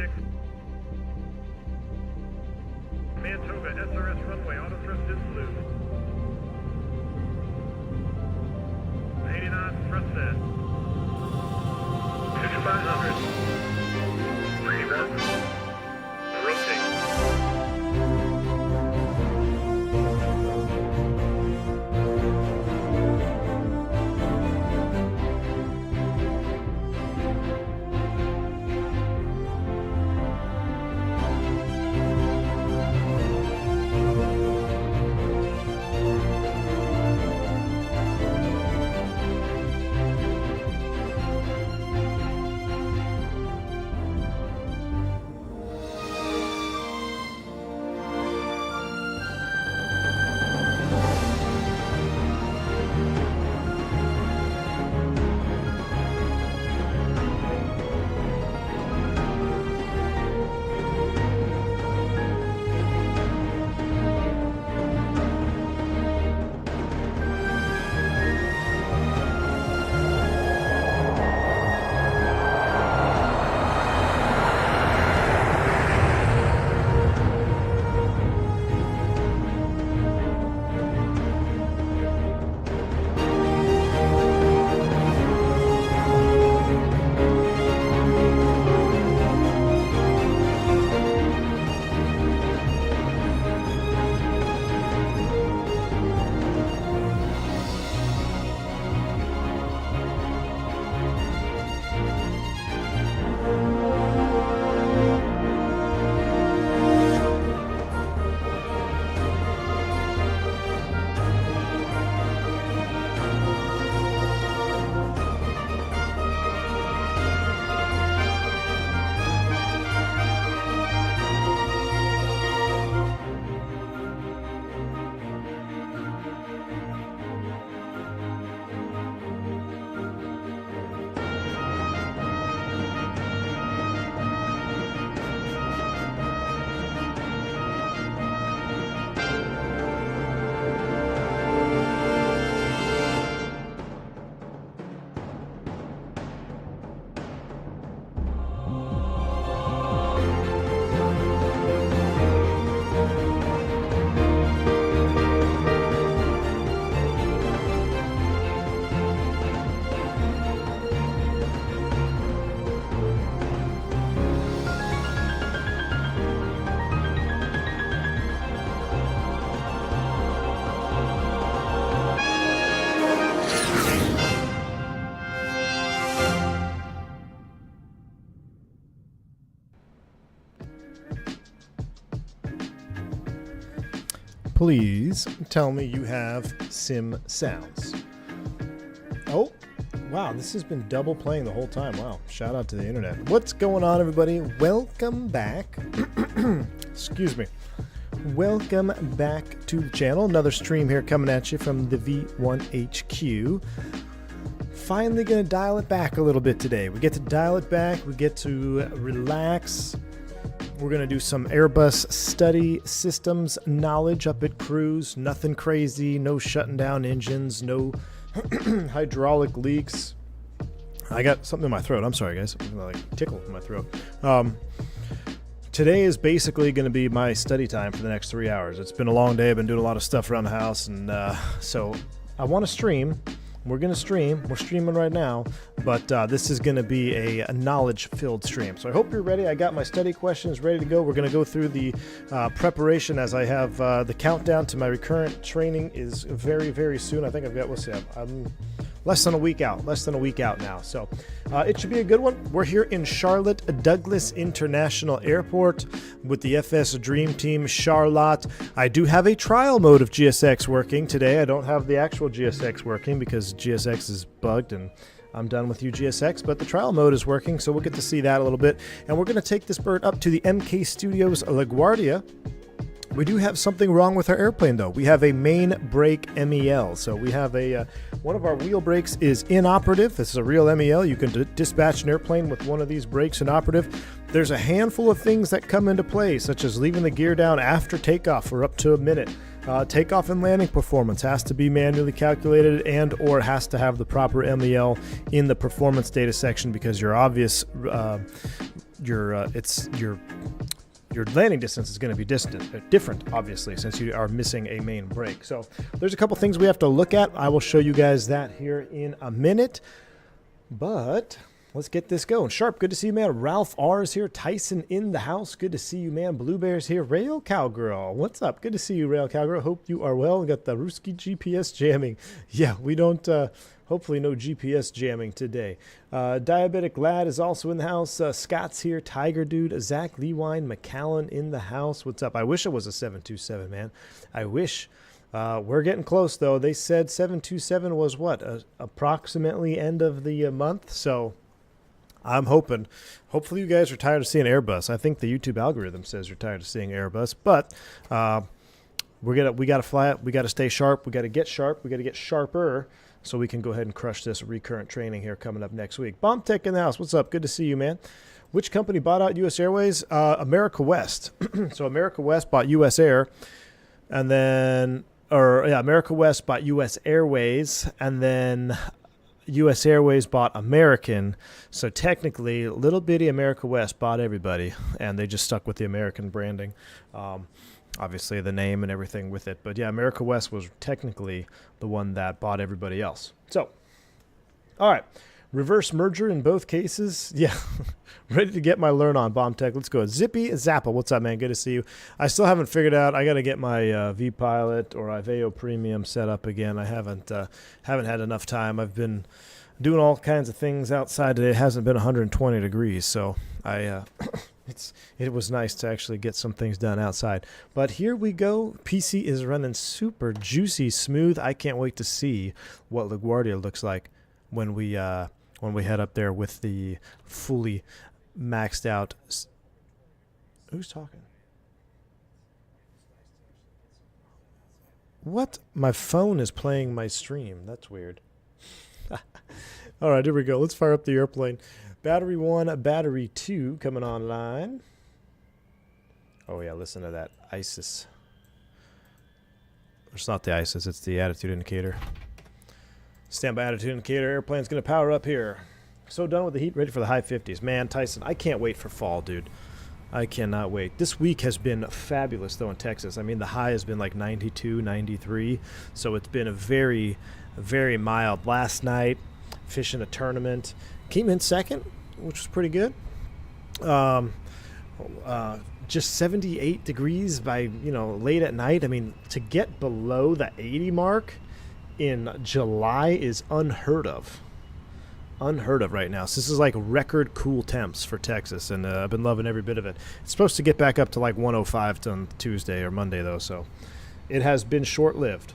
6. Command Toga, SRS runway, auto thrust is loose. 80 knots, thrust set. 5500. 3-1. Rotate. Please tell me you have sim sounds. Oh, wow, this has been double playing the whole time. Wow, shout out to the internet. What's going on, everybody? Welcome back. Excuse me. Welcome back to the channel. Another stream here coming at you from the V1HQ. Finally going to dial it back a little bit today. We get to dial it back. We get to relax. We're going to do some Airbus study systems knowledge up at cruise. Nothing crazy. No shutting down engines. No hydraulic leaks. I got something in my throat. I'm sorry, guys. Like tickle in my throat. Today is basically going to be my study time for the next 3 hours. It's been a long day. I've been doing a lot of stuff around the house, and so I want to stream. We're going to stream. We're streaming right now, but this is going to be a knowledge-filled stream. So I hope you're ready. I got my study questions ready to go. We're going to go through the preparation as I have the countdown to my recurrent training is very, very soon. I think I've got, let's see, I'm less than a week out now. So it should be a good one. We're here in Charlotte Douglas International Airport with the FS Dream Team Charlotte. I do have a trial mode of GSX working today. I don't have the actual GSX working because GSX is bugged and I'm done with UGSX, but the trial mode is working, so we'll get to see that a little bit. And we're going to take this bird up to the MK Studios LaGuardia. We do have something wrong with our airplane, though. We have a main brake MEL. So we have a one of our wheel brakes is inoperative. This is a real MEL. You can dispatch an airplane with one of these brakes inoperative. There's a handful of things that come into play, such as leaving the gear down after takeoff for up to a minute. Takeoff and landing performance has to be manually calculated and or has to have the proper MEL in the performance data section because your obvious your landing distance is going to be different, obviously, since you are missing a main brake. So there's a couple things we have to look at. I will show you guys that here in a minute. But let's get this going. Sharp, good to see you, man. Ralph R is here. Tyson in the house. Good to see you, man. Blue Bear's here. Rail Cowgirl, what's up? Good to see you, Rail Cowgirl. Hope you are well. We got the Ruski GPS jamming. Yeah, we don't... hopefully no GPS jamming today. Diabetic Lad is also in the house. Scott's here. Tiger Dude. Zach Lewine. McAllen in the house. What's up? I wish it was a 727, man. I wish. We're getting close, though. They said 727 was what? Approximately end of the month. So I'm hoping. Hopefully you guys are tired of seeing Airbus. I think the YouTube algorithm says you're tired of seeing Airbus. But we got to fly it. We got to stay sharp. We got to get sharp. We got to get sharper, so we can go ahead and crush this recurrent training here coming up next week. BombTech in the house. What's up? Good to see you, man. Which company bought out U.S. Airways? America West. So America West bought U.S. Air, and then, America West bought U.S. Airways, and then U.S. Airways bought American. So technically, little bitty America West bought everybody, and they just stuck with the American branding. Obviously the name and everything with it. But yeah, America West was technically the one that bought everybody else. So, all right. Reverse merger in both cases. Yeah. Ready to get my learn on Bomb Tech. Let's go. Zippy Zappa. What's up, man? Good to see you. I still haven't figured out. I got to get my V-Pilot or Iveo Premium set up again. I haven't had enough time. I've been doing all kinds of things outside today. It hasn't been 120 degrees, so it was nice to actually get some things done outside. But here we go. PC is running super juicy smooth. I can't wait to see what LaGuardia looks like when we head up there with the fully maxed out. Who's talking? What? My phone is playing my stream. That's weird. All right, here we go. Let's fire up the airplane. Battery 1, battery 2 coming online. Oh, yeah, listen to that. ISIS. It's not the ISIS, it's the attitude indicator. Standby attitude indicator. Airplane's going to power up here. So done with the heat, ready for the high 50s. Man, Tyson, I can't wait for fall, dude. I cannot wait. This week has been fabulous, though, in Texas. I mean, the high has been like 92, 93. So it's been a very, very mild. Last night, fishing a tournament. Came in second, which was pretty good. Just 78 degrees by, late at night. I mean, to get below the 80 mark in July is unheard of. Unheard of right now. So this is like record cool temps for Texas, and I've been loving every bit of it. It's supposed to get back up to like 105 on Tuesday or Monday, though, so it has been short-lived.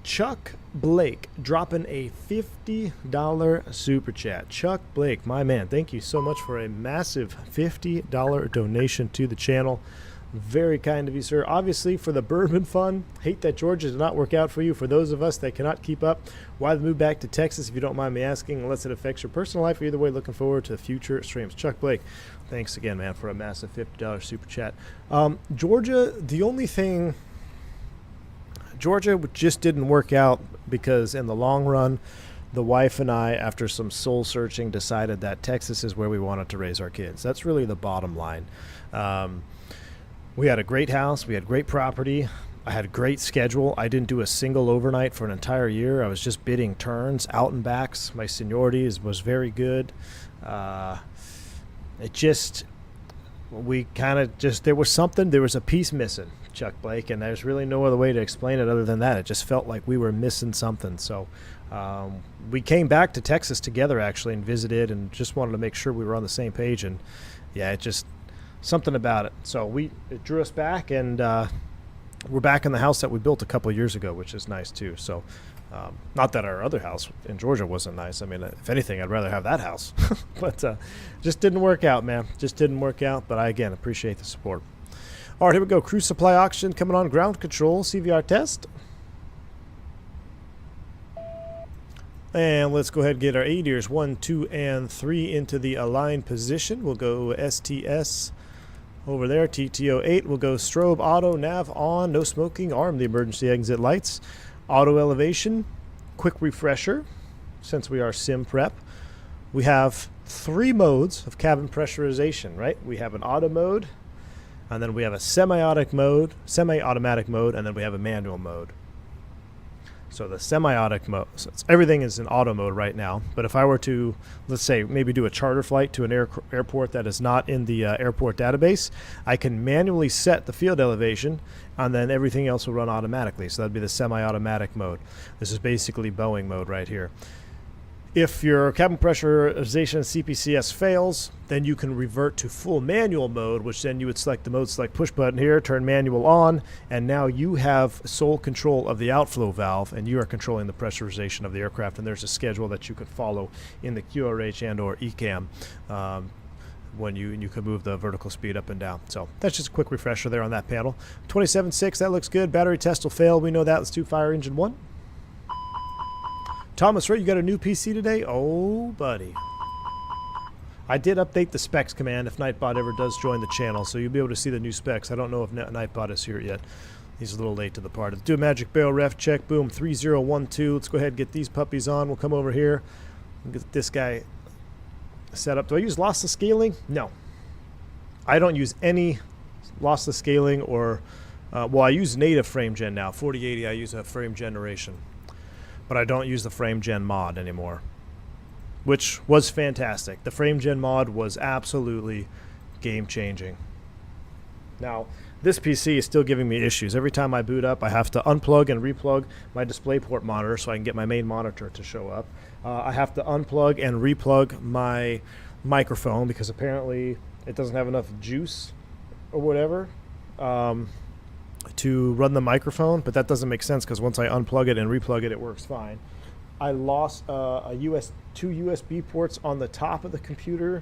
Chuck Blake dropping a $50 super chat. Chuck Blake, my man, thank you so much for a massive $50 donation to the channel. Very kind of you, sir. Obviously, for the bourbon fun, hate that Georgia did not work out for you. For those of us that cannot keep up, why the move back to Texas, if you don't mind me asking, unless it affects your personal life. Either way, looking forward to future streams. Chuck Blake, thanks again, man, for a massive $50 super chat. Georgia, the only thing... Georgia just didn't work out because in the long run, the wife and I, after some soul searching, decided that Texas is where we wanted to raise our kids. That's really the bottom line. We had a great house. We had great property. I had a great schedule. I didn't do a single overnight for an entire year. I was just bidding turns, out and backs. My seniority was very good. There was a piece missing, Chuck Blake, and there's really no other way to explain it other than that. It just felt like we were missing something. So we came back to Texas together, actually, and visited and just wanted to make sure we were on the same page. And, yeah, it just something about it. So it drew us back, and we're back in the house that we built a couple of years ago, which is nice, too. So not that our other house in Georgia wasn't nice. I mean, if anything, I'd rather have that house. But just didn't work out, man. Just didn't work out. But I, again, appreciate the support. All right, here we go. Crew supply auction coming on. Ground control, CVR test. And let's go ahead and get our ADIRs 1, 2, and 3 into the aligned position. We'll go STS over there. TTO 8. We'll go strobe, auto, nav on, no smoking, arm the emergency exit lights. Auto elevation, quick refresher, since we are sim prep. We have three modes of cabin pressurization, right? We have an auto mode, and then we have a semi-automatic mode, and then we have a manual mode. So the semi-automatic mode, so everything is in auto mode right now. But if I were to, let's say, maybe do a charter flight to an airport that is not in the airport database, I can manually set the field elevation, and then everything else will run automatically. So that'd be the semi-automatic mode. This is basically Boeing mode right here. If your cabin pressurization CPCS fails, then you can revert to full manual mode, which then you would select the mode select push button here, turn manual on, and now you have sole control of the outflow valve, and you are controlling the pressurization of the aircraft. And there's a schedule that you can follow in the QRH and or ECAM when you can move the vertical speed up and down. So that's just a quick refresher there on that panel. 27.6, that looks good. Battery test will fail. We know that. Let's do fire engine 1. Thomas, right, you got a new PC today? Oh, buddy. I did update the specs command if Nightbot ever does join the channel, so you'll be able to see the new specs. I don't know if Nightbot is here yet. He's a little late to the party. Let's do a magic barrel ref check. Boom, 3012. Let's go ahead and get these puppies on. We'll come over here and get this guy set up. Do I use lossless scaling? No. I don't use any lossless scaling or, well, I use native frame gen now. 4080, I use a frame generation. But I don't use the frame gen mod anymore, which was fantastic. The frame gen mod was absolutely game changing. Now, this PC is still giving me issues. Every time I boot up, I have to unplug and replug my DisplayPort monitor so I can get my main monitor to show up. I have to unplug and replug my microphone because apparently it doesn't have enough juice or whatever to run the microphone, but that doesn't make sense because once I unplug it and replug it, it works fine. I lost two USB ports on the top of the computer.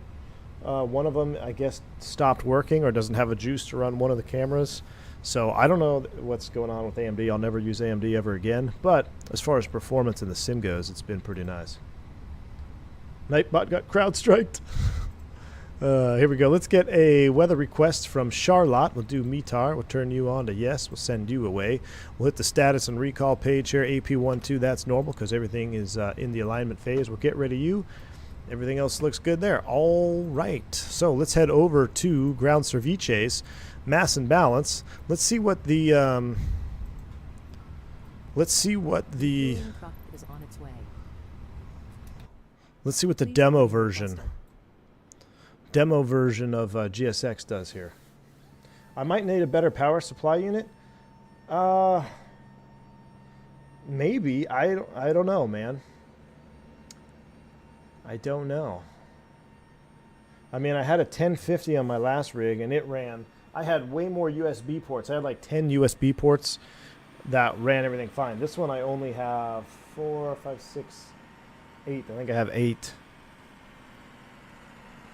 One of them, I guess, stopped working or doesn't have a juice to run one of the cameras. So I don't know what's going on with AMD. I'll never use AMD ever again. But as far as performance in the sim goes, it's been pretty nice. Nightbot got crowd-striked. Here we go. Let's get a weather request from Charlotte. We'll do METAR. We'll turn you on to yes. We'll send you away. We'll hit the status and recall page here. AP12, that's normal because everything is in the alignment phase. We'll get rid of you. Everything else looks good there. All right. So let's head over to ground cervices, mass and balance. Let's see what the demo version of GSX does here. I might need a better power supply unit. Maybe. I don't know, man. I don't know. I mean, I had a 1050 on my last rig, and it ran. I had way more USB ports. I had like 10 USB ports that ran everything fine. This one I only have 4, 5, 6, 8. I think I have 8.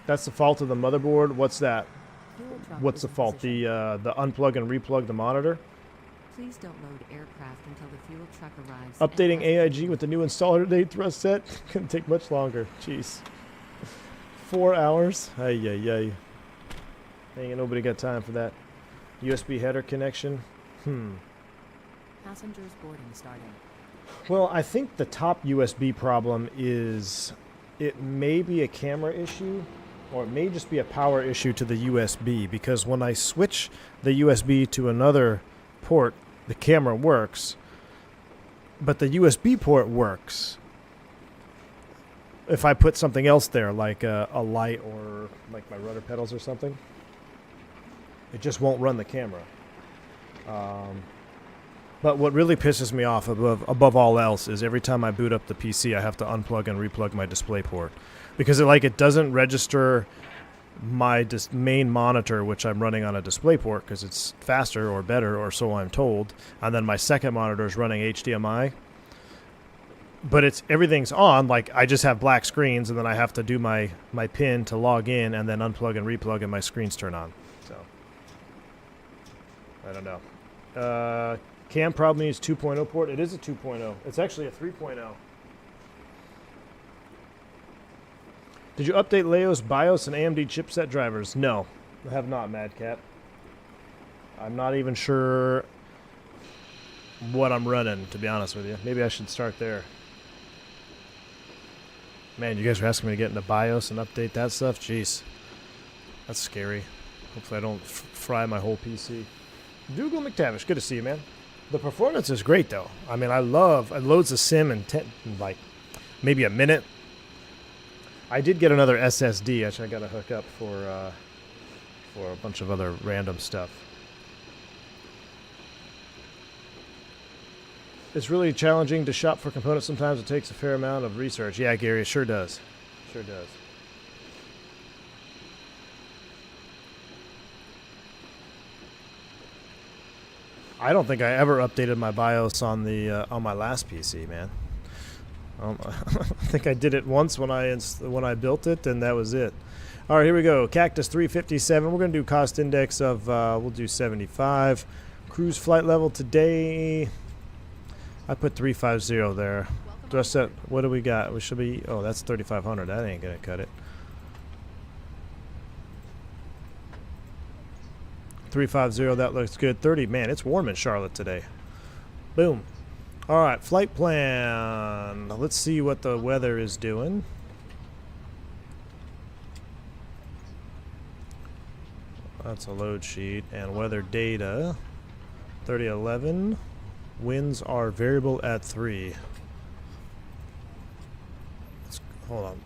That's the fault of the motherboard. What's that? What's the fault? The unplug and replug the monitor? Please don't load aircraft until the fuel truck arrives. Updating AIG with the new installer date thrust set. Couldn't take much longer. Jeez. 4 hours? Ay, ay, ay. Ain't nobody got time for that. USB header connection. Passengers boarding starting. Well, I think the top USB problem is it may be a camera issue, or it may just be a power issue to the USB, because when I switch the USB to another port, the camera works, but the USB port works. If I put something else there, like a light or like my rudder pedals or something, it just won't run the camera. But what really pisses me off above all else is every time I boot up the PC, I have to unplug and replug my DisplayPort, because it doesn't register my main monitor, which I'm running on a DisplayPort because it's faster or better, or so I'm told, and then my second monitor is running HDMI. But everything's on. Like, I just have black screens, and then I have to do my pin to log in, and then unplug and replug, and my screens turn on. So I don't know. Cam probably needs 2.0 port. It is a 2.0. It's actually a 3.0. Did you update Leo's BIOS and AMD chipset drivers? No, I have not, Madcat. I'm not even sure what I'm running, to be honest with you. Maybe I should start there. Man, you guys are asking me to get into BIOS and update that stuff? Jeez. That's scary. Hopefully I don't fry my whole PC. Dougal McTavish, good to see you, man. The performance is great, though. I mean, it loads the sim in like maybe a minute. I did get another SSD, which I got to hook up for a bunch of other random stuff. It's really challenging to shop for components. Sometimes it takes a fair amount of research. Yeah, Gary, it sure does. Sure does. I don't think I ever updated my BIOS on the on my last PC, man. I think I did it once when I built it, and that was it. All right, here we go. Cactus 357. We're going to do cost index of we'll do 75. Cruise flight level today. I put 350 there. Do I set? What do we got? We should be. Oh, that's 3,500. That ain't gonna cut it. 350. That looks good. 30. Man, it's warm in Charlotte today. Boom. All right, flight plan. Let's see what the weather is doing. That's a load sheet and weather data. 3011. Winds are variable at 3. Hold on.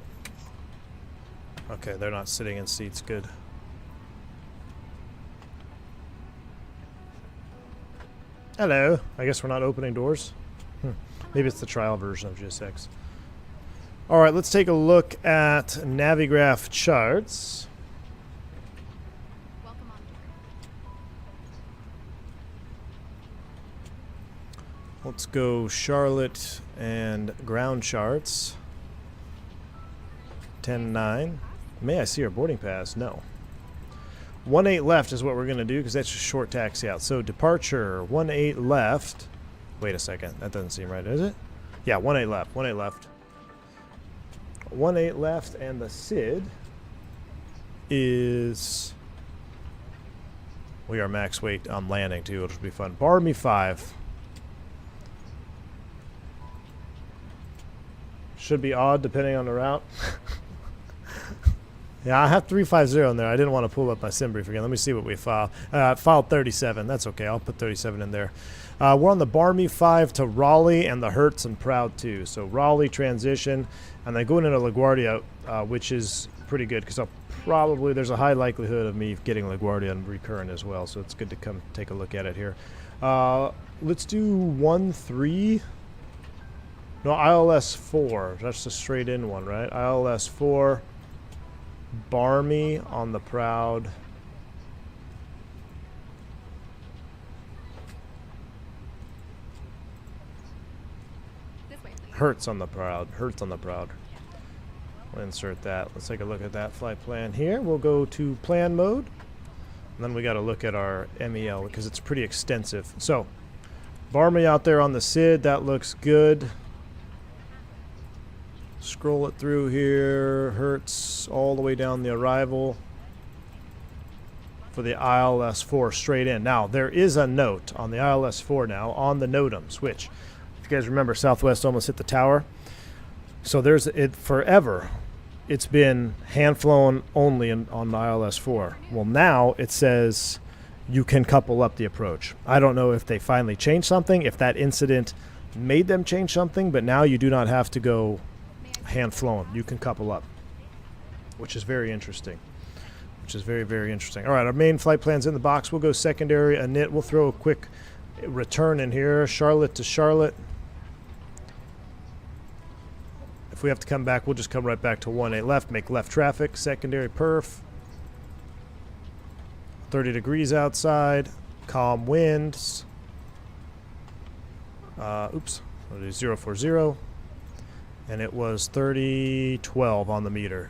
Okay, they're not sitting in seats. Good. Hello. I guess we're not opening doors. Maybe it's the trial version of GSX. All right, let's take a look at Navigraph charts. Let's go Charlotte and ground charts. 10-9. May I see our boarding pass? No. 18 left is what we're going to do because that's just short taxi out. So departure 18 left. Wait a second. That doesn't seem right, is it? Yeah, 18 left. 18 left. 18 left, and the SID is... We are max weight on landing too, which will be fun. Bar me 5. Should be odd depending on the route. Yeah, I have 350 in there. I didn't want to pull up my sim brief again. Let me see what we filed. Filed 37. That's okay. I'll put 37 in there. We're on the Barmy 5 to Raleigh and the Hertz and Proud 2. So Raleigh transition, and then going into LaGuardia, which is pretty good because there's a high likelihood of me getting LaGuardia and recurrent as well. So it's good to come take a look at it here. Let's do 13. No, ILS 4. That's a straight in one, right? ILS 4. Barmy on the Proud. Hertz on the Proud. Hertz on the Proud. We'll insert that. Let's take a look at that flight plan here. We'll go to plan mode. And then we got to look at our MEL because it's pretty extensive. So, Barmy out there on the SID. That looks good. Scroll it through here. Hertz all the way down the arrival for the ILS 4 straight in. Now, there is a note on the ILS 4 now on the NOTAMs, which, if you guys remember, Southwest almost hit the tower. So there's it forever. It's been hand flown only on the ILS 4. Well, now it says you can couple up the approach. I don't know if they finally changed something, if that incident made them change something, but now you do not have to go hand flown. You can couple up, which is very interesting. Very, very interesting. All right, our main flight plan's in the box. We'll go secondary init. We'll throw a quick return in here. Charlotte to Charlotte. If we have to come back, we'll just come right back to 18 left. Make left traffic. Secondary perf. 30 degrees outside. Calm winds. Oops. We'll do 040. And it was 3012 on the meter.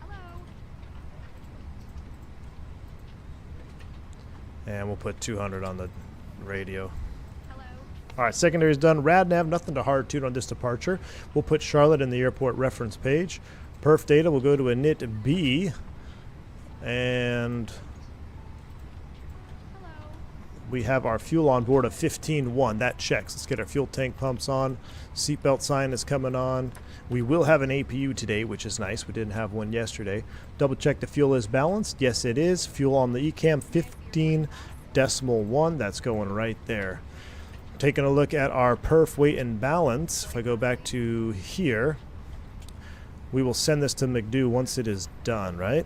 Hello. And we'll put 200 on the radio. Hello. All right, secondary's done. RadNav, nothing to hard tune on this departure. We'll put Charlotte in the airport reference page. Perf data, we'll go to init B. And Hello. We have our fuel on board of 15.1. That checks. Let's get our fuel tank pumps on. Seatbelt sign is coming on. We will have an APU today, which is nice. We didn't have one yesterday. Double check the fuel is balanced. Yes, it is. Fuel on the ECAM 15.1. That's going right there. Taking a look at our perf weight and balance. If I go back to here, we will send this to McDo once it is done, right?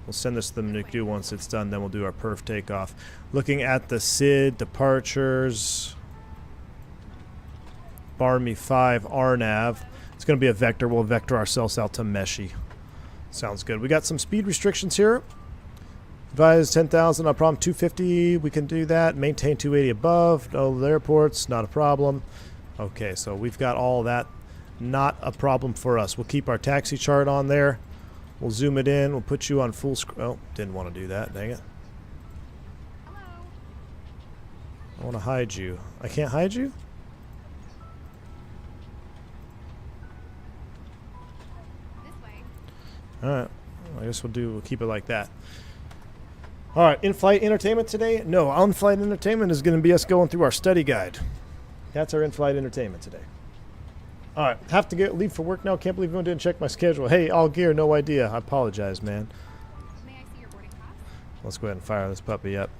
We'll send this to the McDo once it's done, then we'll do our perf takeoff. Looking at the SID, departures, Barmy 5, RNAV. It's going to be a vector. We'll vector ourselves out to Meshi. Sounds good. We got some speed restrictions here. Advise 10,000, no problem. 250, we can do that. Maintain 280 above. No airports, not a problem. Okay, so we've got all that. Not a problem for us. We'll keep our taxi chart on there. We'll zoom it in. We'll put you on full screen. Oh, didn't want to do that. Dang it. Hello. I want to hide you. I can't hide you? This way. Alright. I guess we'll keep it like that. Alright, in-flight entertainment today? No, on-flight entertainment is going to be us going through our study guide. That's our in-flight entertainment today. Alright, have to leave for work now. Can't believe anyone didn't check my schedule. Hey, all gear, no idea. I apologize, man. May I see your boarding pass? Let's go ahead and fire this puppy up.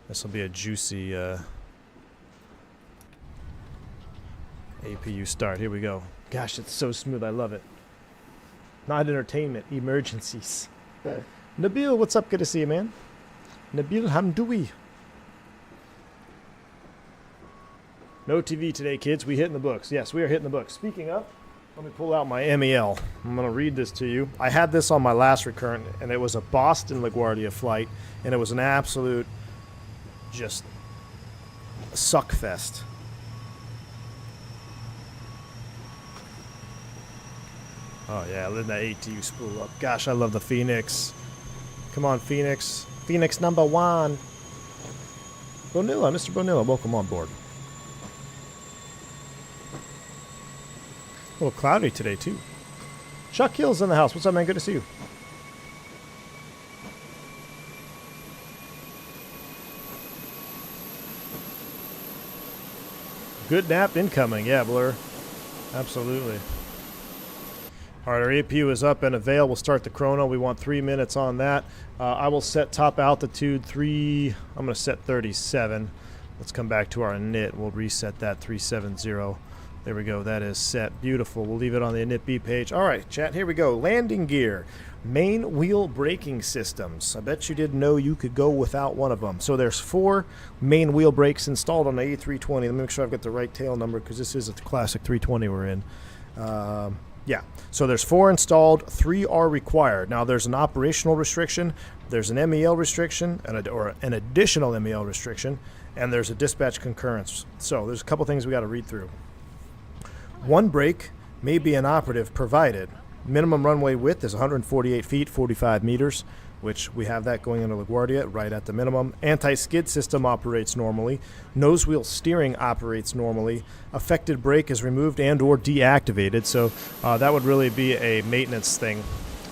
This will be a juicy APU start. Here we go. Gosh, it's so smooth. I love it. Not entertainment, emergencies. Nabil, what's up? Good to see you, man. Nabil Hamdoui. No TV today, kids. We hitting the books. Yes, we are hitting the books. Speaking of, let me pull out my MEL. I'm going to read this to you. I had this on my last recurrent, and it was a Boston LaGuardia flight, and it was an absolute just suck fest. Oh, yeah, let that ATU spool up. Gosh, I love the Phoenix. Come on, Phoenix. Phoenix number 1. Bonilla, Mr. Bonilla, welcome on board. A little cloudy today, too. Chuck Hill's in the house. What's up, man? Good to see you. Good nap incoming. Yeah, Blur. Absolutely. All right, our APU is up and avail. We'll start the chrono. We want 3 minutes on that. I will set top altitude 3. I'm going to set 37. Let's come back to our init. We'll reset that 370. There we go. That is set. Beautiful. We'll leave it on the init B page. All right, chat. Here we go. Landing gear. Main wheel braking systems. I bet you didn't know you could go without one of them. So there's 4 main wheel brakes installed on the A320. Let me make sure I've got the right tail number because this is a classic 320 we're in. Yeah, so there's 4 installed, 3 are required. Now there's an operational restriction, there's an MEL restriction, or an additional MEL restriction, and there's a dispatch concurrence. So there's a couple things we got to read through. One brake may be inoperative provided. Minimum runway width is 148 feet, 45 meters, which we have that going into LaGuardia right at the minimum. Anti-skid system operates normally. Nose wheel steering operates normally. Affected brake is removed and or deactivated, so that would really be a maintenance thing.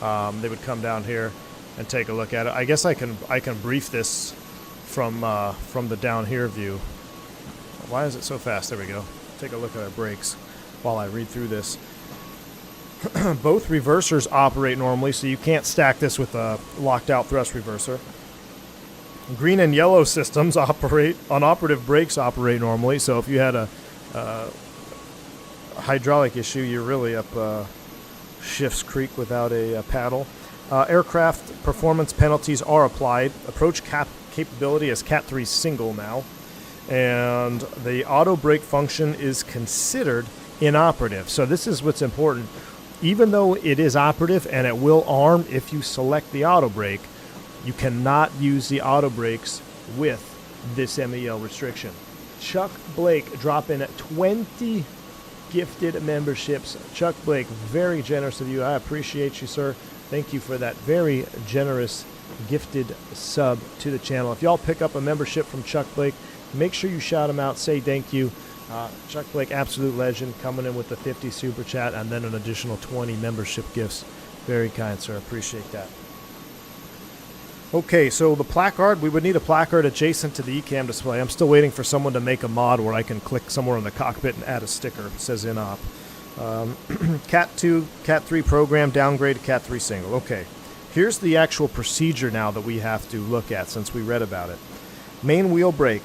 They would come down here and take a look at it. I guess I can brief this from the down here view. Why is it so fast? There we go. Take a look at our brakes while I read through this. Both reversers operate normally, so you can't stack this with a locked-out thrust reverser. Green and yellow systems operate. Unoperative brakes operate normally, so if you had a hydraulic issue, you're really up Schiff's Creek without a paddle. Aircraft performance penalties are applied. Approach capability is Cat 3 single now. And the auto brake function is considered inoperative. So this is what's important. Even though it is operative and it will arm if you select the auto brake, you cannot use the auto brakes with this MEL restriction. Chuck Blake dropping 20 gifted memberships. Chuck Blake, very generous of you. I appreciate you, sir. Thank you for that very generous gifted sub to the channel. If y'all pick up a membership from Chuck Blake, make sure you shout him out, say thank you. Chuck Blake, absolute legend, coming in with the 50 super chat and then an additional 20 membership gifts. Very kind, sir. Appreciate that. Okay, so the placard, we would need a placard adjacent to the ECAM display. I'm still waiting for someone to make a mod where I can click somewhere in the cockpit and add a sticker. It says in-op. Cat 2, Cat 3 program, downgrade to Cat 3 single. Okay, here's the actual procedure now that we have to look at since we read about it. Main wheel brake.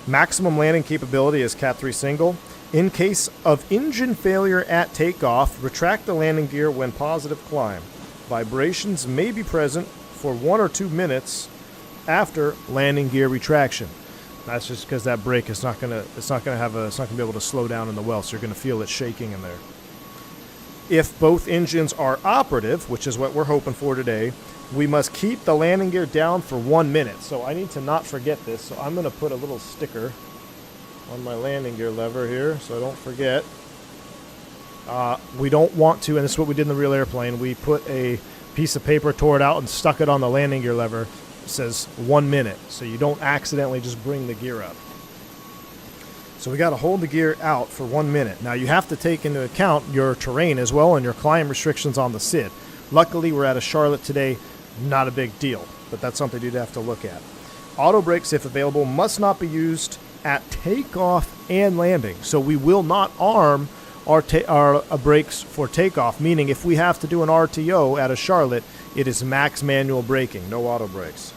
Maximum landing capability is Cat 3 single. In case of engine failure at takeoff, retract the landing gear when positive climb. Vibrations may be present for 1 or 2 minutes after landing gear retraction. That's just because that brake is not gonna be able to slow down in the well, so you're gonna feel it shaking in there. If both engines are operative, which is what we're hoping for today, we must keep the landing gear down for 1 minute. So I need to not forget this. So I'm gonna put a little sticker on my landing gear lever here, so I don't forget. We don't want to, and this is what we did in the real airplane. We put a piece of paper, tore it out, and stuck it on the landing gear lever. It says 1 minute, so you don't accidentally just bring the gear up. So we got to hold the gear out for 1 minute. Now you have to take into account your terrain as well and your climb restrictions on the SID. Luckily, we're at a Charlotte today, not a big deal, but that's something you'd have to look at. Auto brakes, if available, must not be used at takeoff and landing. So we will not arm our brakes for takeoff, meaning if we have to do an RTO at a Charlotte, it is max manual braking, no auto brakes.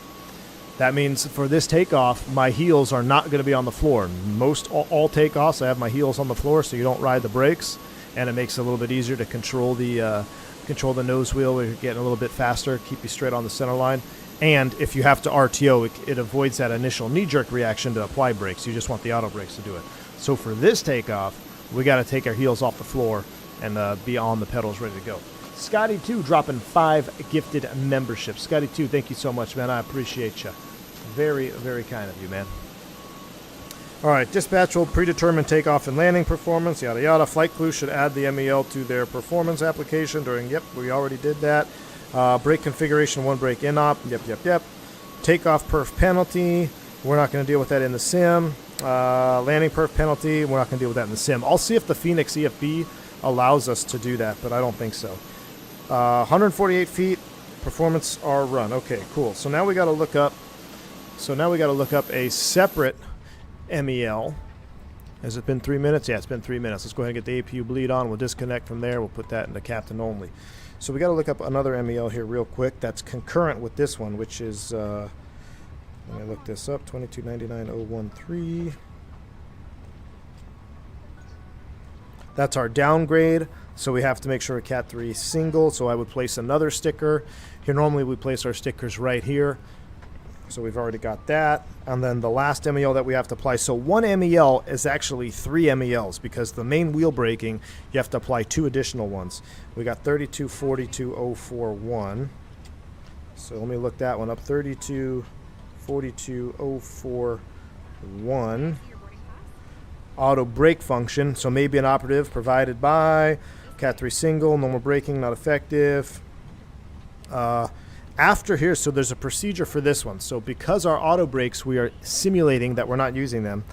That means for this takeoff, my heels are not going to be on the floor. All takeoffs, I have my heels on the floor so you don't ride the brakes, and it makes it a little bit easier to control the nose wheel. We're getting a little bit faster, keep you straight on the center line. And if you have to RTO, it avoids that initial knee-jerk reaction to apply brakes. You just want the auto brakes to do it. So for this takeoff, we got to take our heels off the floor and be on the pedals ready to go. Scotty2 dropping 5 gifted memberships. Scotty2, thank you so much, man. I appreciate you. Very, very kind of you, man. All right, dispatch will predetermine takeoff and landing performance, yada, yada. Flight crew should add the MEL to their performance application during, yep, we already did that. Brake configuration, 1 brake in-op, yep. Takeoff perf penalty, we're not going to deal with that in the sim. Landing perf penalty, we're not going to deal with that in the sim. I'll see if the Fenix EFB allows us to do that, but I don't think so. 148 feet, performance R run. Okay, cool. So now we got to look up. A separate MEL. Has it been 3 minutes? Yeah, it's been 3 minutes. Let's go ahead and get the APU bleed on. We'll disconnect from there. We'll put that into Captain only. So we got to look up another MEL here real quick. That's concurrent with this one, which is. Let me look this up. 2299.013. That's our downgrade. So we have to make sure a Cat 3 single. So I would place another sticker. Here normally we place our stickers right here. So we've already got that. And then the last MEL that we have to apply. So one MEL is actually 3 MELs because the main wheel braking, you have to apply 2 additional ones. We got 3242.041. So let me look that one up. 3242.041. Auto brake function. So maybe an operative provided by Cat 3 single, normal braking, not effective. After here, so there's a procedure for this one. So because our auto brakes, we are simulating that we're not using them,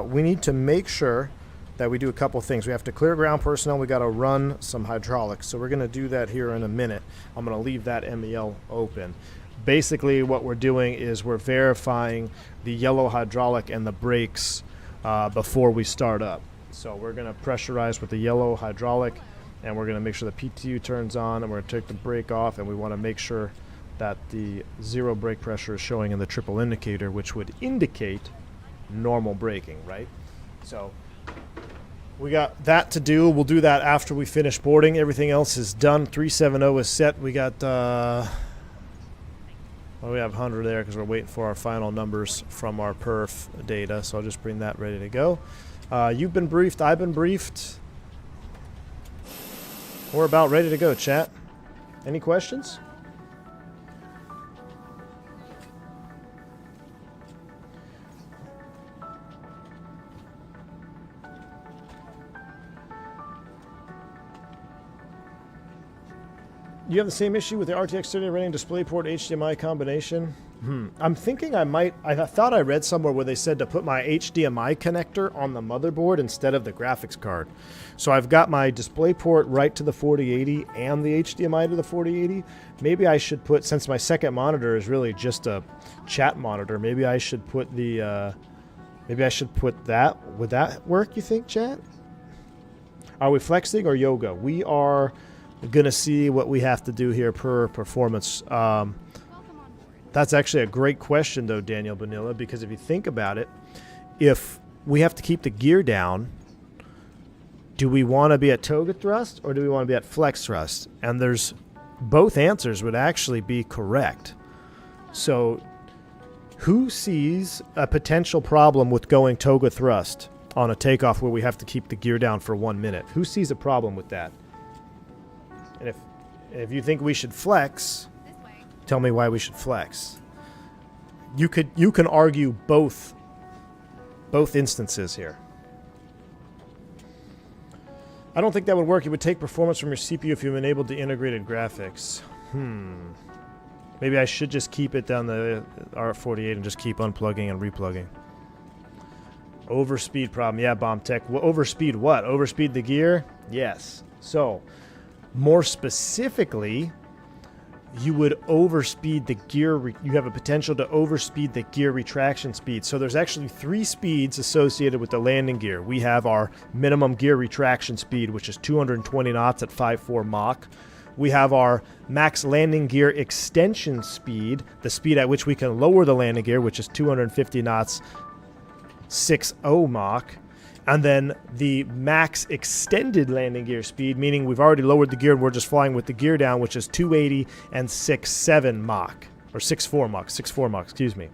we need to make sure that we do a couple things. We have to clear ground personnel. We got to run some hydraulics. So we're going to do that here in a minute. I'm going to leave that MEL open. Basically, what we're doing is we're verifying the yellow hydraulic and the brakes before we start up. So we're going to pressurize with the yellow hydraulic, and we're going to make sure the PTU turns on, and we're going to take the brake off, and we want to make sure that the 0 brake pressure is showing in the triple indicator, which would indicate normal braking, right? So we got that to do. We'll do that after we finish boarding. Everything else is done. 370 is set. We got, well, we have 100 there because we're waiting for our final numbers from our perf data. So I'll just bring that ready to go. You've been briefed. I've been briefed. We're about ready to go, chat. Any questions? You have the same issue with the RTX 30 running DisplayPort HDMI combination? I'm thinking I thought I read somewhere where they said to put my HDMI connector on the motherboard instead of the graphics card. So I've got my display port right to the 4080 and the HDMI to the 4080. Maybe I should put, since my second monitor is really just a chat monitor, maybe I should put that. Would that work, you think, chat? Are we flexing or yoga? We are going to see what we have to do here per performance. Welcome on board. That's actually a great question, though, Daniel Bonilla, because if you think about it, if we have to keep the gear down, do we want to be at Toga thrust or do we want to be at flex thrust? And there's both answers would actually be correct. So who sees a potential problem with going Toga thrust on a takeoff where we have to keep the gear down for 1 minute? Who sees a problem with that? And if you think we should flex, This way. tell me why we should flex. You can argue both instances here. I don't think that would work. It would take performance from your CPU if you enabled the integrated graphics. Maybe I should just keep it down the R48 and just keep unplugging and replugging. Overspeed problem. Yeah, Bomb Tech. Well, overspeed what? Overspeed the gear? Yes. So, more specifically, you would overspeed the gear. You have a potential to overspeed the gear retraction speed. So there's actually 3 speeds associated with the landing gear. We have our minimum gear retraction speed, which is 220 knots at 5.4 Mach. We have our max landing gear extension speed, the speed at which we can lower the landing gear, which is 250 knots, 6.0 Mach. And then the max extended landing gear speed, meaning we've already lowered the gear and we're just flying with the gear down, which is 280 and 6.7 Mach, or 6.4 Mach, excuse me.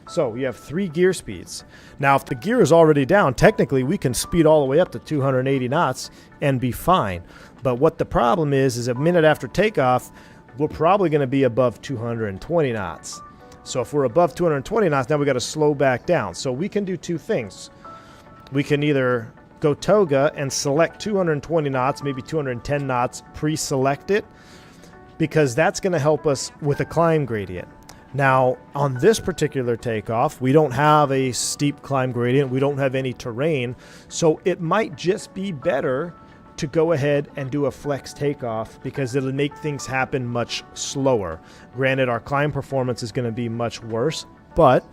So you have 3 gear speeds. Now, if the gear is already down, technically we can speed all the way up to 280 knots and be fine. But what the problem is a minute after takeoff, we're probably going to be above 220 knots. So if we're above 220 knots, now we got to slow back down. So we can do 2 things. We can either go Toga and select 220 knots, maybe 210 knots, pre-select it, because that's going to help us with a climb gradient. Now, on this particular takeoff, we don't have a steep climb gradient. We don't have any terrain. So it might just be better to go ahead and do a flex takeoff because it'll make things happen much slower. Granted, our climb performance is going to be much worse, but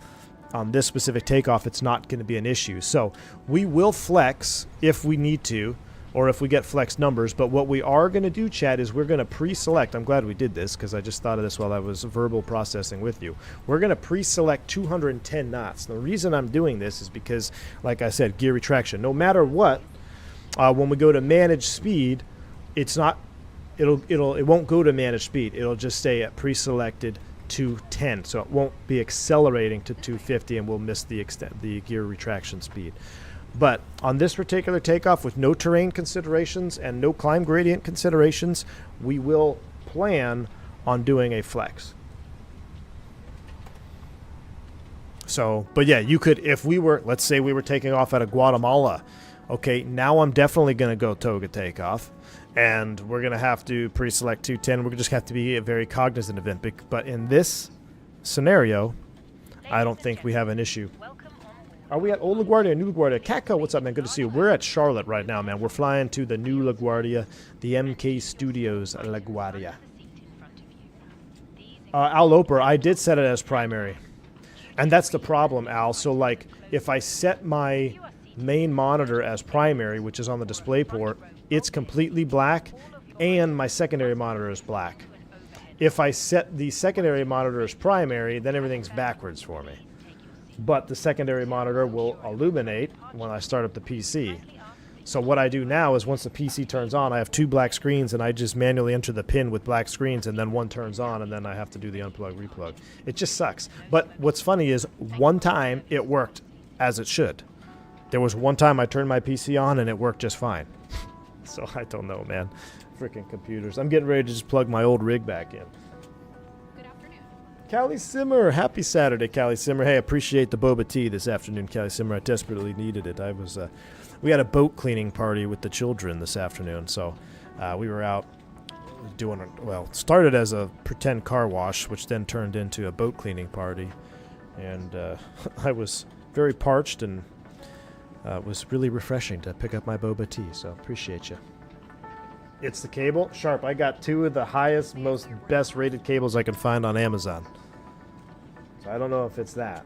on this specific takeoff, it's not going to be an issue. So we will flex if we need to, or if we get flex numbers. But what we are going to do, Chad, is we're going to pre-select. I'm glad we did this because I just thought of this while I was verbal processing with you. We're going to pre-select 210 knots. The reason I'm doing this is because, like I said, gear retraction. No matter what, when we go to manage speed, it won't go to manage speed. It'll just stay at pre-selected 210, so it won't be accelerating to 250, and we'll miss the gear retraction speed. But on this particular takeoff, with no terrain considerations and no climb gradient considerations, we will plan on doing a flex. So, but yeah, you could, if we were, let's say we were taking off out of Guatemala, okay, now I'm definitely going to go Toga takeoff. And we're going to have to pre-select 210. We're going to just have to be very cognizant of it. But in this scenario, I don't think we have an issue. Are we at Old LaGuardia or New LaGuardia? Catco, what's up, man? Good to see you. We're at Charlotte right now, man. We're flying to the New LaGuardia, the MK Studios LaGuardia. Al Loper, I did set it as primary. And that's the problem, Al. So, like, if I set my main monitor as primary, which is on the display port, it's completely black, and my secondary monitor is black. If I set the secondary monitor as primary, then everything's backwards for me. But the secondary monitor will illuminate when I start up the PC. So what I do now is once the PC turns on, I have 2 black screens, and I just manually enter the pin with black screens, and then one turns on, and then I have to do the unplug, replug. It just sucks. But what's funny is one time it worked as it should. There was one time I turned my PC on, and it worked just fine. So I don't know, man. Freaking computers. I'm getting ready to just plug my old rig back in. Good afternoon. Callie Simmer. Happy Saturday, Callie Simmer. Hey, appreciate the boba tea this afternoon, Callie Simmer. I desperately needed it. We had a boat cleaning party with the children this afternoon, so we were out started as a pretend car wash, which then turned into a boat cleaning party. And I was very parched, and it was really refreshing to pick up my boba tea, so appreciate you. It's the cable. Sharp, I got 2 of the highest, most best rated cables I can find on Amazon. So I don't know if it's that.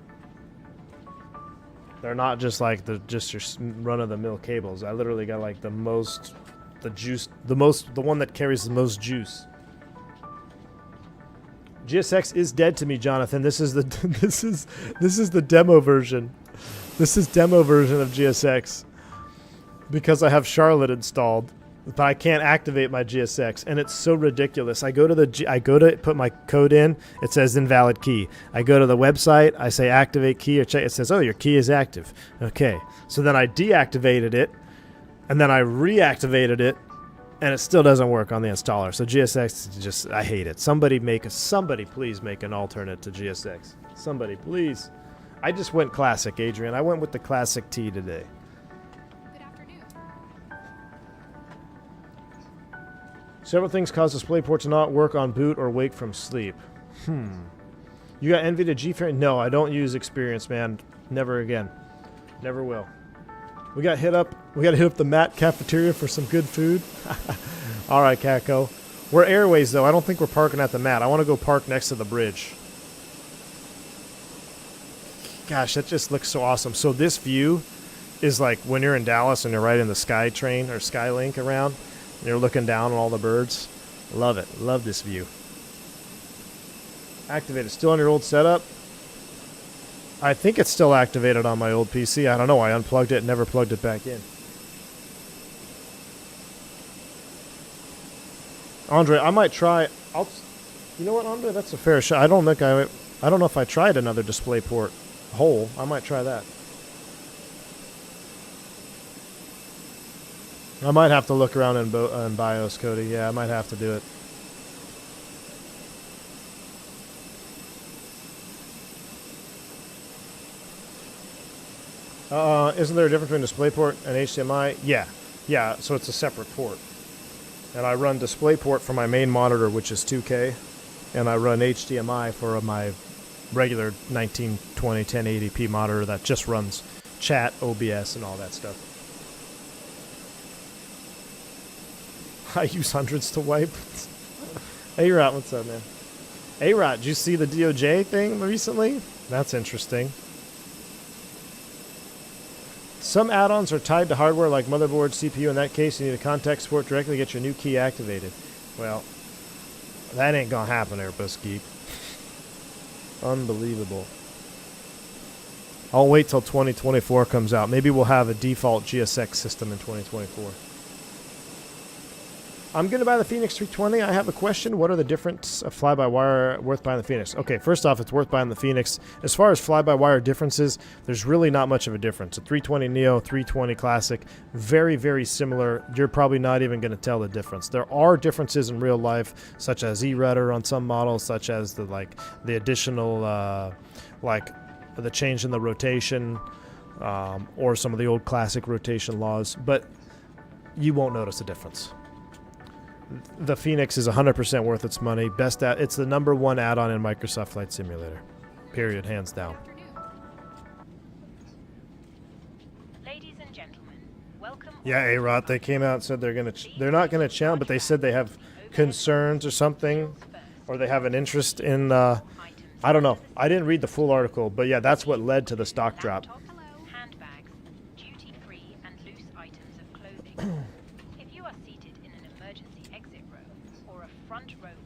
They're not just like just your run-of-the-mill cables. I literally got like the one that carries the most juice. GSX is dead to me, Jonathan. This is the this is the demo version. This is demo version of GSX because I have Charlotte installed, but I can't activate my GSX, and it's so ridiculous. I go to put my code in, it says invalid key. I go to the website, I say activate key or check, it says, oh, your key is active. Okay, so then I deactivated it, and then I reactivated it, and it still doesn't work on the installer. So GSX, just, I hate it. Somebody please make an alternate to GSX. Somebody, please. I just went classic, Adrian. I went with the classic T today. Good afternoon. Several things cause DisplayPort to not work on boot or wake from sleep. You got NVIDIA GeForce? No, I don't use Experience, man. Never again. Never will. We got to hit up the Matt cafeteria for some good food. All right, Kako. We're Airways, though. I don't think we're parking at the Matt. I want to go park next to the bridge. Gosh, that just looks so awesome. So this view is like when you're in Dallas and you're riding the SkyTrain or Skylink around, and you're looking down on all the birds. Love it. Love this view. Activated. Still on your old setup? I think it's still activated on my old PC. I don't know. I unplugged it and never plugged it back in. Andre, I might try. You know what, Andre? That's a fair shot. I don't know if I tried another DisplayPort hole. I might try that. I might have to look around in BIOS, Cody. Yeah, I might have to do it. Isn't there a difference between DisplayPort and HDMI? Yeah, so it's a separate port. And I run DisplayPort for my main monitor, which is 2K, and I run HDMI for my regular 1920 1080p monitor that just runs chat, OBS, and all that stuff. I use hundreds to wipe. A-Rot, what's up, man? A-Rot, did you see the DOJ thing recently? That's interesting. Some add-ons are tied to hardware like motherboard, CPU. In that case, you need to contact support directly to get your new key activated. Well, that ain't gonna happen, Airbus Geek. Unbelievable. I'll wait till 2024 comes out. Maybe we'll have a default GSX system in 2024. I'm going to buy the Fenix 320. I have a question. What are the difference of fly-by-wire worth buying the Fenix? Okay, first off, it's worth buying the Fenix. As far as fly-by-wire differences, there's really not much of a difference. A 320 Neo, 320 Classic, very, very similar. You're probably not even going to tell the difference. There are differences in real life, such as E-rudder on some models, such as the additional, the change in the rotation, or some of the old classic rotation laws, but you won't notice a difference. The Fenix is 100% worth its money. It's the #1 add-on in Microsoft Flight Simulator. Period, hands down. Ladies and gentlemen, welcome. Yeah, A-Rot, they came out and said they're not gonna challenge, but they said they have concerns or something, or they have an interest in. I don't know. I didn't read the full article, but yeah, that's what led to the stock drop. Handbags, duty-free and loose items of clothing.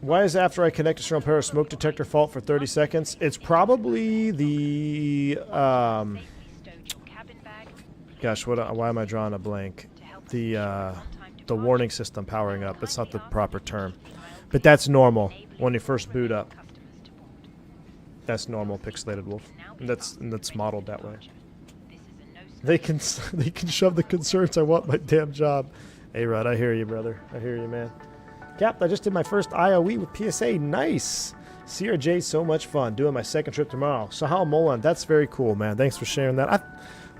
Why is after I connect a external pair of smoke detector fault for 30 seconds? It's probably the gosh, why am I drawing a blank? The warning system powering up. It's not the proper term, but that's normal when you first boot up. That's normal, Pixelated Wolf. And that's modeled that way. They can shove the concerns. I want my damn job. Hey, Rod, I hear you, brother. I hear you, man. Cap, I just did my first IOE with PSA. Nice. CRJ, so much fun. Doing my second trip tomorrow. Sahal Molan, that's very cool, man. Thanks for sharing that.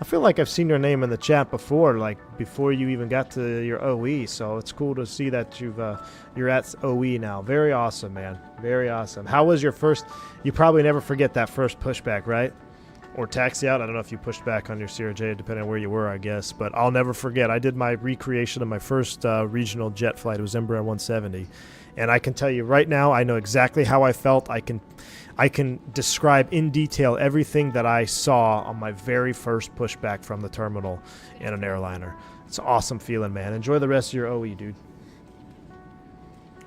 I feel like I've seen your name in the chat before, like before you even got to your OE. So it's cool to see that you're at OE now. Very awesome, man. Very awesome. How was your first? You probably never forget that first pushback, right? Or taxi out. I don't know if you pushed back on your CRJ, depending on where you were, I guess. But I'll never forget. I did my recreation of my first regional jet flight. It was Embraer 170, and I can tell you right now, I know exactly how I felt. I can describe in detail everything that I saw on my very first pushback from the terminal in an airliner. It's an awesome feeling, man. Enjoy the rest of your OE, dude.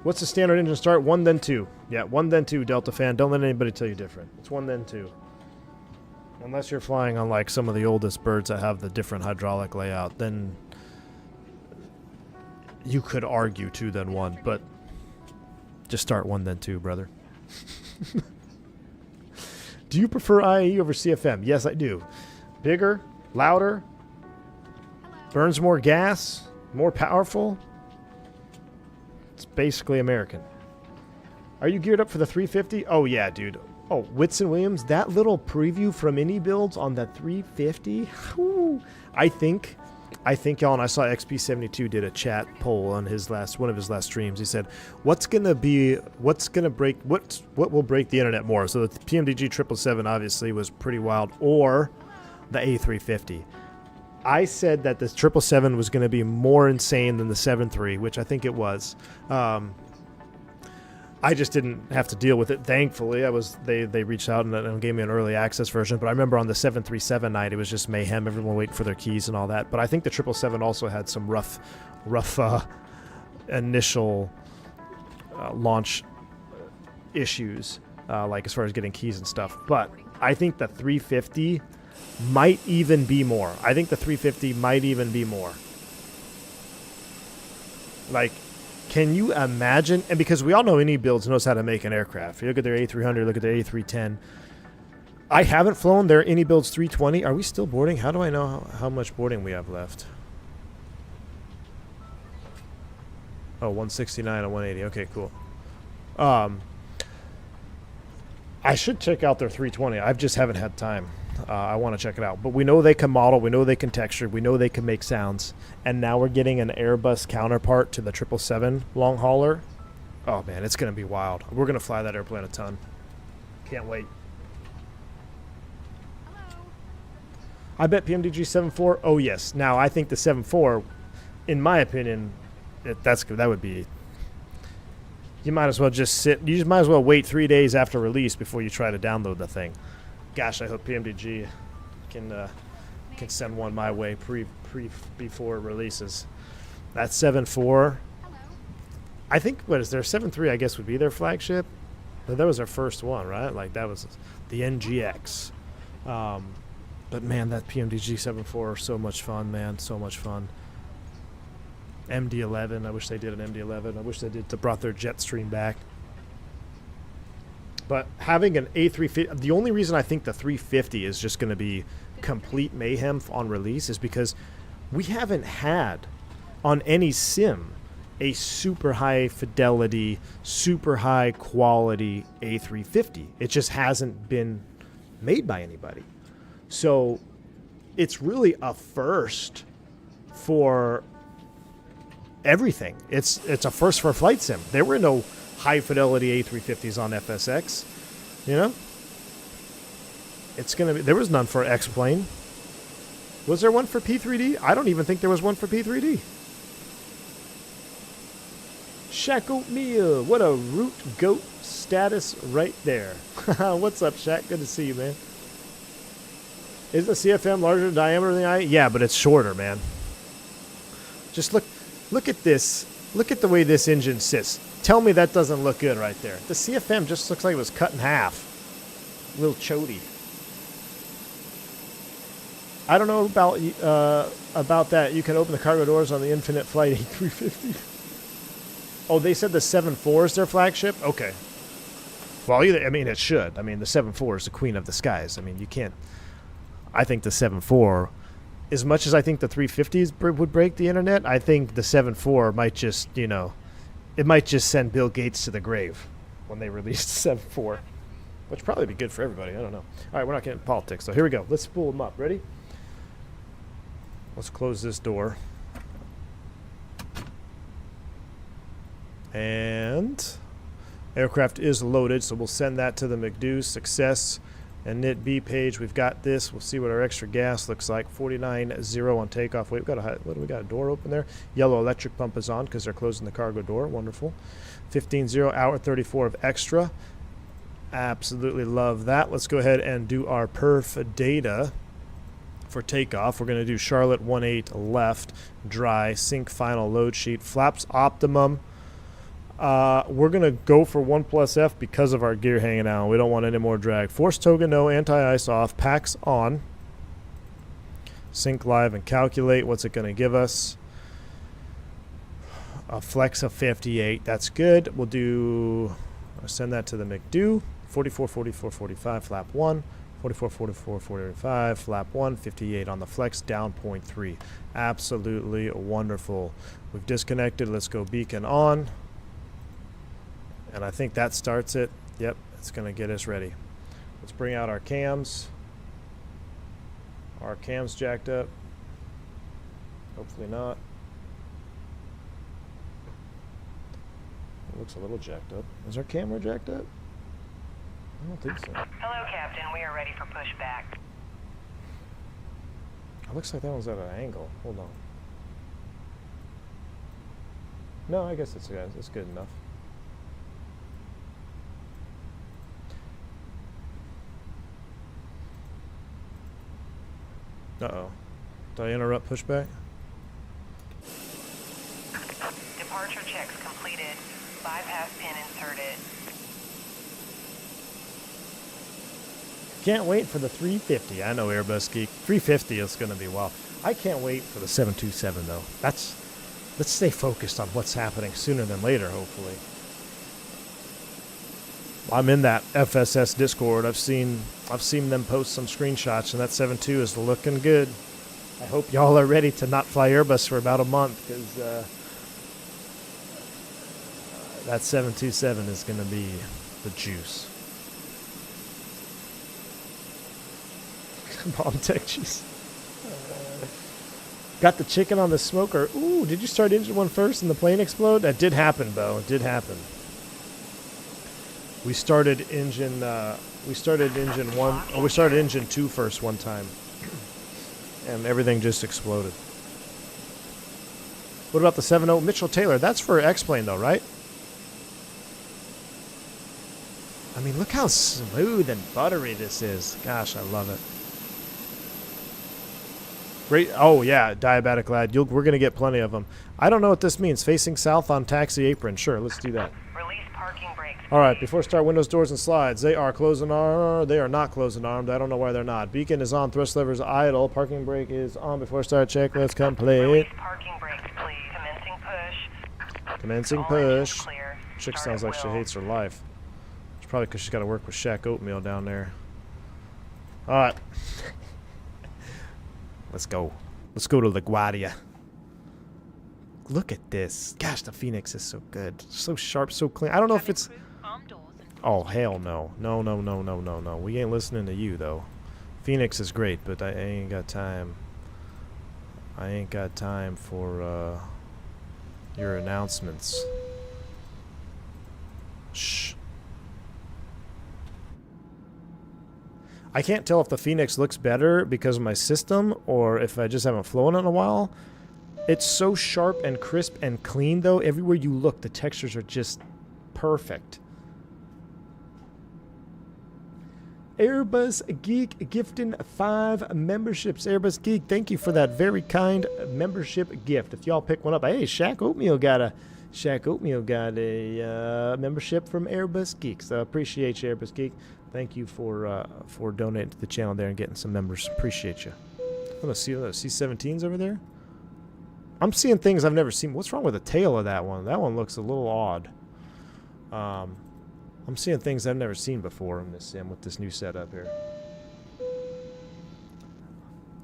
What's the standard engine start? 1, then 2. Yeah, 1, then 2, Delta fan. Don't let anybody tell you different. It's 1, then 2. Unless you're flying on like some of the oldest birds that have the different hydraulic layout, then you could argue 2, then 1. But just start 1, then 2, brother. Do you prefer IAE over CFM? Yes, I do. Bigger, louder, burns more gas, more powerful. It's basically American. Are you geared up for the 350? Oh, yeah, dude. Oh, Whitson Williams, that little preview from Indie Builds on the 350. Whew. I think y'all, and I saw XP72 did a chat poll on one of his last streams. He said, what will break the internet more? So the PMDG 777 obviously was pretty wild, or the A350. I said that the 777 was going to be more insane than the 73, which I think it was. I just didn't have to deal with it. Thankfully, they reached out and gave me an early access version. But I remember on the 737 night, it was just mayhem. Everyone waiting for their keys and all that. But I think the 777 also had some rough initial launch issues, like as far as getting keys and stuff. But I think the 350 might even be more. I think the 350 might even be more. Like, can you imagine? And because we all know Indie Builds knows how to make an aircraft. You look at their A300, look at their A310. I haven't flown their Indie Builds 320. Are we still boarding? How do I know how much boarding we have left? Oh, 169 and 180. Okay, cool. I should check out their 320. I just haven't had time. I want to check it out. But we know they can model. We know they can texture. We know they can make sounds. And now we're getting an Airbus counterpart to the 777 long hauler. Oh, man, it's going to be wild. We're going to fly that airplane a ton. Can't wait. Hello. I bet PMDG 74. Oh, yes. Now, I think the 74, in my opinion, that would be... You might as well just sit. You just might as well wait 3 days after release before you try to download the thing. Gosh, I hope PMDG can send one my way before it releases. That 7.4. Hello. I think what is their 7.3? I guess would be their flagship. But that was their first one, right? Like that was the NGX. But man, that PMDG 7.4 so much fun, man. So much fun. MD-11. I wish they did an MD-11. I wish they brought their jet stream back. But having an A350, the only reason I think the 350 is just going to be complete mayhem on release is because we haven't had on any sim a super high fidelity, super high quality A350. It just hasn't been made by anybody. So it's really a first for everything. It's a first for flight sim. There were no high fidelity A350s on FSX, you know? It's going to be, there was none for X-Plane. Was there one for P3D? I don't even think there was one for P3D. Shaq Oatmeal, what a root goat status right there. What's up, Shaq? Good to see you, man. Is the CFM larger in diameter than the I? Yeah, but it's shorter, man. Just look at this. Look at the way this engine sits. Tell me that doesn't look good right there. The CFM just looks like it was cut in half. A little chody. I don't know about that. You can open the cargo doors on the Infinite Flight A350. Oh, they said the 7.4 is their flagship? Okay. Well, I mean, it should. I mean, the 7.4 is the queen of the skies. I mean, you can't... I think the 7.4... As much as I think the 350s would break the internet, I think the 7.4 might just, you know... It might just send Bill Gates to the grave when they release the 7.4. Which would probably be good for everybody. I don't know. All right, we're not getting politics, so here we go. Let's spool them up. Ready? Let's close this door. And aircraft is loaded, so we'll send that to the McDo. Success. And knit B page, we've got this. We'll see what our extra gas looks like. 49.0 on takeoff. Wait, what do we got? A door open there? Yellow electric pump is on because they're closing the cargo door. Wonderful. 15.0, hour 34 of extra. Absolutely love that. Let's go ahead and do our perf data for takeoff. We're going to do Charlotte 18 left, dry, sync final load sheet, flaps optimum. We're going to go for 1+F because of our gear hanging out. We don't want any more drag. Force Toga no, anti-ice off, packs on. Sync live and calculate. What's it going to give us? A flex of 58. That's good. We'll do, I'll send that to the McDo. 44, 44, 45, flap 1. 44, 44, 45, flap 1. 58 on the flex, down 0.3. Absolutely wonderful. We've disconnected. Let's go beacon on. And I think that starts it. Yep, it's going to get us ready. Let's bring out our cams. Our cams jacked up. Hopefully not. It looks a little jacked up. Is our camera jacked up? I don't think so. Hello, Captain. We are ready for pushback. It looks like that one's at an angle. Hold on. No, I guess it's good enough. Uh-oh. Did I interrupt pushback? Departure checks completed. Bypass pin inserted. Can't wait for the 350. I know Airbus Geek. 350 is going to be wild. I can't wait for the 727 though. Let's stay focused on what's happening sooner than later, hopefully. I'm in that FSS Discord. I've seen them post some screenshots, and that 7.2 is looking good. I hope y'all are ready to not fly Airbus for about a month, because that 727 is going to be the juice. Bomb tech juice. Got the chicken on the smoker. Ooh, did you start engine 1 first and the plane explode? That did happen, Bo. It did happen. We started engine 1, or we started engine 2 first one time, and everything just exploded. What about the 7.0 Mitchell Taylor? That's for X-Plane though, right? I mean, look how smooth and buttery this is. Gosh, I love it. Great. Oh yeah, diabetic lad. We're gonna get plenty of them. I don't know what this means. Facing south on taxi apron. Sure, let's do that. Release parking brakes. All right, before start, windows, doors, and slides. They are closing armed. They are not closing armed. I don't know why they're not. Beacon is on. Thrust levers idle. Parking brake is on. Before start, checklist complete. Release parking brakes, please. Commencing push. Commencing All engines push. clear. Chick Start sounds at like she will. hates her life. It's probably because she's got to work with Shaq Oatmeal down there. All right. Let's go. Let's go to LaGuardia. Look at this. Gosh, the Fenix is so good. So sharp, so clean. I don't know if it's... Oh, hell no. No, no, no, no, no, no. We ain't listening to you, though. Fenix is great, but I ain't got time. I ain't got time for your announcements. Shh. I can't tell if the Fenix looks better because of my system or if I just haven't flown it in a while. It's so sharp and crisp and clean, though. Everywhere you look, the textures are just perfect. Airbus Geek gifting 5 memberships. Airbus Geek, thank you for that very kind membership gift. If y'all pick one up, hey, Shaq Oatmeal got a membership from Airbus Geek. So I appreciate you, Airbus Geek. Thank you for donating to the channel there and getting some members. Appreciate you. I'm gonna see those C-17s over there. I'm seeing things I've never seen. What's wrong with the tail of that one? That one looks a little odd. I'm seeing things I've never seen before in this sim with this new setup here.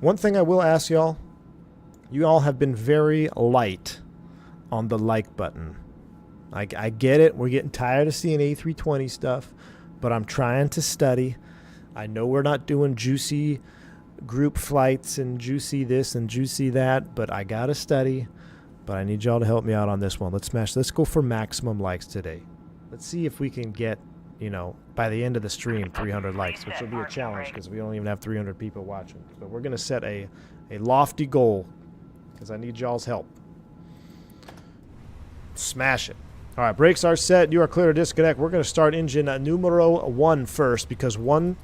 One thing I will ask y'all, you all have been very light on the like button. I get it. We're getting tired of seeing A320 stuff, but I'm trying to study. I know we're not doing juicy group flights and juicy this and juicy that, but I gotta study. But I need y'all to help me out on this one. Let's go for maximum likes today. Let's see if we can get, you know, by the end of the stream, 300 likes, which will be a challenge because we don't even have 300 people watching. But we're gonna set a lofty goal because I need y'all's help. Smash it. All right, brakes are set. You are clear to disconnect. We're gonna start engine numero 1 first because why,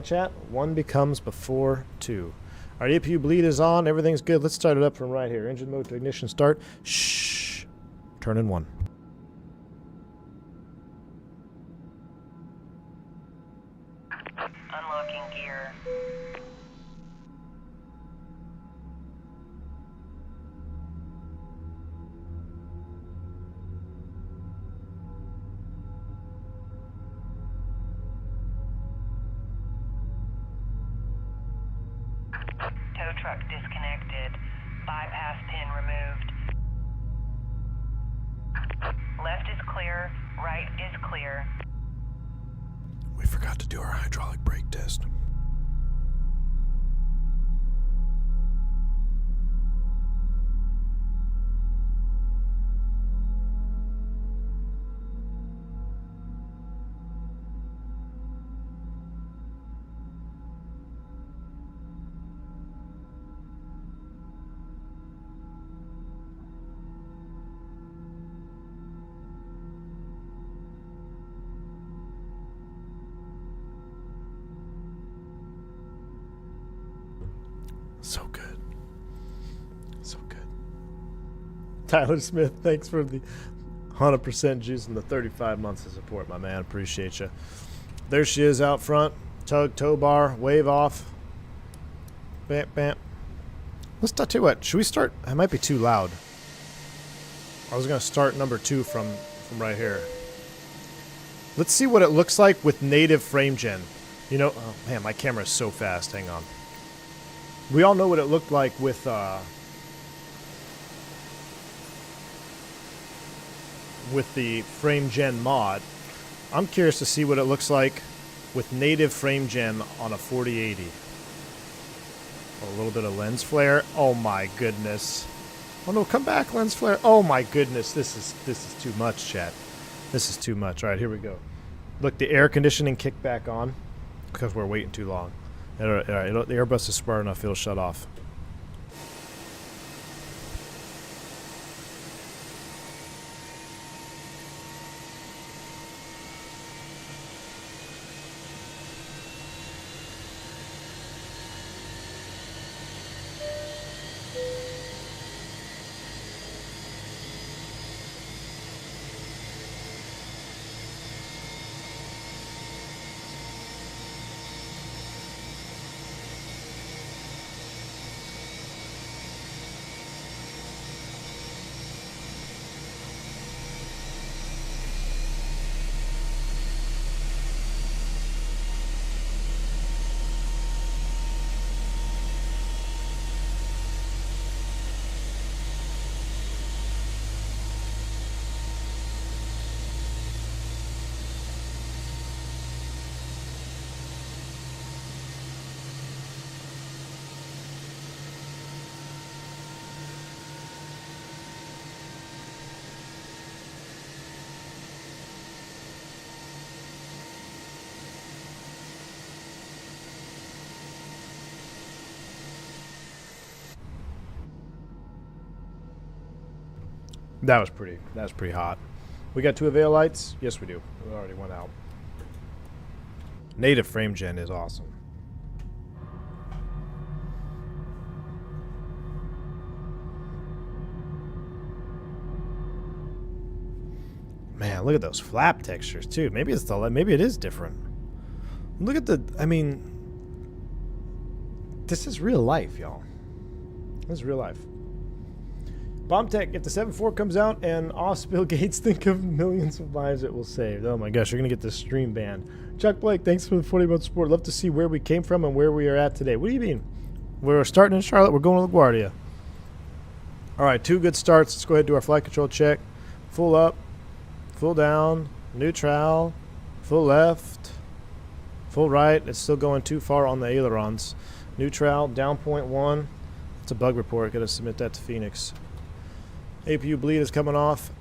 chat? 1 becomes before 2. Our APU bleed is on. Everything's good. Let's start it up from right here. Engine mode to ignition start. Shh. Turn in 1. Unlocking gear. Tow truck disconnected. Bypass pin removed. Left is clear. Right is clear. We forgot to do our hydraulic brake test. So good. So good. Tyler Smith, thanks for the 100% juice and the 35 months of support, my man. Appreciate you. There she is out front. Tug, tow bar, wave off. Bam, bam. Let's tell you what. Should we start? I might be too loud. I was going to start number 2 from right here. Let's see what it looks like with native frame gen. You know, oh man, my camera is so fast. Hang on. We all know what it looked like with the frame gen mod. I'm curious to see what it looks like with native frame gen on a 4080. A little bit of lens flare. Oh my goodness. Oh no, come back, lens flare. Oh my goodness, this is too much, chat. This is too much. All right, here we go. Look, the air conditioning kicked back on because we're waiting too long. All right, the Airbus is smart enough, it'll shut off. That was pretty hot. We got 2 avail lights? Yes, we do. We already went out. Native frame gen is awesome. Man, look at those flap textures too. Maybe it is different. Look at the, I mean, this is real life, y'all. This is real life. BombTech, if the 7.4 comes out and Bill Gates, think of millions of lives it will save. Oh my gosh, you're going to get this stream banned. Chuck Blake, thanks for the 40-month support. Love to see where we came from and where we are at today. What do you mean? We're starting in Charlotte. We're going to LaGuardia. All right, 2 good starts. Let's go ahead and do our flight control check. Full up, full down, neutral, full left, Full right. It's still going too far on the ailerons. Neutral, down 0.1. It's a bug report. Got to submit that to Phoenix. APU bleed is coming off.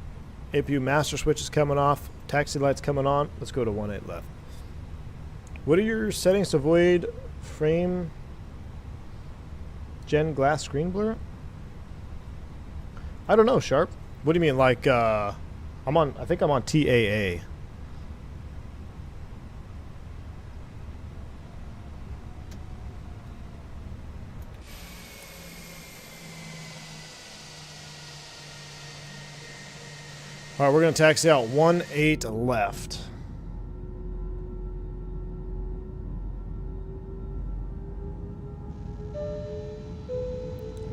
APU master switch is coming off. Taxi lights coming on. Let's go to 18 left. What are your settings to avoid frame gen glass screen blur? I don't know, Sharp. What do you mean? Like, I think I'm on TAA. All right, we're going to taxi out 18 left.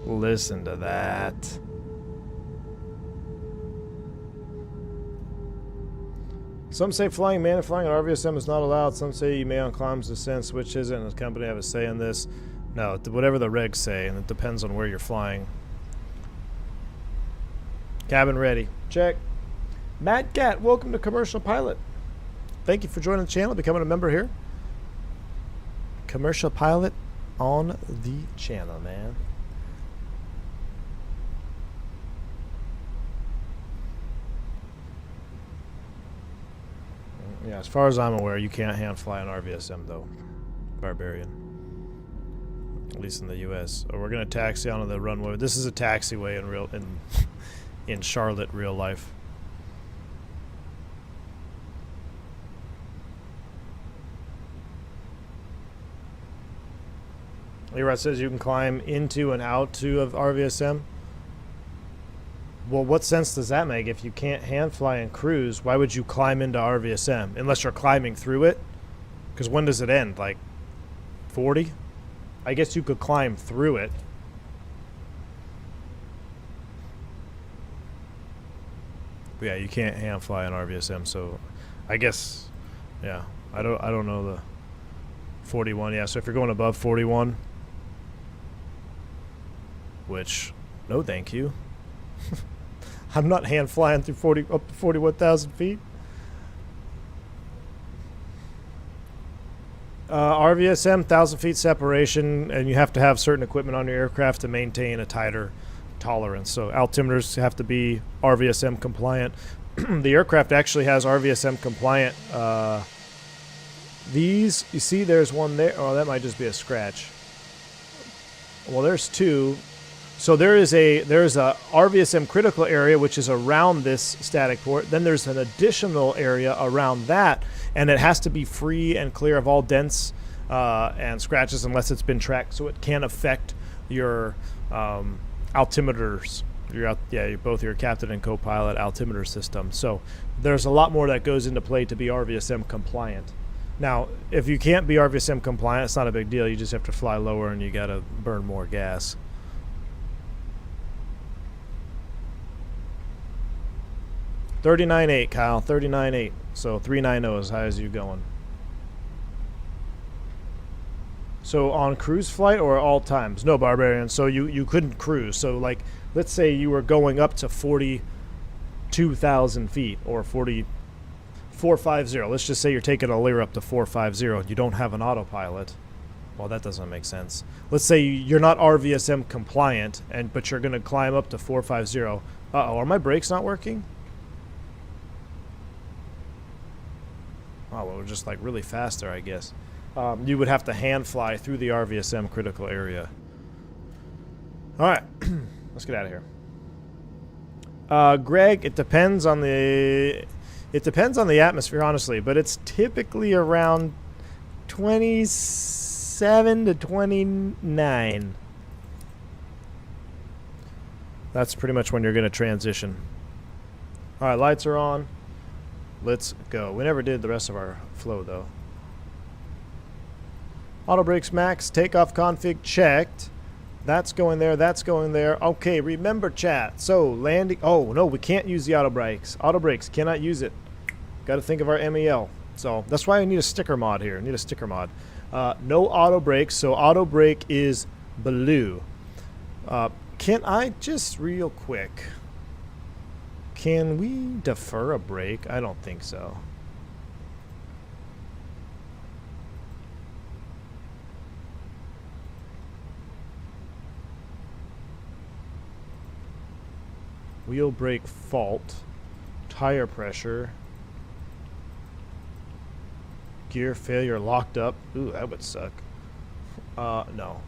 Listen to that. Some say flying man and flying an RVSM is not allowed. Some say you may on climbs descend, which isn't, and the company have a say in this. No, whatever the regs say, and it depends on where you're flying. Cabin ready. Check. Mad Cat, welcome to Commercial Pilot. Thank you for joining the channel, becoming a member here. Commercial Pilot on the channel, man. Yeah, as far as I'm aware, you can't hand fly an RVSM though. Barbarian. At least in the US. Or we're gonna taxi onto the runway. This is a taxiway in Charlotte real life. Leroy says you can climb into and out to of RVSM. Well, what sense does that make? If you can't hand fly and cruise, why would you climb into RVSM? Unless you're climbing through it? Because when does it end? Like 40? I guess you could climb through it. But yeah, you can't hand fly an RVSM, so I guess, yeah, I don't know the 41. Yeah, so if you're going above 41, which, no thank you. I'm not hand flying through up to 41,000 feet. RVSM, 1,000 feet separation, and you have to have certain equipment on your aircraft to maintain a tighter tolerance. So altimeters have to be RVSM compliant. The aircraft actually has RVSM compliant. These, you see there's one there. Oh, that might just be a scratch. Well, there's two. So there's a RVSM critical area, which is around this static port. Then there's an additional area around that, and it has to be free and clear of all dents and scratches unless it's been tracked, so it can affect your altimeters. Both your captain and co-pilot altimeter system. So there's a lot more that goes into play to be RVSM compliant. Now, if you can't be RVSM compliant, it's not a big deal. You just have to fly lower and you got to burn more gas. $39.8, Kyle. $39.8. So 390 as high as you going. So on cruise flight or all times? No, Barbarian. So you couldn't cruise. So like, let's say you were going up to 42,000 feet or 450. Let's just say you're taking a Lear up to 450 and you don't have an autopilot. Well, that doesn't make sense. Let's say you're not RVSM compliant, but you're going to climb up to 450. Uh-oh, are my brakes not working? Oh, well, we're just like really fast there, I guess. You would have to hand fly through the RVSM critical area. All right, let's get out of here. Greg, it depends on the atmosphere, honestly, but it's typically around 27 to 29. That's pretty much when you're going to transition. All right, lights are on. Let's go. We never did the rest of our flow, though. Auto brakes max, takeoff config checked. That's going there, that's going there. Okay, remember chat. So, landing. Oh, no, we can't use the auto brakes. Auto brakes, cannot use it. Got to think of our MEL. So, that's why I need a sticker mod here. I need a sticker mod. No auto brakes, so auto brake is blue. Can I just real quick... Can we defer a brake? I don't think so. Wheel brake fault. Tire pressure. Gear failure locked up. Ooh, that would suck. No.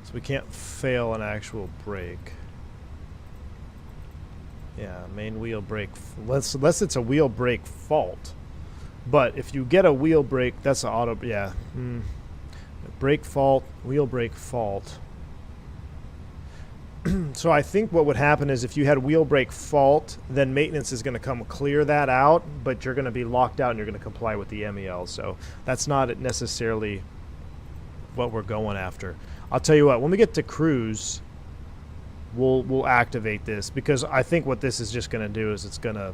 So we can't fail an actual brake. Yeah, main wheel brake. Unless it's a wheel brake fault. But if you get a wheel brake, that's an auto. Yeah. Brake fault, wheel brake fault. So I think what would happen is if you had wheel brake fault, then maintenance is going to come clear that out, but you're going to be locked out and you're going to comply with the MEL. So that's not necessarily what we're going after. I'll tell you what, when we get to cruise, we'll activate this, because I think what this is just going to do is it's going to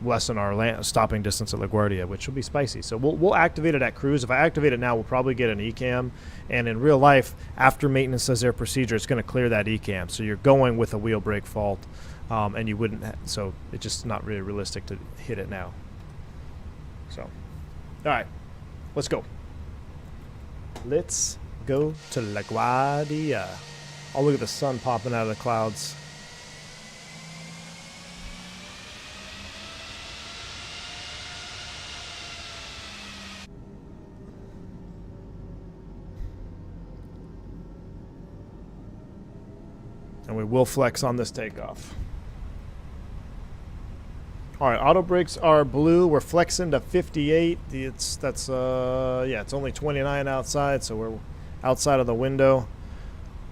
lessen our stopping distance at LaGuardia, which will be spicy. So we'll activate it at cruise. If I activate it now, we'll probably get an ECAM, and in real life, after maintenance does their procedure, it's going to clear that ECAM. So you're going with a wheel brake fault, and you wouldn't. So it's just not really realistic to hit it now. So, all right, let's go. Let's go to LaGuardia. Oh, look at the sun popping out of the clouds. And we will flex on this takeoff. All right, auto brakes are blue. We're flexing to 58. It's only 29 outside, so we're outside of the window.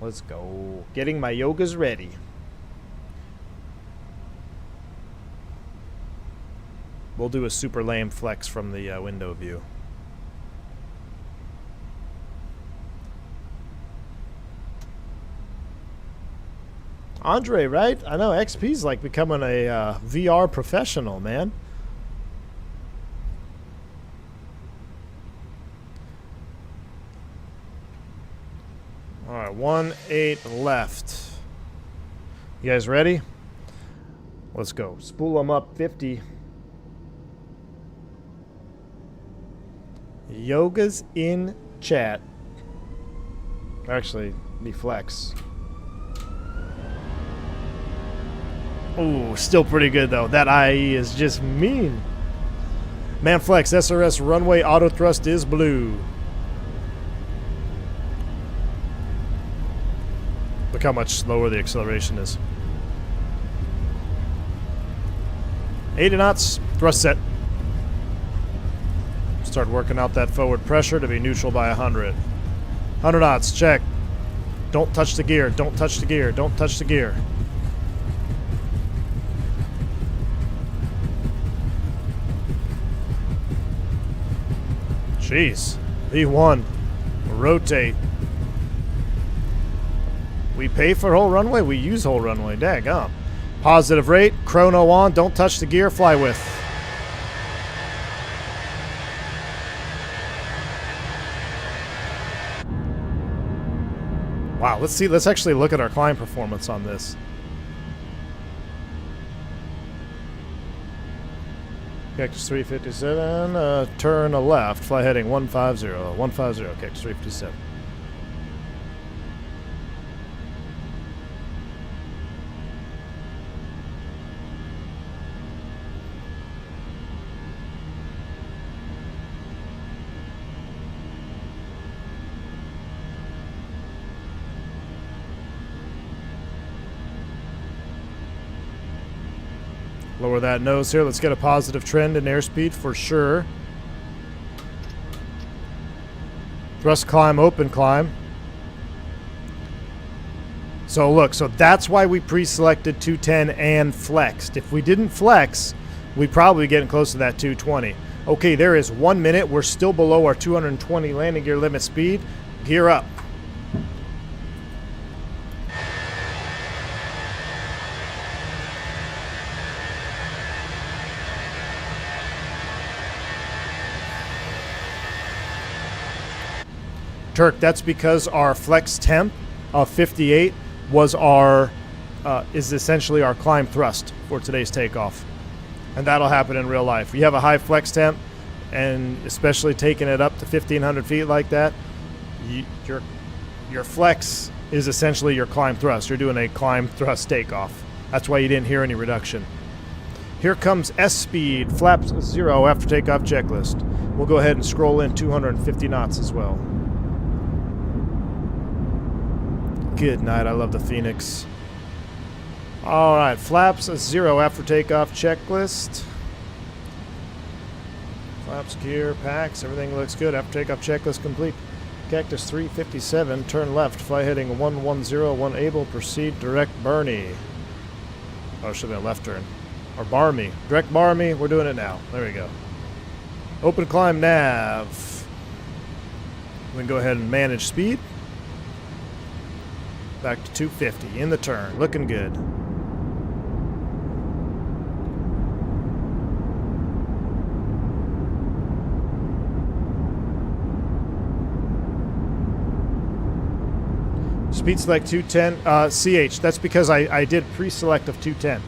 Let's go. Getting my yogas ready. We'll do a super lame flex from the window view. Andre, right? I know XP's like becoming a VR professional, man. All right, 1-8 left. You guys ready? Let's go. Spool them up 50. Yoga's in chat. Actually, be flex. Ooh, still pretty good though. That IE is just mean. Manflex SRS runway auto thrust is blue. Look how much slower the acceleration is. 80 knots, thrust set. Start working out that forward pressure to be neutral by 100. 100 knots, check. Don't touch the gear, don't touch the gear, don't touch the gear. Jeez. V1. Rotate. We pay for whole runway, we use whole runway. Daggum. Positive rate. Chrono on. Don't touch the gear. Fly with. Wow, let's see. Let's actually look at our climb performance on this. Cactus 357, turn left, fly heading 150, 150, Cactus 357. Lower that nose here. Let's get a positive trend in airspeed for sure. Thrust climb, open climb. So look, so that's why we pre-selected 210 and flexed. If we didn't flex, we'd probably be getting close to that 220. Okay, there is 1 minute. We're still below our 220 landing gear limit speed. Gear up. Turk, that's because our flex temp of 58 was our is essentially our climb thrust for today's takeoff, and that'll happen in real life. You have a high flex temp, and especially taking it up to 1,500 feet like that, your flex is essentially your climb thrust. You're doing a climb thrust takeoff. That's why you didn't hear any reduction. Here comes S-speed, flaps 0 after takeoff checklist. We'll go ahead and scroll in 250 knots as well. Good night, I love the Phoenix. Alright, flaps 0 after takeoff checklist. Flaps, gear, packs, everything looks good. After takeoff checklist complete. Cactus 357, turn left, fly heading 110, able, proceed, direct Bernie. Oh, should have been a left turn. Or bar me. Direct bar me, we're doing it now. There we go. Open climb nav. We can go ahead and manage speed. Back to 250 in the turn, looking good. Speed select 210. CH, that's because I did pre-select of 210.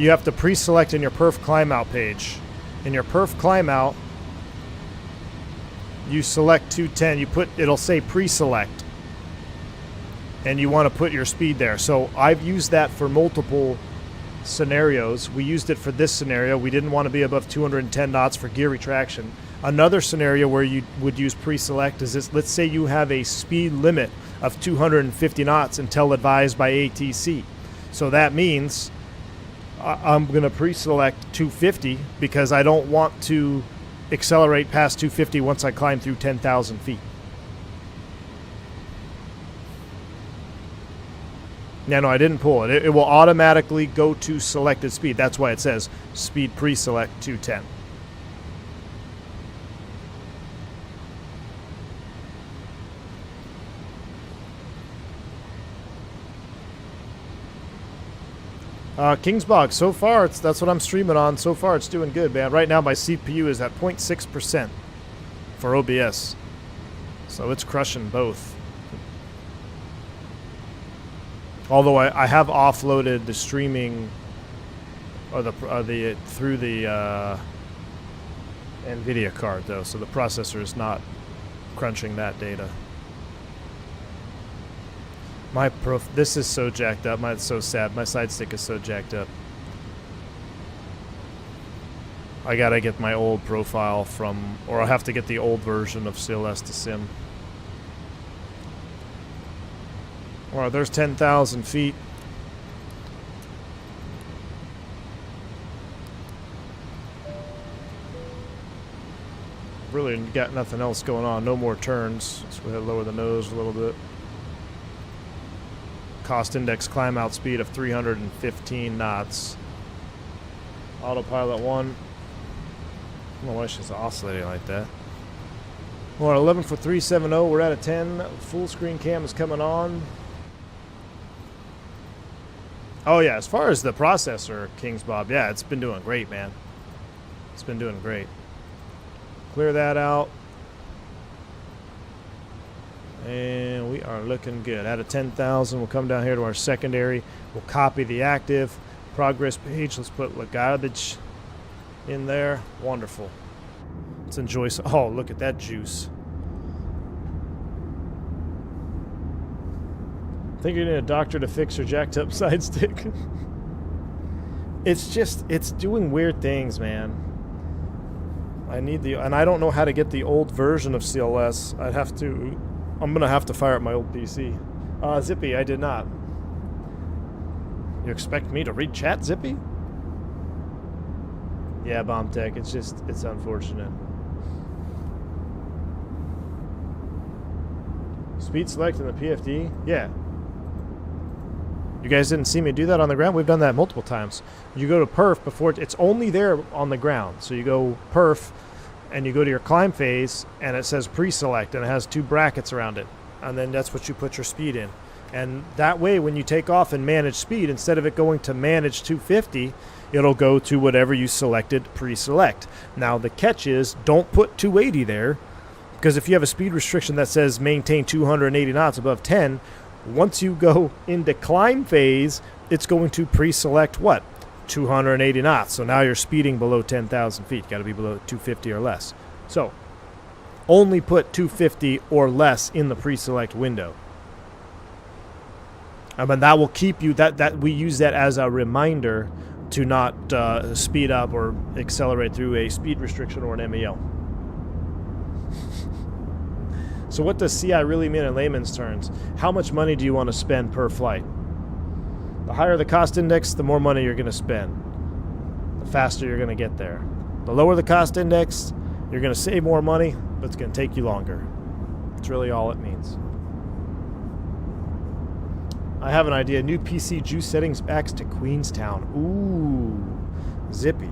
You have to pre-select in your perf climb out page. In your perf climb out, you select 210. You put, it'll say pre-select, and you want to put your speed there. So I've used that for multiple scenarios. We used it for this scenario. We didn't want to be above 210 knots for gear retraction. Another scenario where you would use pre-select is this. Let's say you have a speed limit of 250 knots until advised by ATC. So that means I'm going to pre-select 250 because I don't want to accelerate past 250 once I climb through 10,000 feet. No, I didn't pull it. It will automatically go to selected speed. That's why it says speed pre-select 210. Kingsbog, so far, that's what I'm streaming on. So far, it's doing good, man. Right now, my CPU is at 0.6% for OBS. So it's crushing both. Although I have offloaded the streaming or through the NVIDIA card, though. So the processor is not crunching that data. This is so jacked up. It's so sad. My side stick is so jacked up. I gotta get my old profile from, or I'll have to get the old version of CLS to sim. Alright, there's 10,000 feet. Really got nothing else going on. No more turns. Let's go ahead and lower the nose a little bit. Cost index climb out speed of 315 knots. Autopilot 1. I don't know why she's oscillating like that. We're at 11 for 370. We're at a 10. Full screen cam is coming on. Oh yeah, as far as the processor, Kings Bob, yeah, it's been doing great, man. It's been doing great. Clear that out. And we are looking good. Out of 10,000, we'll come down here to our secondary. We'll copy the active progress page. Let's put LaGuardia in there. Wonderful. Let's enjoy some. Oh, look at that juice. I think you need a doctor to fix your jacked up side stick. It's doing weird things, man. And I don't know how to get the old version of CLS. I'm going to have to fire up my old PC. Zippy, I did not. You expect me to read chat, Zippy? Yeah, Bomb Tech, it's unfortunate. Speed select in the PFD? Yeah. You guys didn't see me do that on the ground? We've done that multiple times. You go to perf before, it's only there on the ground. So you go perf, and you go to your climb phase, and it says pre-select, and it has 2 brackets around it. And then that's what you put your speed in. And that way, when you take off and manage speed, instead of it going to manage 250, it'll go to whatever you selected pre-select. Now, the catch is, don't put 280 there, because if you have a speed restriction that says maintain 280 knots above 10, once you go into climb phase, it's going to pre-select what? 280 knots. So now you're speeding below 10,000 feet. Got to be below 250 or less. So only put 250 or less in the pre-select window. I mean, that will keep you, that we use that as a reminder to not speed up or accelerate through a speed restriction or an MEO. So what does CI really mean in layman's terms? How much money do you want to spend per flight? The higher the cost index, the more money you're going to spend. The faster you're going to get there. The lower the cost index, you're going to save more money, but it's going to take you longer. That's really all it means. I have an idea. New PC juice settings backs to Queenstown. Ooh, zippy.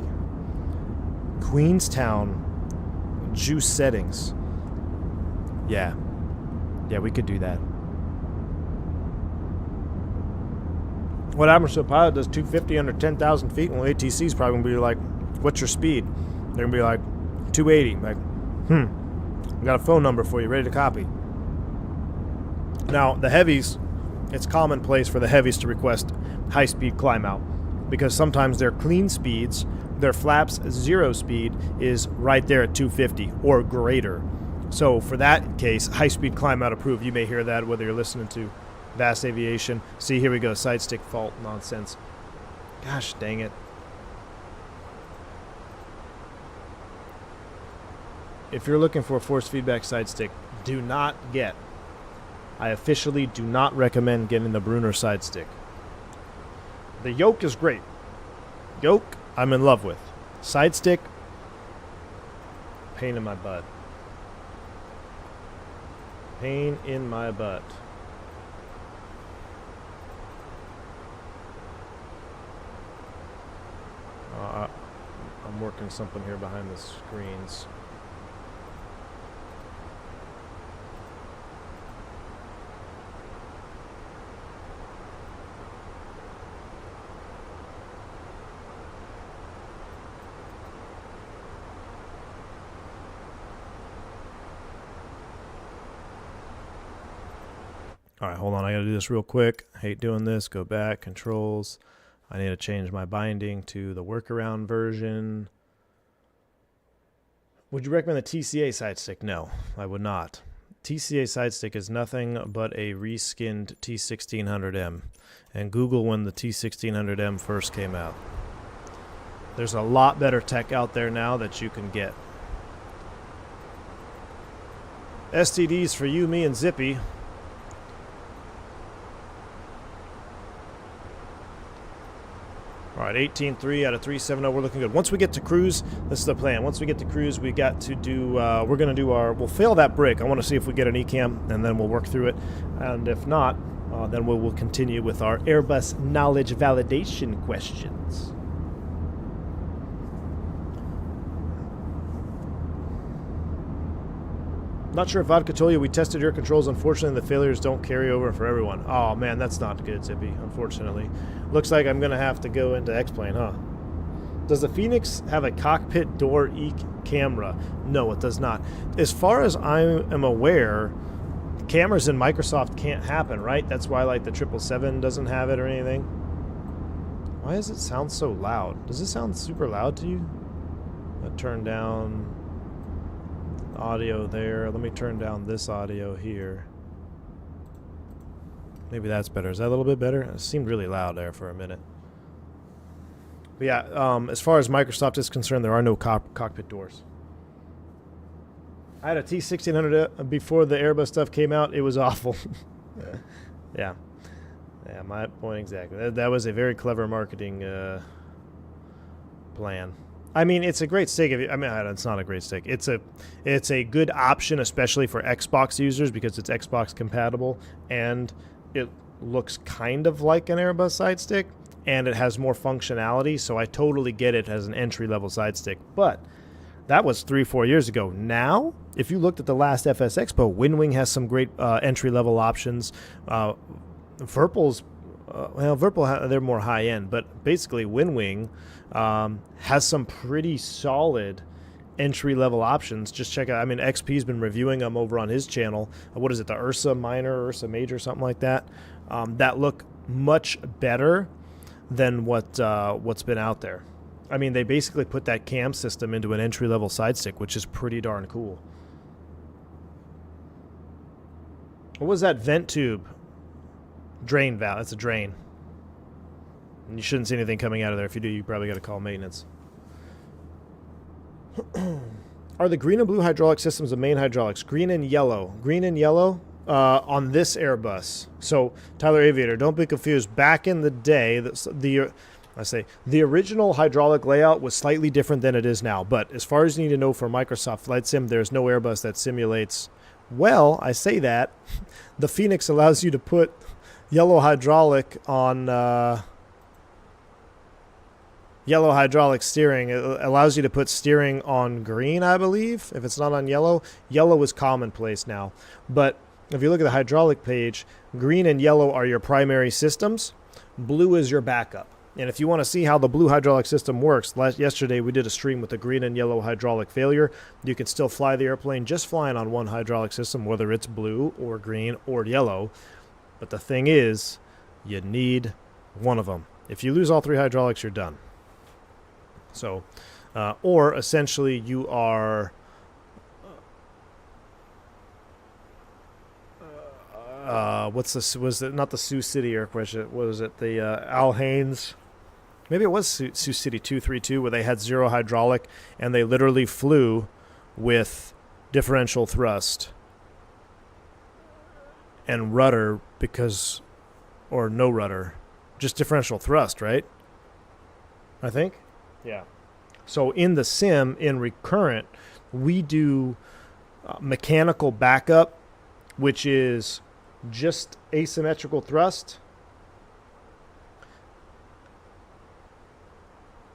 Queenstown juice settings. Yeah. Yeah, we could do that. What happens to a pilot does 250 under 10,000 feet? Well, ATC is probably going to be like, what's your speed? They're going to be like, 280. Like, we got a phone number for you, ready to copy. Now, the heavies, it's commonplace for the heavies to request high-speed climb-out because sometimes their clean speeds, their flaps 0 speed is right there at 250 or greater. So for that case, high-speed climb-out approved. You may hear that whether you're listening to Vast Aviation. See, here we go, side stick fault nonsense. Gosh dang it. If you're looking for a force feedback side stick, do not get. I officially do not recommend getting the Brunner side stick. The yoke is great. Yoke, I'm in love with. Side stick, pain in my butt. Pain in my butt. I'm working something here behind the screens. All right, hold on. I got to do this real quick. Hate doing this. Go back, controls. I need to change my binding to the workaround version. Would you recommend the TCA side stick? No, I would not. TCA side stick is nothing but a reskinned T1600M. And Google when the T1600M first came out. There's a lot better tech out there now that you can get. STDs for you, me, and Zippy. All right, 18.3 out of 370. We're looking good. Once we get to cruise, this is the plan. Once we get to cruise, we got to do, we're going to do we'll fail that brick. I want to see if we get an ECAM, and then we'll work through it. And if not, then we'll continue with our Airbus knowledge validation questions. Not sure if Vodka told you we tested your controls. Unfortunately, the failures don't carry over for everyone. Oh, man, that's not good, Zippy, unfortunately. Looks like I'm going to have to go into X-Plane, huh? Does the Fenix have a cockpit door camera? No, it does not. As far as I am aware, cameras in Microsoft can't happen, right? That's why, like, the 777 doesn't have it or anything. Why does it sound so loud? Does it sound super loud to you? I'll turn down audio there. Let me turn down this audio here. Maybe that's better. Is that a little bit better? It seemed really loud there for a minute. But yeah, as far as Microsoft is concerned, there are no cockpit doors. I had a T1600 before the Airbus stuff came out. It was awful. Yeah. Yeah, my point exactly. That was a very clever marketing plan. I mean, it's a great stick. I mean, it's not a great stick. It's a good option, especially for Xbox users because it's Xbox compatible and it looks kind of like an Airbus side stick and it has more functionality. So I totally get it as an entry-level side stick. But that was 3-4 years ago. Now, if you looked at the last FS Expo, WinWing has some great entry-level options. Verpal's Verpal, they're more high-end, but basically WinWing has some pretty solid entry-level options. Just check out, I mean, XP's been reviewing them over on his channel. What is it, the Ursa Minor, Ursa Major, something like that, that look much better than what's been out there. I mean, they basically put that cam system into an entry-level side stick, which is pretty darn cool. What was that vent tube? Drain valve. That's a drain. And you shouldn't see anything coming out of there. If you do, you probably got to call maintenance. Are the green and blue hydraulic systems the main hydraulics? Green and yellow. Green and yellow on this Airbus. So, Tyler Aviator, don't be confused. Back in the day, the original hydraulic layout was slightly different than it is now. But as far as you need to know for Microsoft Flight Sim, there's no Airbus that simulates. Well, I say that. The Fenix allows you to put yellow hydraulic on... yellow hydraulic steering. It allows you to put steering on green, I believe. If it's not on yellow. Yellow is commonplace now. But if you look at the hydraulic page, green and yellow are your primary systems. Blue is your backup. And if you want to see how the blue hydraulic system works, yesterday we did a stream with the green and yellow hydraulic failure. You can still fly the airplane just flying on one hydraulic system, whether it's blue or green or yellow. But the thing is, you need one of them. If you lose all three hydraulics, you're done. So, or essentially you are, what's this, was it not the Sioux City Air question, was it the Al Haynes, maybe it was Sioux City 232 where they had zero hydraulic and they literally flew with differential thrust and rudder or no rudder, just differential thrust, right? I think. Yeah. So in the sim, in recurrent, we do mechanical backup, which is just asymmetrical thrust.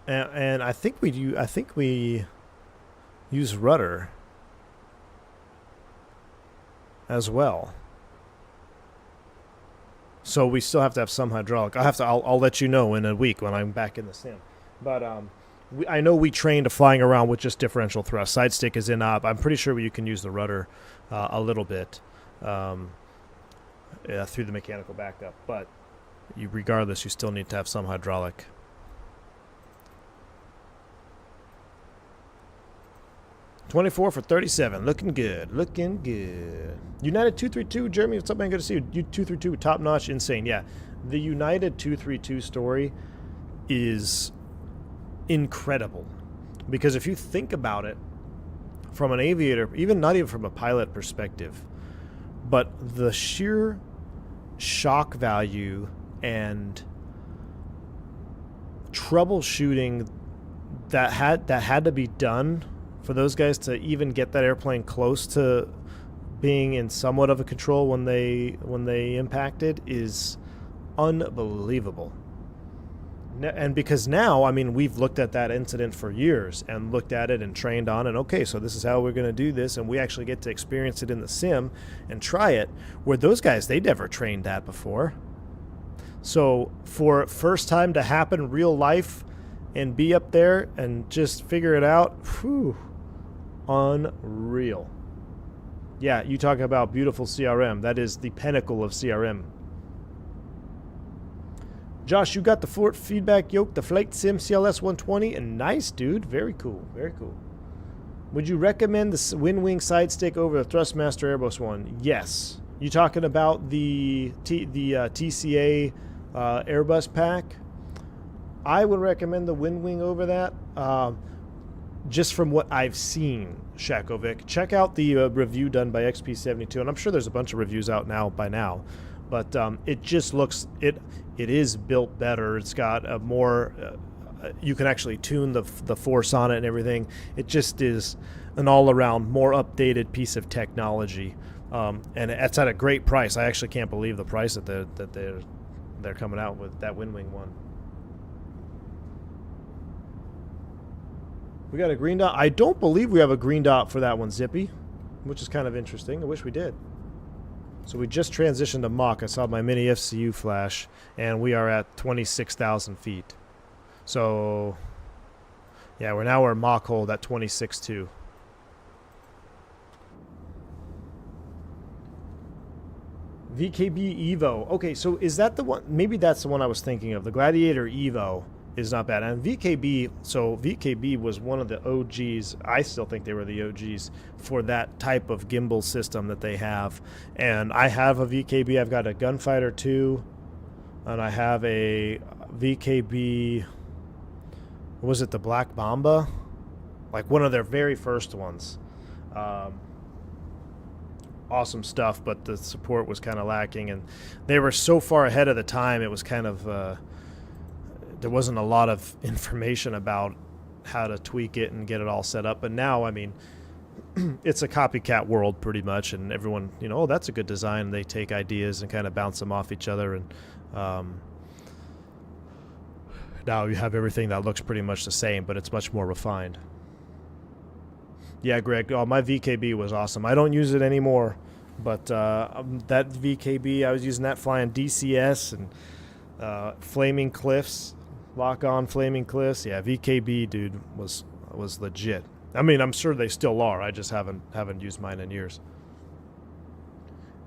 And I think we use rudder as well. So we still have to have some hydraulic. I'll let you know in a week when I'm back in the sim. But I know we trained flying around with just differential thrust. Side stick is in op. I'm pretty sure you can use the rudder a little bit through the mechanical backup. But regardless, you still need to have some hydraulic. $24 for 37. Looking good. Looking good. United 232. Jeremy, what's up, man? Good to see you. 232, top notch, insane. Yeah. The United 232 story is incredible, because if you think about it from an aviator, not even from a pilot perspective, but the sheer shock value and troubleshooting that had to be done for those guys to even get that airplane close to being in somewhat of a control when they impacted is unbelievable. And because now, I mean, we've looked at that incident for years and looked at it and trained on it. Okay, so this is how we're going to do this. And we actually get to experience it in the sim and try it, where those guys, they never trained that before. So for first time to happen real life and be up there and just figure it out, whew, unreal. Yeah, you talk about beautiful CRM. That is the pinnacle of CRM. Josh, you got the Fort Feedback Yoke, the Flight Sim CLS 120, and nice, dude. Very cool. Very cool. Would you recommend the Wind Wing side stick over the Thrustmaster Airbus one? Yes. You talking about the TCA Airbus pack? I would recommend the Wind Wing over that, just from what I've seen, Shakovic. Check out the review done by XP72, and I'm sure there's a bunch of reviews out now by now. But it just looks, it is built better. It's got a more, you can actually tune the force on it and everything. It just is an all-around, more updated piece of technology. And it's at a great price. I actually can't believe the price that they're coming out with that Wind Wing one. We got a green dot. I don't believe we have a green dot for that one, Zippy, which is kind of interesting. I wish we did. So we just transitioned to Mach. I saw my mini FCU flash, and we are at 26,000 feet. So, yeah, we're Mach hold at 26.2. VKB Evo. Okay, so is that the one? Maybe that's the one I was thinking of. The Gladiator Evo is not bad. And VKB was one of the OGs. I still think they were the OGs for that type of gimbal system that they have. And I have a VKB. I've got a Gunfighter 2. and I have a VKB. Was it the Black Mamba? Like one of their very first ones. Awesome stuff, but the support was kind of lacking, and they were so far ahead of the time. It was kind of there wasn't a lot of information about how to tweak it and get it all set up. But now, I mean, it's a copycat world pretty much, and everyone, you know, oh, that's a good design. They take ideas and kind of bounce them off each other, and now you have everything that looks pretty much the same, but it's much more refined. Yeah, Greg, oh, my VKB was awesome. I don't use it anymore, but that VKB, I was using that flying DCS and Flaming Cliffs, lock-on Flaming Cliffs. Yeah, VKB, dude, was legit. I mean, I'm sure they still are. I just haven't used mine in years.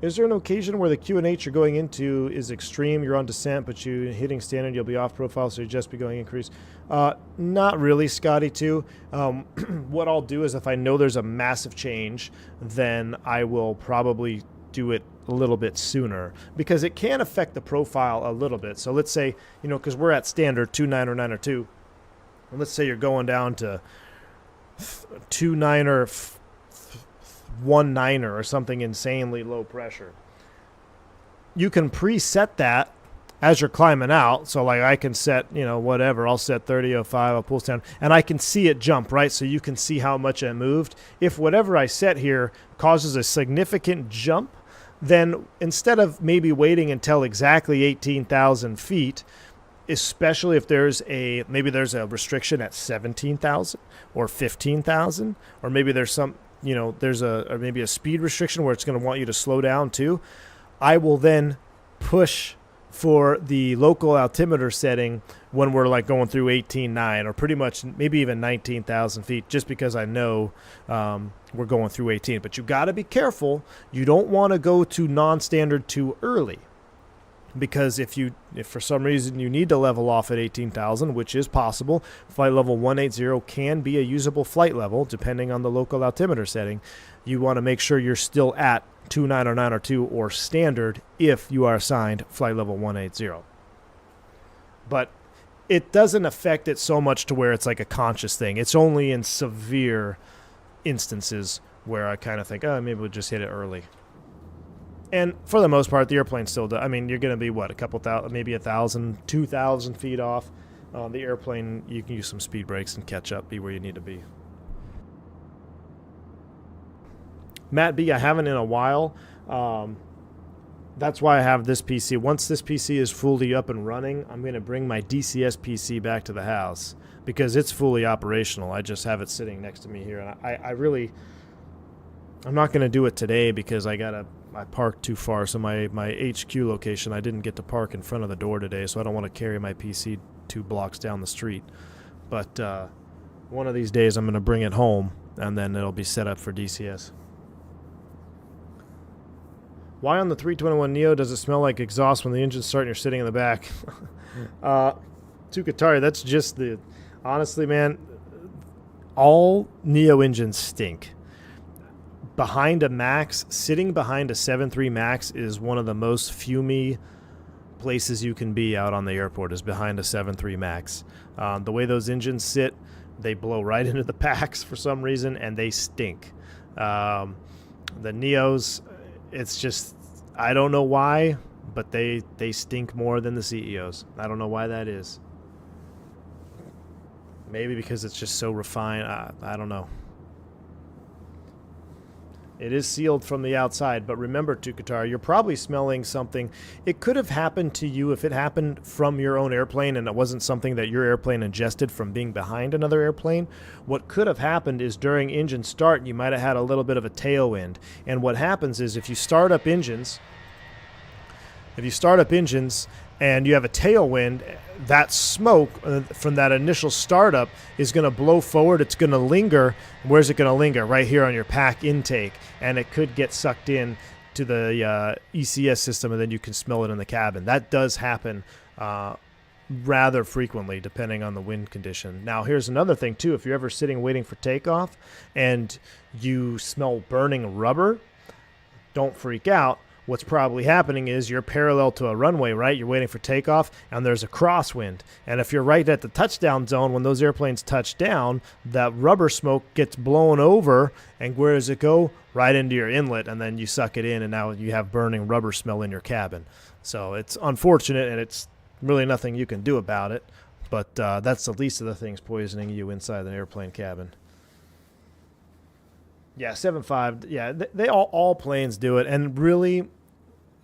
Is there an occasion where the QNH you're going into is extreme, you're on descent, but you hitting standard, you'll be off profile, so you'll just be going increase? Not really, Scotty, too. What I'll do is if I know there's a massive change, then I will probably do it a little bit sooner, because it can affect the profile a little bit. So let's say, you know, because we're at standard 2.9 or 9 or 2, and let's say you're going down to 2.9 or 1.9 or something insanely low pressure. You can preset that as you're climbing out. So like I can set, you know, whatever, I'll set 30.05, I'll pull down, and I can see it jump, right? So you can see how much it moved. If whatever I set here causes a significant jump, then instead of maybe waiting until exactly 18,000 feet, especially if maybe there's a restriction at 17,000 or 15,000, or maybe there's some, you know, there's maybe a speed restriction where it's going to want you to slow down too, I will then push for the local altimeter setting when we're like going through 18.9 or pretty much maybe even 19,000 feet, just because I know we're going through 18. But you got to be careful. You don't want to go to non-standard too early, because if for some reason you need to level off at 18,000, which is possible, flight level 180 can be a usable flight level depending on the local altimeter setting. You want to make sure you're still at 2.9 or 9 or 2 or standard if you are assigned flight level 180. But it doesn't affect it so much to where it's like a conscious thing. It's only in severe instances where I kind of think, oh, maybe we'll just hit it early. And for the most part, the airplane still does. I mean, you're going to be, what, a couple thousand, maybe 1,000, 2,000 feet off. The airplane, you can use some speed brakes and catch up, be where you need to be. Matt B, I haven't in a while. That's why I have this PC. Once this PC is fully up and running, I'm going to bring my DCS PC back to the house because it's fully operational. I just have it sitting next to me here. And I'm not going to do it today because I parked too far. So my HQ location, I didn't get to park in front of the door today, so I don't want to carry my PC 2 blocks down the street. But one of these days I'm going to bring it home, and then it'll be set up for DCS. Why on the 321neo does it smell like exhaust when the engine's starting and you're sitting in the back? Tukatari, that's just honestly, man, all Neo engines stink. Behind a Max, sitting behind a 7.3 Max is one of the most fumy places you can be out on the airport, is behind a 7.3 Max. The way those engines sit, they blow right into the packs for some reason, and they stink. The Neos, it's just, I don't know why, but they stink more than the CEOs. I don't know why that is. Maybe because it's just so refined. I don't know. It is sealed from the outside, but remember, Tukatar, you're probably smelling something. It could have happened to you if it happened from your own airplane and it wasn't something that your airplane ingested from being behind another airplane. What could have happened is during engine start, you might have had a little bit of a tailwind. And what happens is if you start up engines and you have a tailwind, that smoke from that initial startup is going to blow forward. It's going to linger. Where's it going to linger? Right here on your pack intake. And it could get sucked in to the ECS system, and then you can smell it in the cabin. That does happen rather frequently, depending on the wind condition. Now, here's another thing, too. If you're ever sitting waiting for takeoff and you smell burning rubber, don't freak out. what's probably happening is you're parallel to a runway, right? You're waiting for takeoff, and there's a crosswind. And if you're right at the touchdown zone, when those airplanes touch down, that rubber smoke gets blown over, and where does it go? Right into your inlet, and then you suck it in, and now you have burning rubber smell in your cabin. So it's unfortunate, and it's really nothing you can do about it. But that's the least of the things poisoning you inside an airplane cabin. Yeah, 7.5. Yeah, they all planes do it. And really,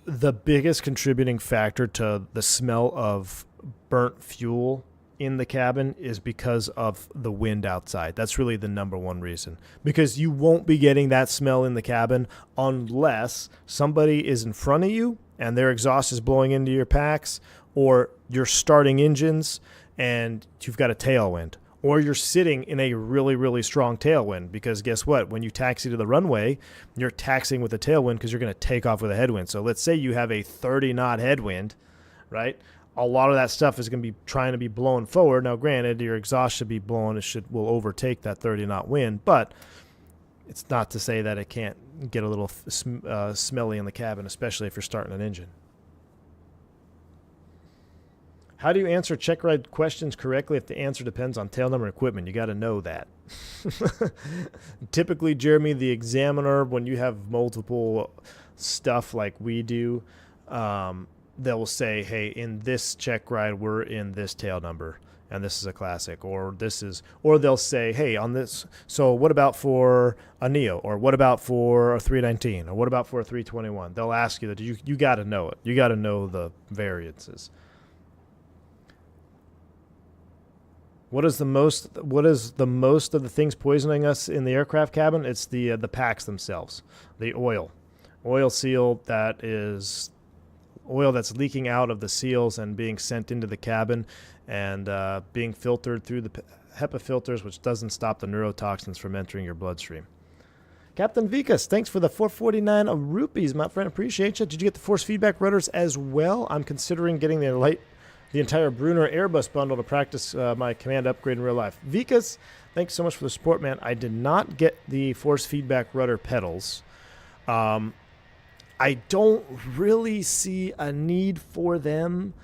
the biggest contributing factor to the smell of burnt fuel in the cabin is because of the wind outside. That's really the number one reason. Because you won't be getting that smell in the cabin unless somebody is in front of you and their exhaust is blowing into your packs, or you're starting engines and you've got a tailwind, or you're sitting in a really, really strong tailwind. Because guess what? When you taxi to the runway, you're taxiing with a tailwind because you're going to take off with a headwind. So let's say you have a 30-knot headwind, right? A lot of that stuff is going to be trying to be blown forward. Now, granted, your exhaust should be blown. Will overtake that 30-knot wind, but it's not to say that it can't get a little smelly in the cabin, especially if you're starting an engine. How do you answer check ride questions correctly if the answer depends on tail number equipment? You got to know that. Typically, Jeremy, the examiner, when you have multiple stuff like we do, they'll say, hey, in this check ride, we're in this tail number, and this is a classic, or they'll say, hey, on this, so what about for a Neo, or what about for a 319, or what about for a 321? They'll ask you that. You got to know it. You got to know the variances. What is the most of the things poisoning us in the aircraft cabin? It's the packs themselves, the oil seal, that is oil that's leaking out of the seals and being sent into the cabin and being filtered through the HEPA filters, which doesn't stop the neurotoxins from entering your bloodstream. Captain Vikas, thanks for the 449 rupees, my friend. Appreciate you. Did you get the force feedback rudders as well? I'm considering getting the entire Brunner Airbus bundle to practice my command upgrade in real life. Vikas, thanks so much for the support, man. I did not get the force feedback rudder pedals. I don't really see a need for them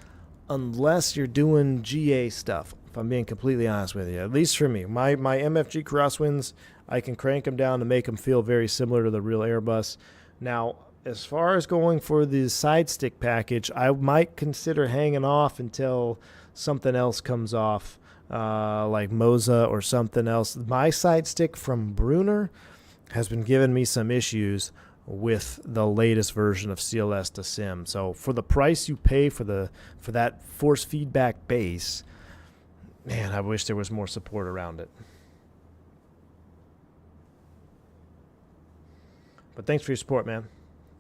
unless you're doing GA stuff, if I'm being completely honest with you. At least for me. My MFG crosswinds, I can crank them down to make them feel very similar to the real Airbus. Now, as far as going for the side stick package, I might consider hanging off until something else comes off, like Moza or something else. My side stick from Brunner has been giving me some issues with the latest version of CLS to Sim. So for the price you pay for that force feedback base, man, I wish there was more support around it. But thanks for your support, man.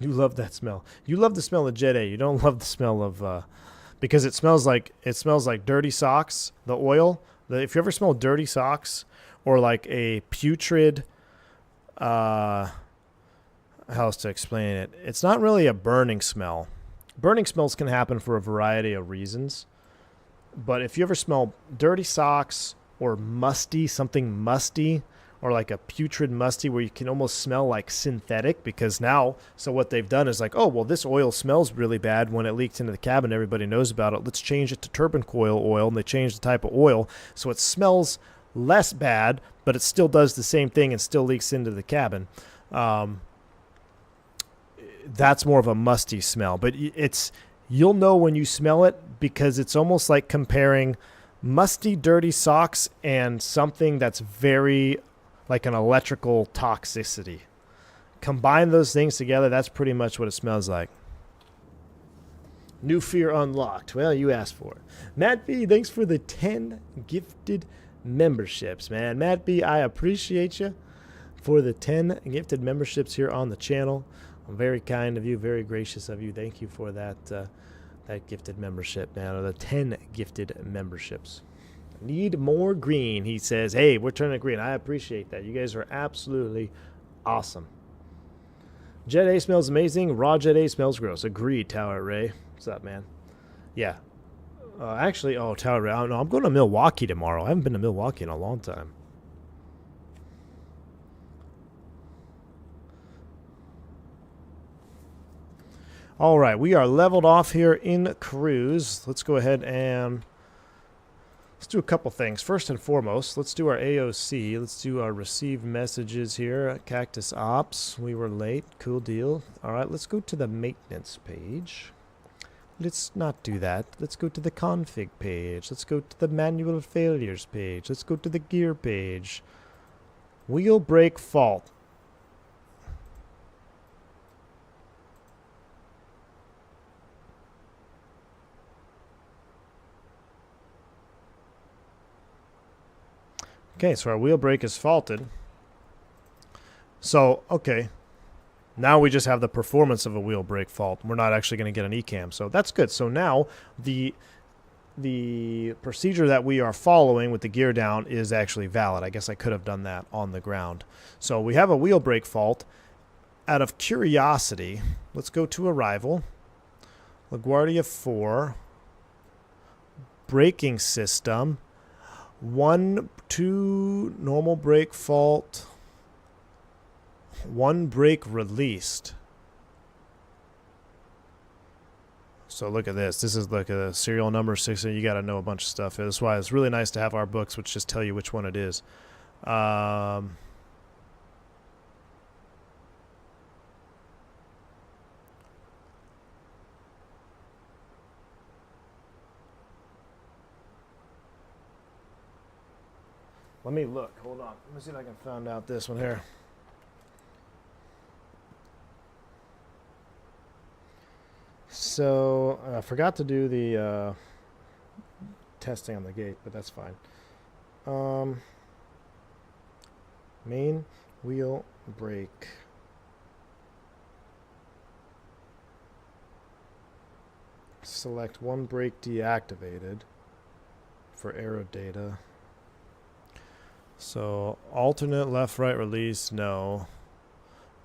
You love that smell. You love the smell of Jet A. You don't love the smell of because it smells like dirty socks. The oil. If you ever smell dirty socks or like a putrid, how else to explain it? It's not really a burning smell. Burning smells can happen for a variety of reasons. But if you ever smell dirty socks or something musty, or like a putrid musty where you can almost smell like synthetic, because now, so what they've done is like, oh, well, this oil smells really bad when it leaks into the cabin. Everybody knows about it. Let's change it to turbine coil oil, and they change the type of oil so it smells less bad, but it still does the same thing and still leaks into the cabin. That's more of a musty smell, but you'll know when you smell it because it's almost like comparing musty, dirty socks and something that's very like an electrical toxicity. Combine those things together, that's pretty much what it smells like. New fear unlocked. Well, you asked for it. Matt B, thanks for the 10 gifted memberships, man. Matt B, I appreciate you for the 10 gifted memberships here on the channel. I'm very kind of you, very gracious of you. Thank you for that gifted membership, man, or the 10 gifted memberships. Need more green, he says. Hey, we're turning green. I appreciate that. You guys are absolutely awesome. Jet A smells amazing. Raw Jet A smells gross. Agreed, Tower Ray. What's up, man? Yeah. Actually, Tower Ray. I don't know. I'm going to Milwaukee tomorrow. I haven't been to Milwaukee in a long time. All right, we are leveled off here in cruise. Let's go ahead and let's do a couple things. First and foremost, let's do our AOC. Let's do our received messages here. Cactus Ops. We were late. Cool deal. All right, let's go to the maintenance page. Let's not do that. Let's go to the config page. Let's go to the manual failures page. Let's go to the gear page. Wheel brake fault. Okay, so our wheel brake is faulted. So, okay. Now we just have the performance of a wheel brake fault. We're not actually going to get an ECAM. So that's good. So now the procedure that we are following with the gear down is actually valid. I guess I could have done that on the ground. So we have a wheel brake fault. Out of curiosity, let's go to arrival. LaGuardia 4. Braking system. 1, 2 normal brake fault. 1 brake released. So look at this. This is like a serial number 6. You got to know a bunch of stuff. That's why it's really nice to have our books, which just tell you which one it is. Let me look. Hold on. Let me see if I can find out this one here. So I forgot to do the testing on the gate, but that's fine. Main wheel brake. Select 1 brake deactivated for aero data. So alternate left right release, no.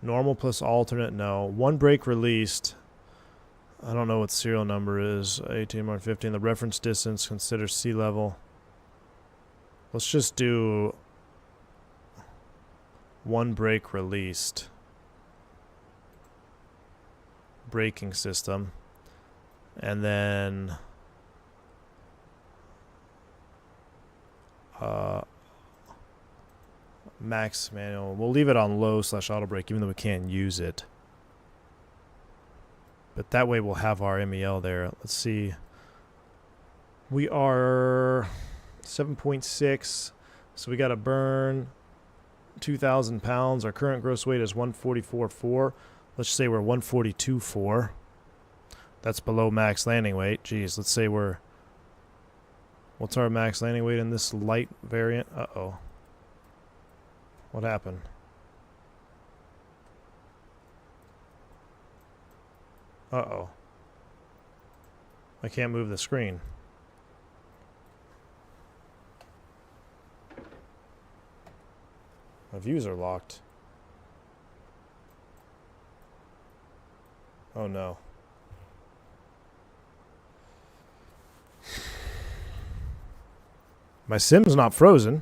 Normal plus alternate, no. 1 brake released. I don't know what serial number is. 18 more 15. The reference distance, consider sea level. Let's just do 1 brake released. Braking system. And then max manual. We'll leave it on low / auto brake even though we can't use it. But that way we'll have our MEL there. Let's see. We are 7.6. So we got to burn 2,000 pounds. Our current gross weight is 144.4. Let's say we're 142.4. That's below max landing weight. Geez, let's say we're... What's our max landing weight in this light variant? Uh-oh. What happened? Uh-oh. I can't move the screen. My views are locked. Oh no. My sim's not frozen.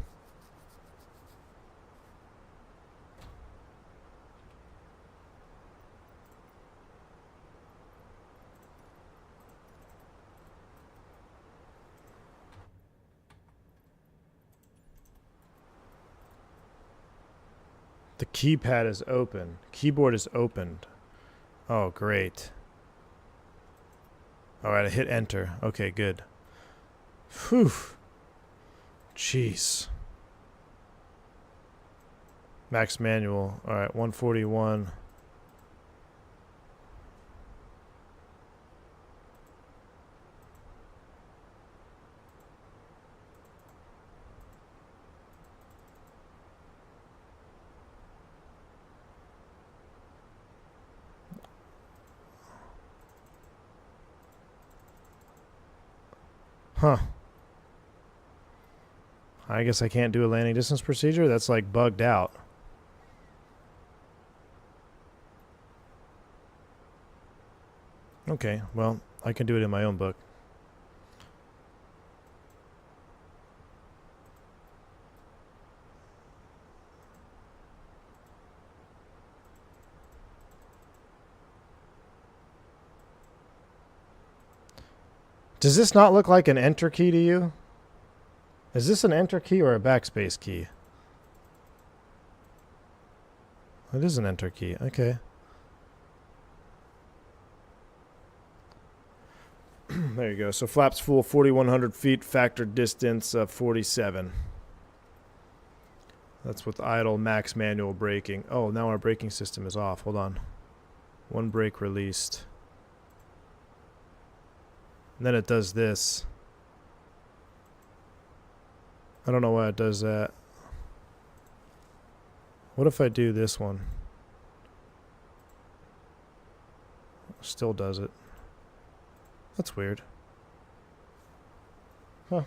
The keypad is open. Keyboard is opened. Oh, great. Alright, I hit enter. Okay, good. Whew. Jeez. Max manual. Alright, 141. Huh. I guess I can't do a landing distance procedure? That's like bugged out. Okay, well, I can do it in my own book. Does this not look like an enter key to you? Is this an enter key or a backspace key? It is an enter key. Okay. There you go. So flaps full, 4,100 feet, factor distance of 47. That's with idle, max manual braking. Oh, now our braking system is off. Hold on. One brake released. And then it does this. I don't know why it does that. What if I do this one? Still does it. That's weird. Huh.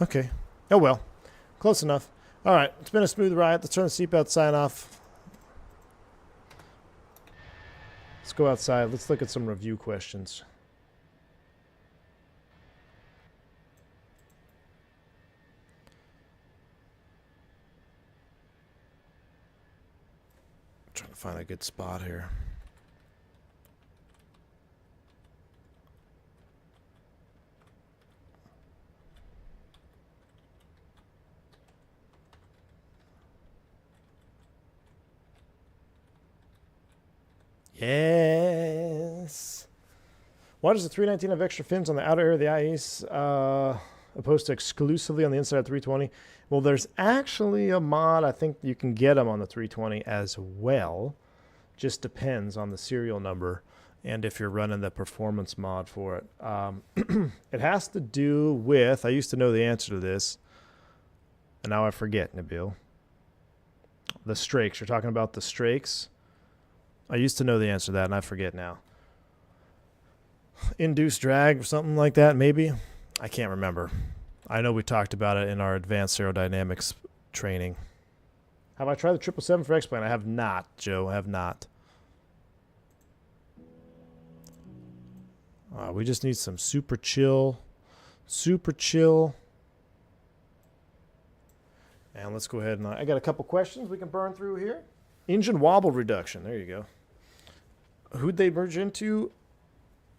Okay. Oh well. Close enough. Alright, it's been a smooth ride. Let's turn the seatbelt sign off. Let's go outside. Let's look at some review questions. Trying to find a good spot here. Yes. Why does the 319 have extra fins on the outer area of the IEs opposed to exclusively on the inside of 320? Well, there's actually a mod. I think you can get them on the 320 as well. Just depends on the serial number and if you're running the performance mod for it. It has to do with, I used to know the answer to this, and now I forget, Nabil. The strakes. You're talking about the strakes? I used to know the answer to that, and I forget now. Induced drag or something like that, maybe? I can't remember. I know we talked about it in our advanced aerodynamics training. Have I tried the 777 for X-Plane? I have not, Joe. I have not. We just need some super chill. Super chill. And let's go ahead and... I got a couple questions we can burn through here. Engine wobble reduction. There you go. Who'd they merge into?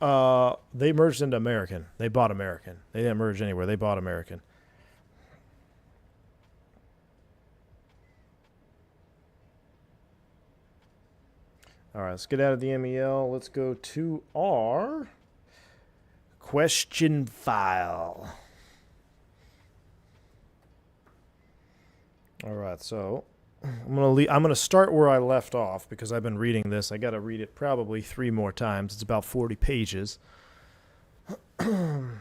They merged into American. They bought American. They didn't merge anywhere. They bought American. All right, let's get out of the MEL. Let's go to our question file. All right, so I'm gonna start where I left off because I've been reading this. I got to read it probably 3 more times. It's about 40 pages. And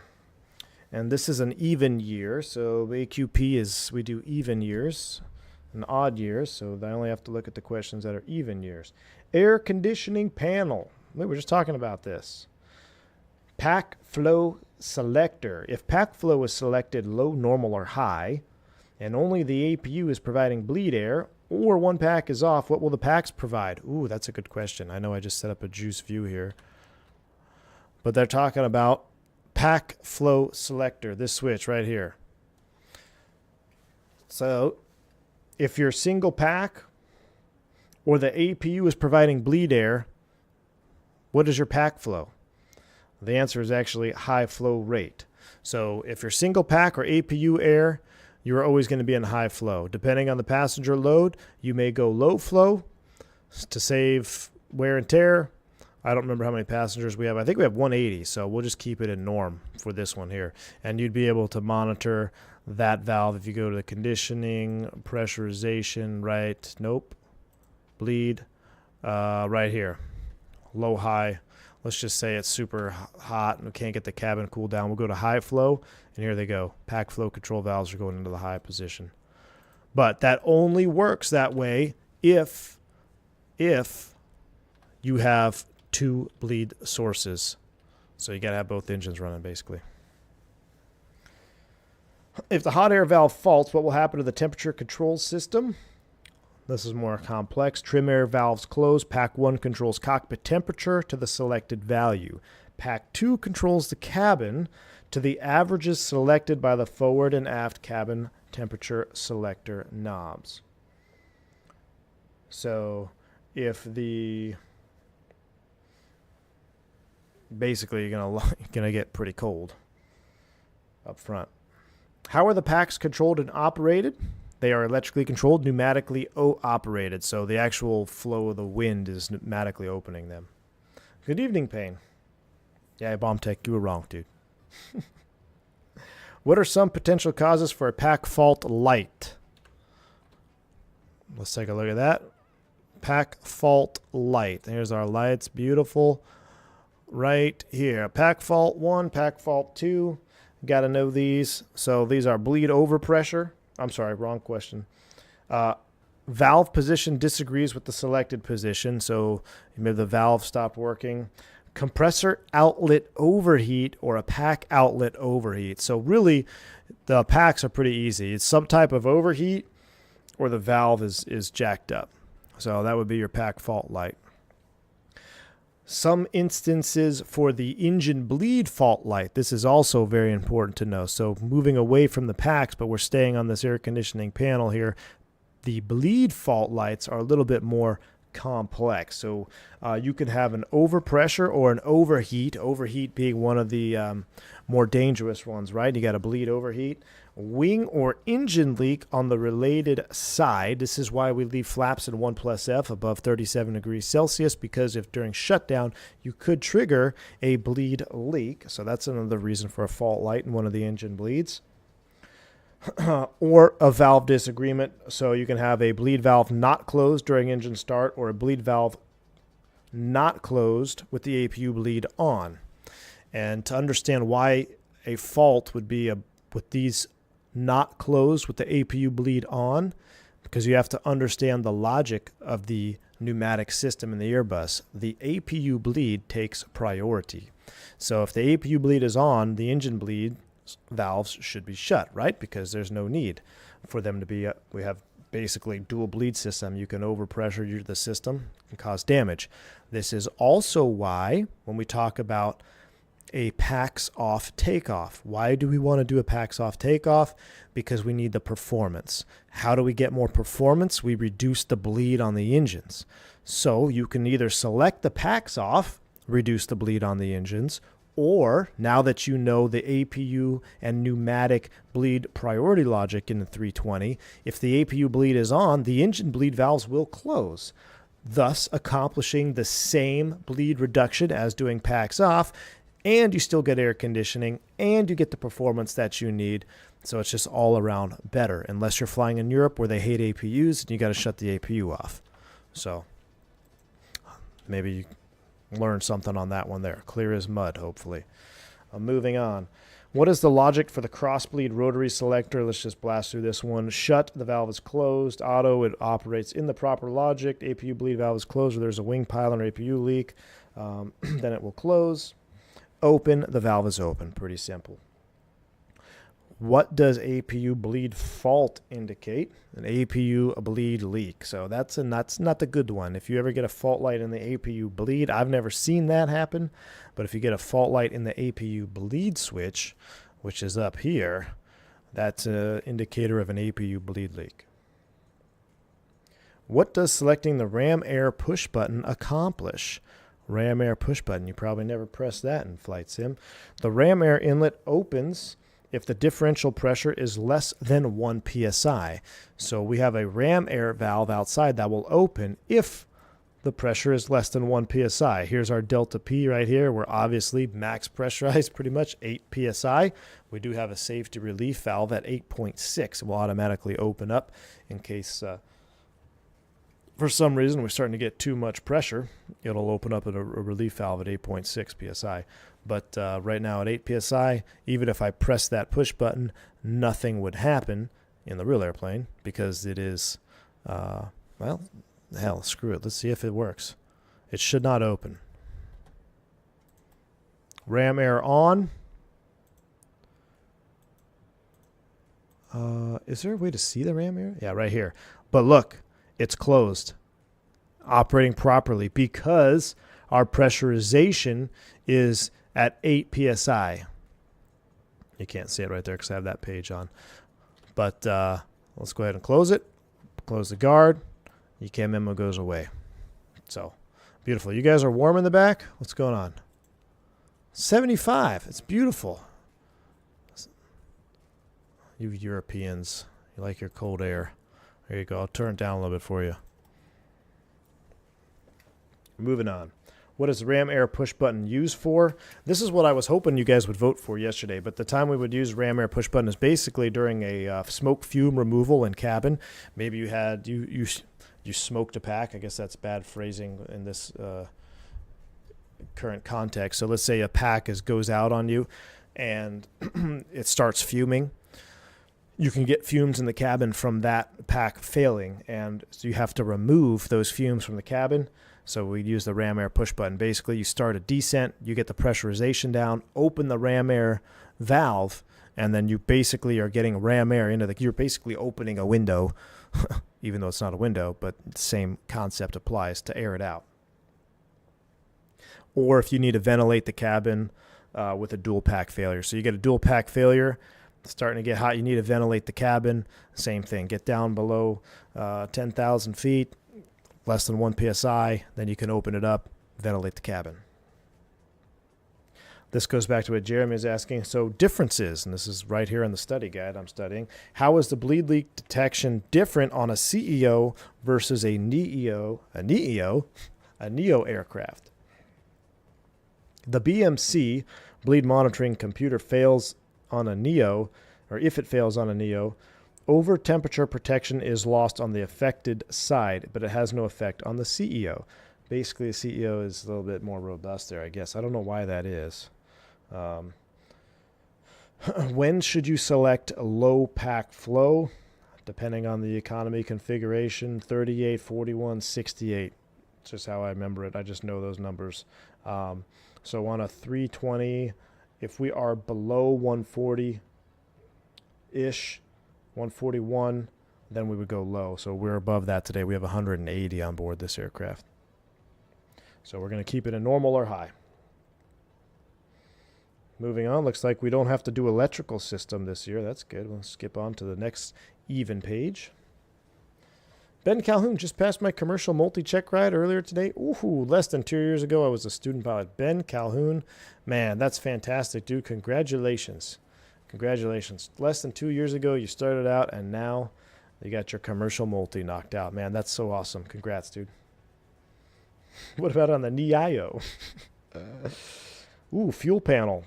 this is an even year, so AQP is we do even years and odd years, so I only have to look at the questions that are even years. Air conditioning panel. We were just talking about this. Pack flow selector. If pack flow is selected low, normal, or high, and only the APU is providing bleed air, or one pack is off, what will the packs provide? Ooh, that's a good question. I know I just set up a juice view here. But they're talking about pack flow selector, this switch right here. So, if you're single pack, or the APU is providing bleed air, what is your pack flow? The answer is actually high flow rate. So, if you're single pack or APU air, you're always going to be in high flow. Depending on the passenger load, you may go low flow to save wear and tear. I don't remember how many passengers we have. I think we have 180, so we'll just keep it in norm for this one here. And you'd be able to monitor that valve if you go to the conditioning, pressurization, right? Nope. Bleed, right here. Low, high. Let's just say it's super hot and we can't get the cabin cooled down. We'll go to high flow, and here they go. Pack flow control valves are going into the high position. But that only works that way if you have 2 bleed sources. So you got to have both engines running, basically. If the hot air valve faults, what will happen to the temperature control system? This is more complex. Trim air valves close. Pack 1 controls cockpit temperature to the selected value. Pack 2 controls the cabin to the averages selected by the forward and aft cabin temperature selector knobs. So if the basically you're gonna get pretty cold up front. How are the packs controlled and operated? They are electrically controlled, pneumatically operated. So the actual flow of the wind is pneumatically opening them. Good evening, Payne. Yeah, Bomb Tech, you were wrong, dude. What are some potential causes for a pack fault light? Let's take a look at that. Pack fault light. Here's our lights. Beautiful. Right here. Pack fault 1, pack fault 2. Got to know these. So these are bleed over pressure. I'm sorry, wrong question. Valve position disagrees with the selected position. So maybe the valve stopped working. Compressor outlet overheat or a pack outlet overheat. So really, the packs are pretty easy. It's some type of overheat or the valve is jacked up. So that would be your pack fault light. Some instances for the engine bleed fault light. This is also very important to know. So moving away from the packs, but we're staying on this air conditioning panel here. The bleed fault lights are a little bit more complex. So you can have an overpressure or an overheat. Overheat being one of the more dangerous ones, right? You got a bleed overheat. Wing or engine leak on the related side. This is why we leave flaps in 1+F above 37 degrees Celsius, because if during shutdown you could trigger a bleed leak. So that's another reason for a fault light in one of the engine bleeds. Or a valve disagreement. So you can have a bleed valve not closed during engine start or a bleed valve not closed with the APU bleed on. And to understand why a fault would be with these not closed with the APU bleed on, because you have to understand the logic of the pneumatic system in the Airbus. The APU bleed takes priority. So if the APU bleed is on, the engine bleed valves should be shut, right? Because there's no need for them to be. We have basically dual bleed system. You can overpressure the system and cause damage. This is also why when we talk about a packs off takeoff. Why do we want to do a packs off takeoff? Because we need the performance. How do we get more performance? We reduce the bleed on the engines. So you can either select the packs off, reduce the bleed on the engines, or now that you know the APU and pneumatic bleed priority logic in the 320, if the APU bleed is on, the engine bleed valves will close, thus accomplishing the same bleed reduction as doing packs off, and you still get air conditioning, and you get the performance that you need. So it's just all around better, unless you're flying in Europe where they hate APUs and you got to shut the APU off. So maybe you learn something on that one there. Clear as mud, hopefully. Moving on. What is the logic for the cross-bleed rotary selector? Let's just blast through this one. Shut, the valve is closed. Auto, it operates in the proper logic. APU bleed valve is closed, or there's a wing pylon or APU leak. Then it will close. Open, the valve is open. Pretty simple. What does APU bleed fault indicate? An APU bleed leak. So that's not the good one. If you ever get a fault light in the APU bleed, I've never seen that happen, but if you get a fault light in the APU bleed switch, which is up here, that's an indicator of an APU bleed leak. What does selecting the ram air push button accomplish? Ram air push button. You probably never pressed that in Flight Sim. The ram air inlet opens if the differential pressure is less than 1 psi. So we have a ram air valve outside that will open if the pressure is less than 1 psi. Here's our delta P right here. We're obviously max pressurized pretty much 8 psi. We do have a safety relief valve at 8.6. It will automatically open up in case for some reason we're starting to get too much pressure. It'll open up at a relief valve at 8.6 psi. But right now at 8 psi, even if I press that push button, nothing would happen in the real airplane because it is, well, hell, screw it. Let's see if it works. It should not open. Ram air on. Is there a way to see the ram air? Yeah, right here. But look, it's closed, operating properly because our pressurization is at 8 psi. You can't see it right there because I have that page on. But let's go ahead and close it. Close the guard. ECAM memo goes away. So, beautiful. You guys are warm in the back? What's going on? 75. It's beautiful. You Europeans, you like your cold air. There you go. I'll turn it down a little bit for you. Moving on. What is the ram air push button used for? This is what I was hoping you guys would vote for yesterday, but the time we would use ram air push button is basically during a smoke fume removal in cabin. Maybe you had you smoked a pack. I guess that's bad phrasing in this current context. So let's say a pack goes out on you and it starts fuming. You can get fumes in the cabin from that pack failing, and so you have to remove those fumes from the cabin. So we use the ram air push button. Basically, you start a descent, you get the pressurization down, open the ram air valve, and then you basically are getting ram air into you're basically opening a window, even though it's not a window, but the same concept applies to air it out. Or if you need to ventilate the cabin with a dual pack failure. So you get a dual pack failure, starting to get hot, you need to ventilate the cabin. Same thing, get down below 10,000 feet, less than 1 psi, then you can open it up, ventilate the cabin. This goes back to what Jeremy is asking. So differences, and this is right here in the study guide I'm studying. How is the bleed leak detection different on a CEO versus a NEO aircraft? The BMC, bleed monitoring computer, fails on a NEO, or if it fails on a NEO, over temperature protection is lost on the affected side, but it has no effect on the CEO. Basically, the CEO is a little bit more robust there, I guess. I don't know why that is. When should you select low pack flow? Depending on the economy configuration, 38, 41, 68. It's just how I remember it. I just know those numbers. So on a 320, if we are below 140-ish, 141, then we would go low. So we're above that today. We have 180 on board this aircraft. So we're going to keep it in normal or high. Moving on, looks like we don't have to do electrical system this year. That's good. We'll skip on to the next even page. Ben Calhoun just passed my commercial multi-check ride earlier today. Ooh, less than 2 years ago, I was a student pilot. Ben Calhoun, man, that's fantastic, dude. Congratulations. Congratulations. Less than 2 years ago, you started out, and now you got your commercial multi knocked out. Man, that's so awesome. Congrats, dude. What about on the NEIO? Ooh, fuel panel.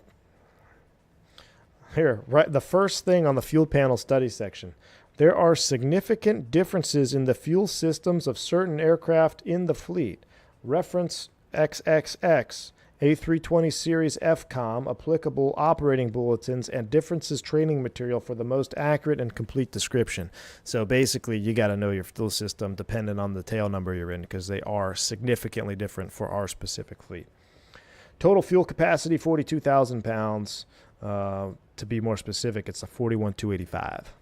Here, right, the first thing on the fuel panel study section. There are significant differences in the fuel systems of certain aircraft in the fleet. Reference XXX, A320 series FCOM, applicable operating bulletins, and differences training material for the most accurate and complete description. So basically, you got to know your fuel system depending on the tail number you're in, because they are significantly different for our specific fleet. Total fuel capacity, 42,000 pounds. To be more specific, it's a 41,285.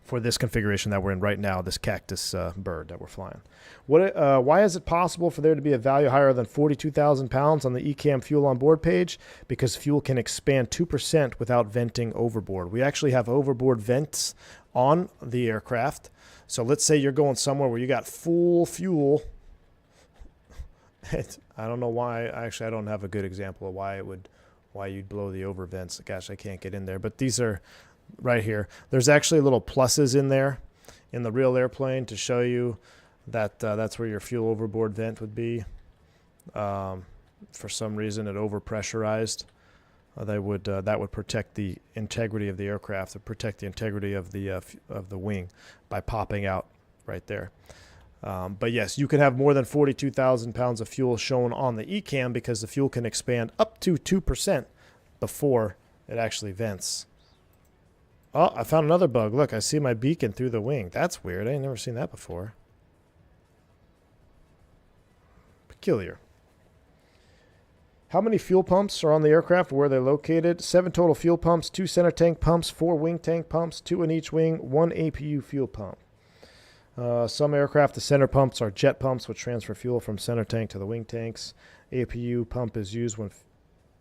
For this configuration that we're in right now, this cactus bird that we're flying. Why is it possible for there to be a value higher than 42,000 pounds on the ECAM fuel on board page? Because fuel can expand 2% without venting overboard. We actually have overboard vents on the aircraft. So let's say you're going somewhere where you got full fuel. I don't know why. Actually, I don't have a good example of why you'd blow the over vents. Gosh, I can't get in there. But these are right here. There's actually little pluses in there in the real airplane to show you that that's where your fuel overboard vent would be. For some reason, it overpressurized. That would protect the integrity of the aircraft, to protect the integrity of the wing by popping out right there. But yes, you can have more than 42,000 pounds of fuel shown on the ECAM because the fuel can expand up to 2% before it actually vents. Oh, I found another bug. Look, I see my beacon through the wing. That's weird. I ain't never seen that before. Peculiar. How many fuel pumps are on the aircraft? Where are they located? 7 total fuel pumps, 2 center tank pumps, 4 wing tank pumps, 2 in each wing, 1 APU fuel pump. Some aircraft, the center pumps are jet pumps, which transfer fuel from center tank to the wing tanks. APU pump is used when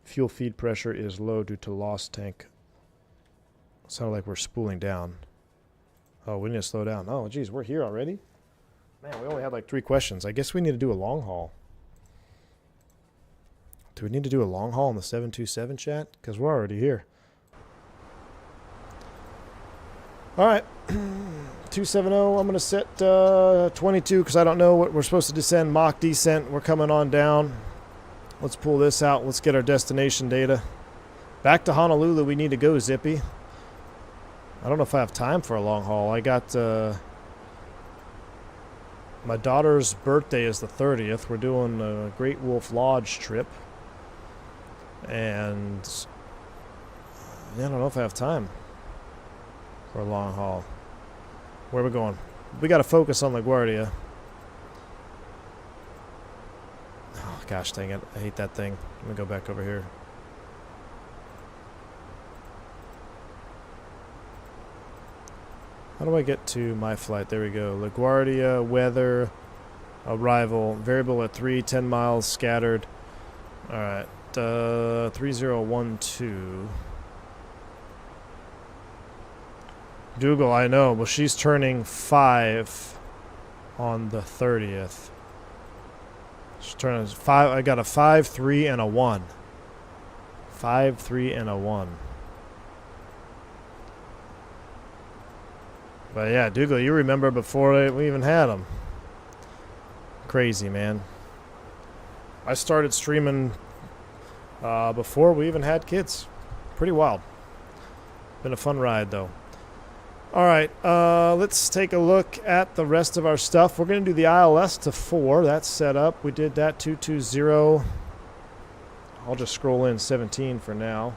fuel feed pressure is low due to lost tank. Sounded like we're spooling down. Oh, we need to slow down. Oh, geez, we're here already? Man, we only had like 3 questions. I guess we need to do a long haul. Do we need to do a long haul on the 727 chat? Because we're already here. All right. 270, I'm going to set 22 because I don't know what we're supposed to descend. Mach descent. We're coming on down. Let's pull this out. Let's get our destination data. Back to Honolulu we need to go, Zippy. I don't know if I have time for a long haul. I got... my daughter's birthday is the 30th. We're doing a Great Wolf Lodge trip. And... yeah, I don't know if I have time for a long haul. Where are we going? We got to focus on LaGuardia. Oh, gosh dang it. I hate that thing. Let me go back over here. How do I get to my flight? There we go. LaGuardia, weather, arrival, variable at 3, 10 miles, scattered. Alright, 3012. Dougal, I know. Well, she's turning 5 on the 30th. She's turning 5. I got a 5, 3, and a 1. 5, 3, and a 1. But yeah, Dougal, you remember before we even had them. Crazy, man. I started streaming before we even had kids. Pretty wild. Been a fun ride, though. Alright, let's take a look at the rest of our stuff. We're going to do the ILS to 4. That's set up. We did that 220. I'll just scroll in 17 for now.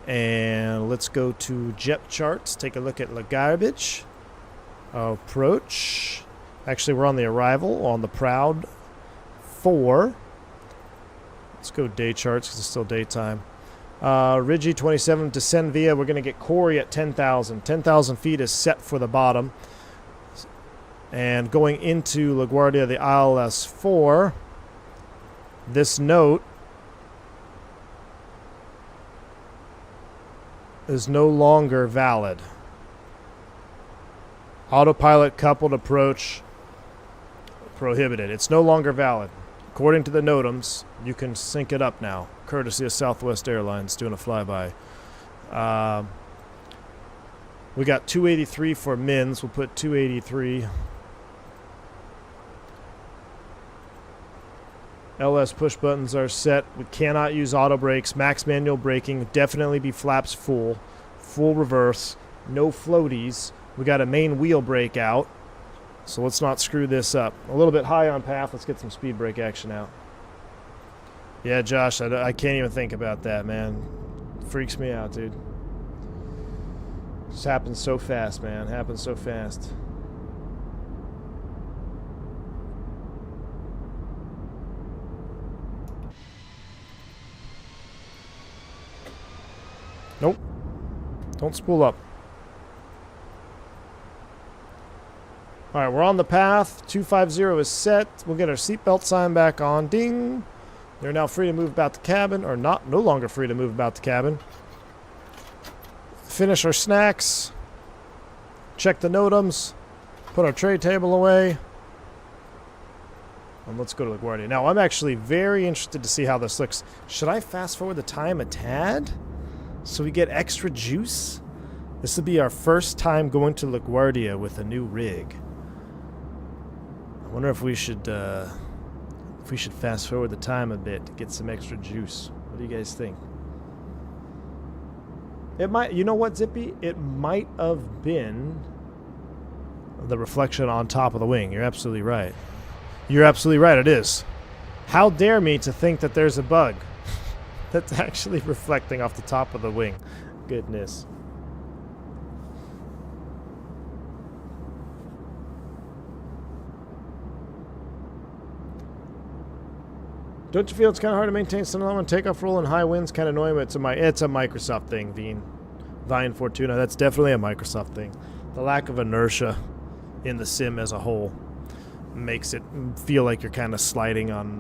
And let's go to jet charts. Take a look at LaGuardia. Approach. Actually, we're on the arrival on the Proud 4. Let's go day charts because it's still daytime. Ridgey 27, descend via. We're going to get Corey at 10,000. 10,000 feet is set for the bottom. And going into LaGuardia, the ILS 4, this note is no longer valid. Autopilot coupled approach prohibited. It's no longer valid. According to the NOTAMs, you can sync it up now, courtesy of Southwest Airlines doing a flyby. We got 283 for mins. We'll put 283. LS push buttons are set. We cannot use auto brakes. Max manual braking. Definitely be flaps full. Full reverse. No floaties. We got a main wheel brake out. So let's not screw this up. A little bit high on path. Let's get some speed brake action out. Yeah, Josh, I can't even think about that, man. Freaks me out, dude. Just happens so fast, man. Happens so fast. Nope. Don't spool up. Alright, we're on the path. 250 is set. We'll get our seatbelt sign back on. Ding! They're now free to move about the cabin, or no longer free to move about the cabin. Finish our snacks. Check the NOTAMs. Put our tray table away. And let's go to LaGuardia. Now, I'm actually very interested to see how this looks. Should I fast forward the time a tad? So we get extra juice? This will be our first time going to LaGuardia with a new rig. I wonder if we should fast forward the time a bit to get some extra juice. What do you guys think? It might, you know what, Zippy? It might have been the reflection on top of the wing. You're absolutely right. You're absolutely right, it is. How dare me to think that there's a bug that's actually reflecting off the top of the wing. Goodness. Don't you feel it's kind of hard to maintain standalone takeoff roll in high winds? Kind of annoying, but it's a Microsoft thing, Vine Fortuna. That's definitely a Microsoft thing. The lack of inertia in the sim as a whole makes it feel like you're kind of sliding on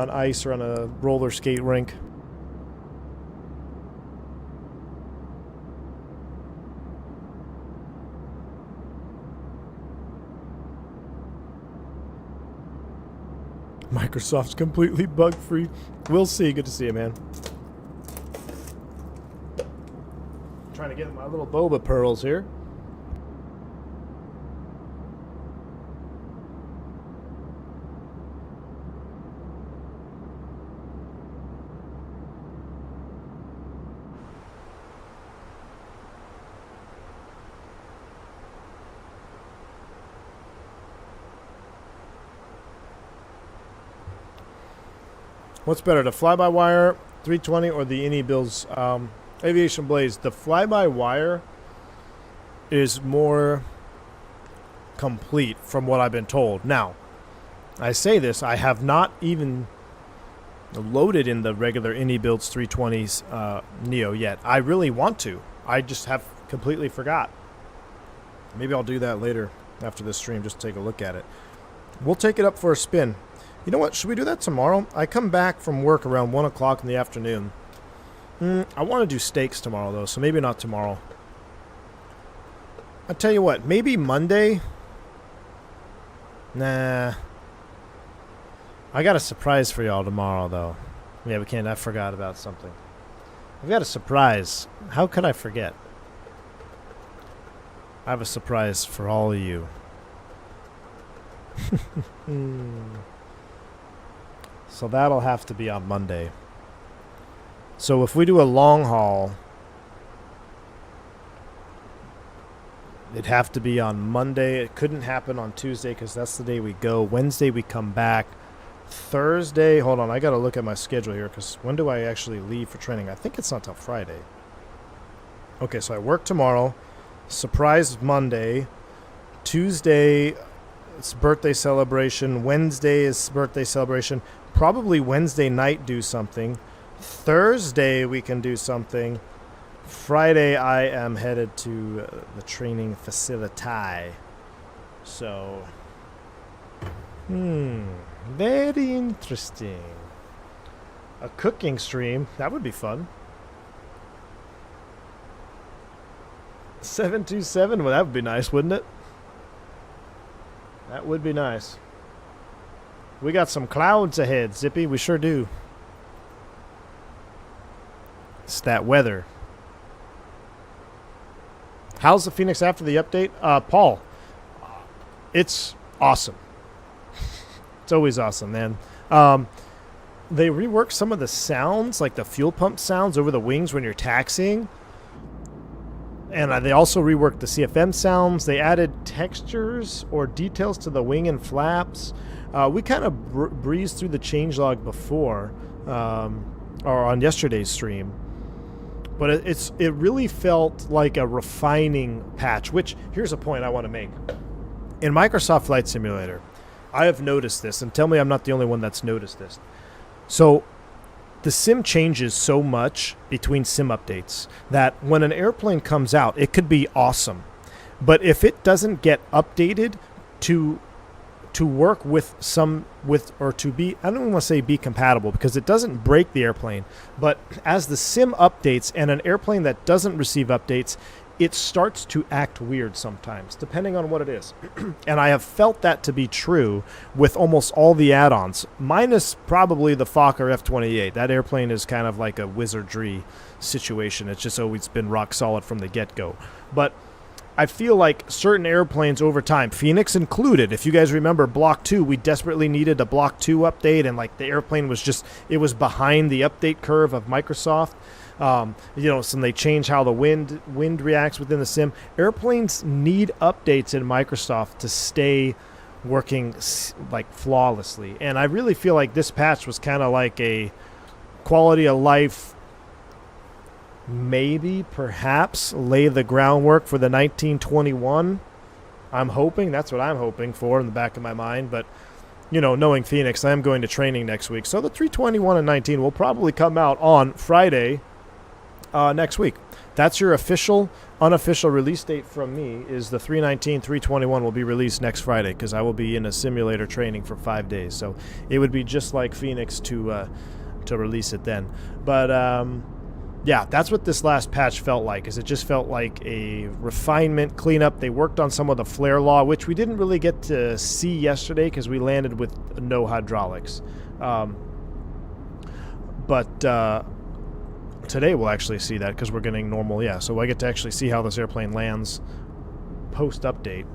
ice or on a roller skate rink. Microsoft's completely bug-free. We'll see. Good to see you, man. Trying to get my little boba pearls here. What's better, the fly-by-wire 320 or the Any-Bill's Aviation Blaze? The fly-by-wire is more complete from what I've been told. Now, I say this, I have not even loaded in the regular Any-Bill's 320's Neo yet. I really want to. I just have completely forgot. Maybe I'll do that later after this stream, just to take a look at it. We'll take it up for a spin. You know what? Should we do that tomorrow? I come back from work around 1 o'clock in the afternoon. I want to do steaks tomorrow, though, so maybe not tomorrow. I'll tell you what. Maybe Monday? Nah. I got a surprise for y'all tomorrow, though. Yeah, we can't. I forgot about something. I've got a surprise. How could I forget? I have a surprise for all of you. So that'll have to be on Monday. So if we do a long haul, it'd have to be on Monday. It couldn't happen on Tuesday because that's the day we go. Wednesday we come back. Thursday, hold on, I got to look at my schedule here because when do I actually leave for training? I think it's not till Friday. Okay, so I work tomorrow. Surprise Monday. Tuesday, it's birthday celebration. Wednesday is birthday celebration. Probably Wednesday night do something. Thursday we can do something. Friday I am headed to the training facility. So, very interesting. A cooking stream, that would be fun. 727, well that would be nice, wouldn't it? That would be nice. We got some clouds ahead, Zippy. We sure do. It's that weather. How's the Phoenix after the update? Paul, it's awesome. It's always awesome, man. They reworked some of the sounds, like the fuel pump sounds over the wings when you're taxiing. And they also reworked the CFM sounds. They added textures or details to the wing and flaps. We kind of breezed through the changelog before, or on yesterday's stream. But it really felt like a refining patch, which, here's a point I want to make. In Microsoft Flight Simulator, I have noticed this, and tell me I'm not the only one that's noticed this. So, the sim changes so much between sim updates that when an airplane comes out, it could be awesome. But if it doesn't get updated to work with or to be, I don't even want to say be compatible because it doesn't break the airplane, but as the sim updates and an airplane that doesn't receive updates, it starts to act weird sometimes, depending on what it is. And I have felt that to be true with almost all the add-ons, minus probably the Fokker F-28. That airplane is kind of like a wizardry situation. It's just always been rock solid from the get-go. But I feel like certain airplanes over time, Phoenix included, if you guys remember Block 2, we desperately needed a Block 2 update, and like the airplane was just, it was behind the update curve of Microsoft. So they change how the wind reacts within the sim. Airplanes need updates in Microsoft to stay working like flawlessly. And I really feel like this patch was kind of like a quality of life, maybe, perhaps, lay the groundwork for the 1921. I'm hoping. That's what I'm hoping for in the back of my mind. But, knowing Phoenix, I am going to training next week. So the 321 and 19 will probably come out on Friday next week. That's your unofficial release date from me is the 319, 321 will be released next Friday because I will be in a simulator training for 5 days. So it would be just like Phoenix to release it then. But Yeah, that's what this last patch felt like, is it just felt like a refinement, cleanup. They worked on some of the flare law, which we didn't really get to see yesterday because we landed with no hydraulics. But today we'll actually see that because we're getting normal, yeah. So I get to actually see how this airplane lands post-update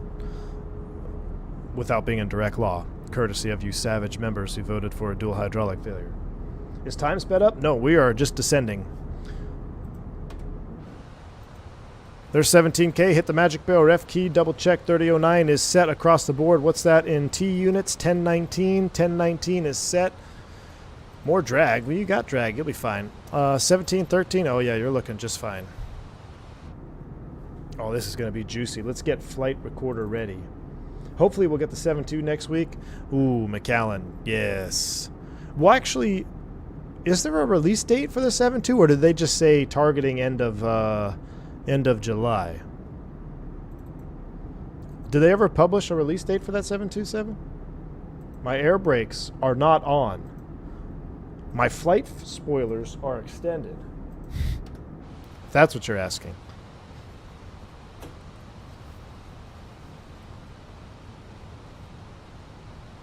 without being in direct law, courtesy of you savage members who voted for a dual hydraulic failure. Is time sped up? No, we are just descending. There's 17K, hit the magic bell, ref key, double check, 3009 is set across the board. What's that in T units? 1019, 1019 is set. More drag, well you got drag, you'll be fine. 1713, oh yeah, you're looking just fine. Oh, this is going to be juicy. Let's get flight recorder ready. Hopefully we'll get the 7.2 next week. Ooh, McAllen, yes. Well actually, is there a release date for the 7.2 or did they just say targeting end of July? Did they ever publish a release date for that 727? My air brakes are not on. My flight spoilers are extended. If that's what you're asking.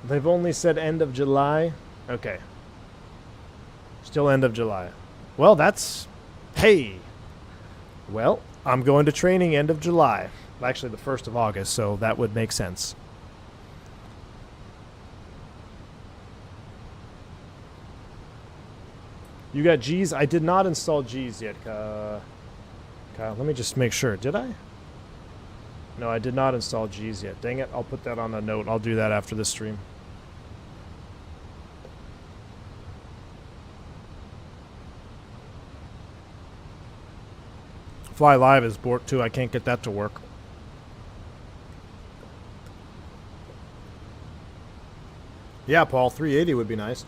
They've only said end of July. Okay. Still end of July. Well, that's... Hey! Well, I'm going to training end of July. Actually, the 1st of August, so that would make sense. You got G's? I did not install G's yet. Kyle, let me just make sure. Did I? No, I did not install G's yet. Dang it. I'll put that on a note. I'll do that after this stream. Fly Live is borked too. I can't get that to work. Yeah, Paul, 380 would be nice.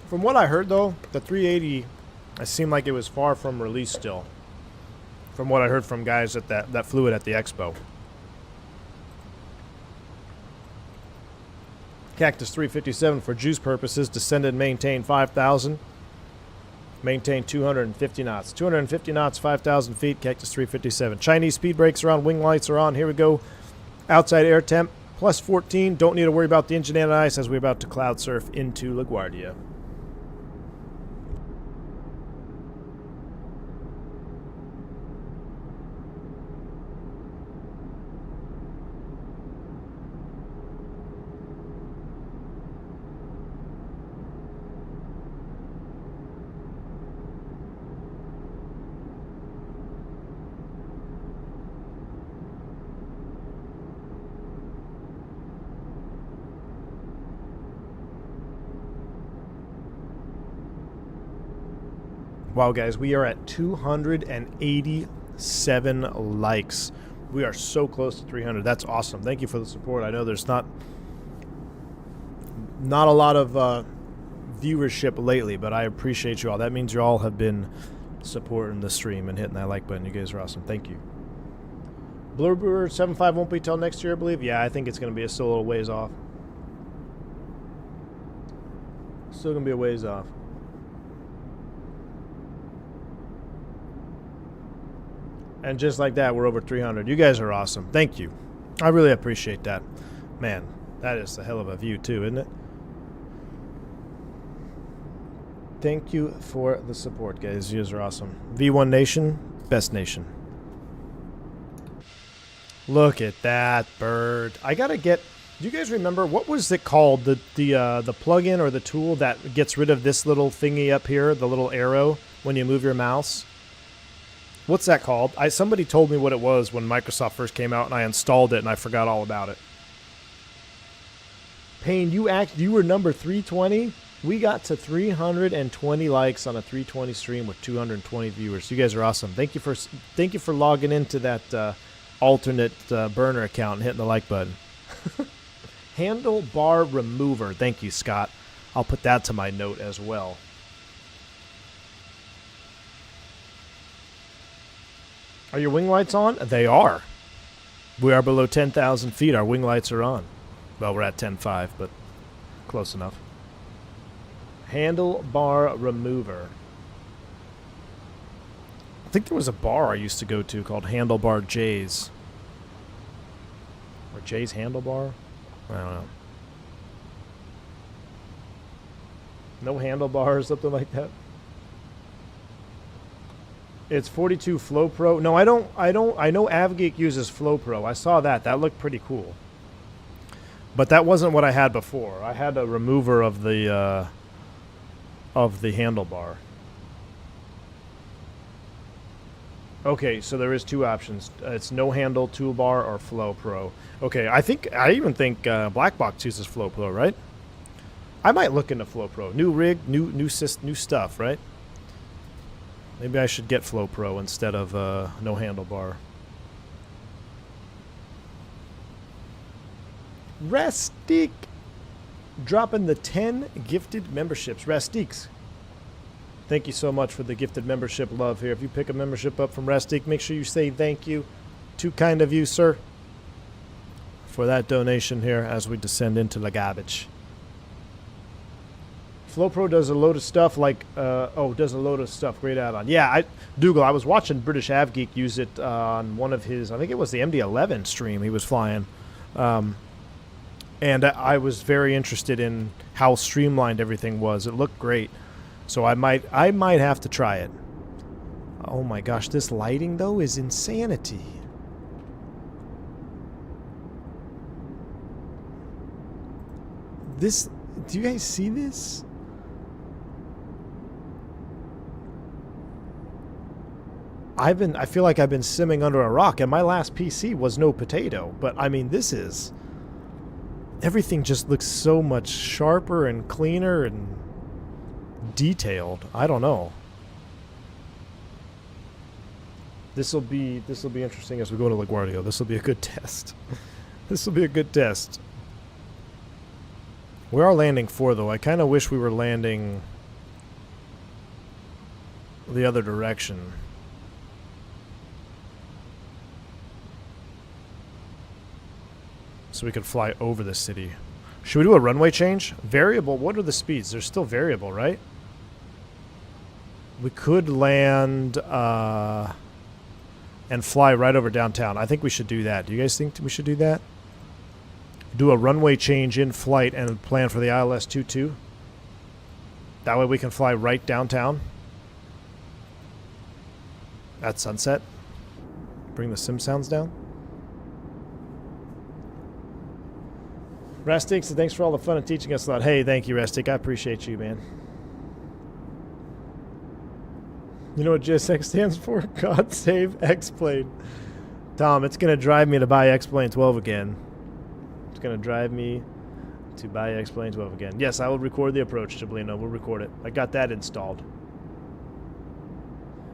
From what I heard, though, the 380, it seemed like it was far from release still. From what I heard from guys at that flew it at the expo. Cactus 357 for juice purposes. Descended, maintain 5,000. Maintain 250 knots. 250 knots, 5,000 feet, Cactus 357. Chinese speed brakes are on, wing lights are on. Here we go. Outside air temp, plus 14. Don't need to worry about the engine and ice as we're about to cloud surf into LaGuardia. Wow, guys, we are at 287 likes. We are so close to 300. That's awesome. Thank you for the support. I know there's not a lot of viewership lately, but I appreciate you all. That means you all have been supporting the stream and hitting that like button. You guys are awesome. Thank you. Blur 75 won't be till next year, I believe. Yeah, I think it's going to be still a little ways off. Still going to be a ways off. And just like that, we're over 300. You guys are awesome. Thank you. I really appreciate that. Man, that is a hell of a view too, isn't it? Thank you for the support, guys. You guys are awesome. V1 Nation, best nation. Look at that bird. I gotta get... Do you guys remember, what was it called? The plugin or the tool that gets rid of this little thingy up here, the little arrow, when you move your mouse? What's that called? Somebody told me what it was when Microsoft first came out, and I installed it, and I forgot all about it. Payne, you were number 320. We got to 320 likes on a 320 stream with 220 viewers. You guys are awesome. Thank you for logging into that alternate burner account and hitting the like button. Handlebar remover. Thank you, Scott. I'll put that to my note as well. Are your wing lights on? They are. We are below 10,000 feet. Our wing lights are on. Well, we're at 10.5, but close enough. Handlebar remover. think there was a bar I used to go to called Handlebar Jay's. Or Jay's Handlebar? I don't know. No handlebar or something like that. It's 42 Flow Pro. No, I know AvGeek uses Flow Pro. I saw that. That looked pretty cool. But that wasn't what I had before. I had a remover of the handlebar. Okay, so there is two options. It's no handle toolbar or Flow Pro. Okay, I even think Black Box uses Flow Pro, right? I might look into Flow Pro. New rig, new stuff, right? Maybe I should get Flow Pro instead of no handlebar. Rastik dropping the 10 gifted memberships. Rastiks, thank you so much for the gifted membership love here. If you pick a membership up from Rastik, make sure you say thank you. Too kind of you, sir, for that donation here as we descend into the garbage. FlowPro does a load of stuff like, does a load of stuff. Great add-on. Yeah, Dougal, I was watching British AvGeek use it on one of his, I think it was the MD-11 stream he was flying. And I was very interested in how streamlined everything was. It looked great. So I might have to try it. Oh my gosh, this lighting though is insanity. This, do you guys see this? I feel like I've been simming under a rock, and my last PC was no potato. But I mean, this is, everything just looks so much sharper and cleaner and detailed. I don't know. This will be interesting as we go to LaGuardia. This will be a good test. This will be a good test. We are landing 4 though. I kind of wish we were landing the other direction. So we could fly over the city. Should we do a runway change? Variable, what are the speeds? They're still variable, right? We could land and fly right over downtown. I think we should do that. Do you guys think we should do that? Do a runway change in flight and plan for the ILS-22. That way we can fly right downtown at sunset. Bring the sim sounds down. Rastik, so thanks for all the fun and teaching us a lot. Hey, thank you, Rastik. I appreciate you, man. You know what JSX stands for? God save X-Plane. Tom, it's going to drive me to buy X-Plane 12 again. It's going to drive me to buy X-Plane 12 again. Yes, I will record the approach, Jablino. We'll record it. I got that installed.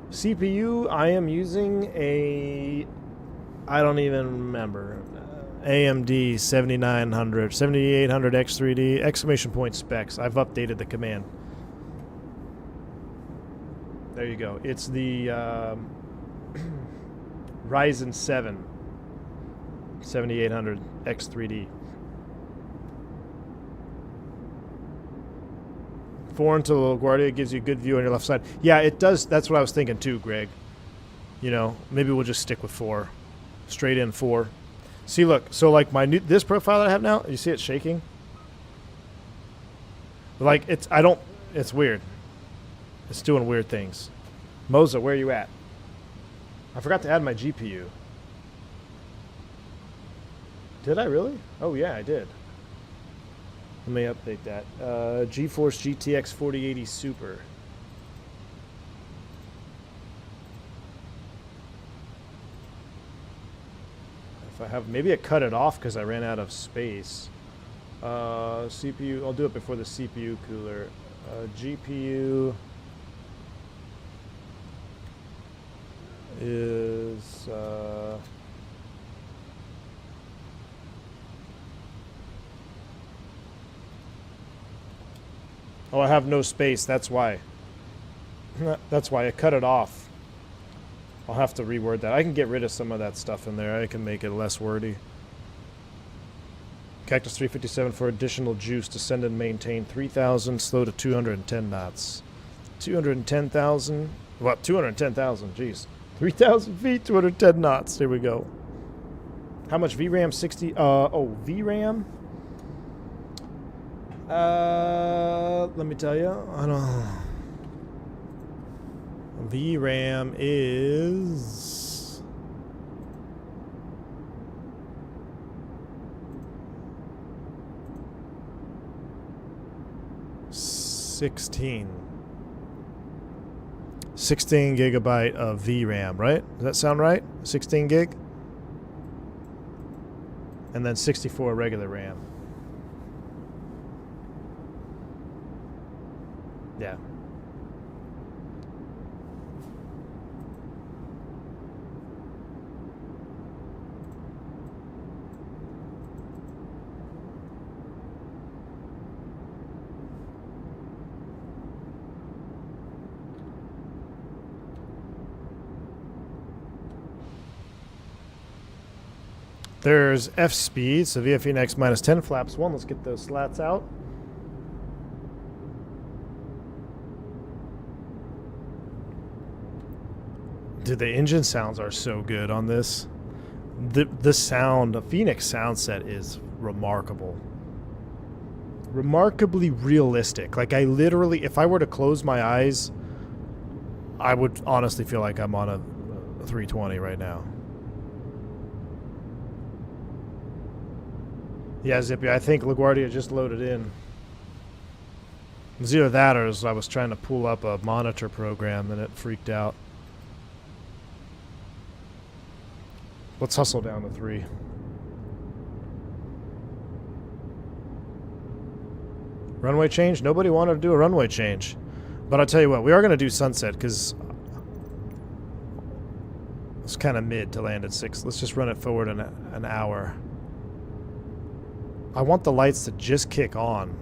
CPU, I am using a... I don't even remember. AMD 7900, 7800 X3D, exclamation point specs. I've updated the command. There you go. It's the Ryzen 7 7800 X3D. 4 into LaGuardia gives you a good view on your left side. Yeah, it does. That's what I was thinking too, Greg. You know, maybe we'll just stick with 4. Straight in 4. See, look. So, like this profile that I have now, you see it shaking? Like it's weird. It's doing weird things. Moza, where are you at? I forgot to add my GPU. Did I really? Oh yeah, I did. Let me update that. GeForce GTX 4080 Super. If I have, maybe I cut it off because I ran out of space. CPU, I'll do it before the CPU cooler. GPU is oh, I have no space. That's why. That's why I cut it off. I'll have to reword that. I can get rid of some of that stuff in there. I can make it less wordy. Cactus 357 for additional juice to send and maintain 3,000, slow to 210 knots. 210,000. What? 210,000. Jeez. 3,000 feet, 210 knots. There we go. How much VRAM? 60. VRAM. Let me tell you. I don't. VRAM is 16 gigabyte of VRAM, right? Does that sound right? 16 gig? And then 64 regular RAM. Yeah. There's F speed, so VF Phoenix minus 10 flaps 1. Let's get those slats out. Dude, the engine sounds are so good on this. The sound, the Phoenix sound set is remarkable. Remarkably realistic. Like, I literally, if I were to close my eyes, I would honestly feel like I'm on a 320 right now. Yeah, Zippy, I think LaGuardia just loaded in. It was either that or I was trying to pull up a monitor program and it freaked out. Let's hustle down to 3. Runway change? Nobody wanted to do a runway change. But I'll tell you what, we are going to do sunset because it's kind of mid to land at 6. Let's just run it forward an hour. I want the lights to just kick on.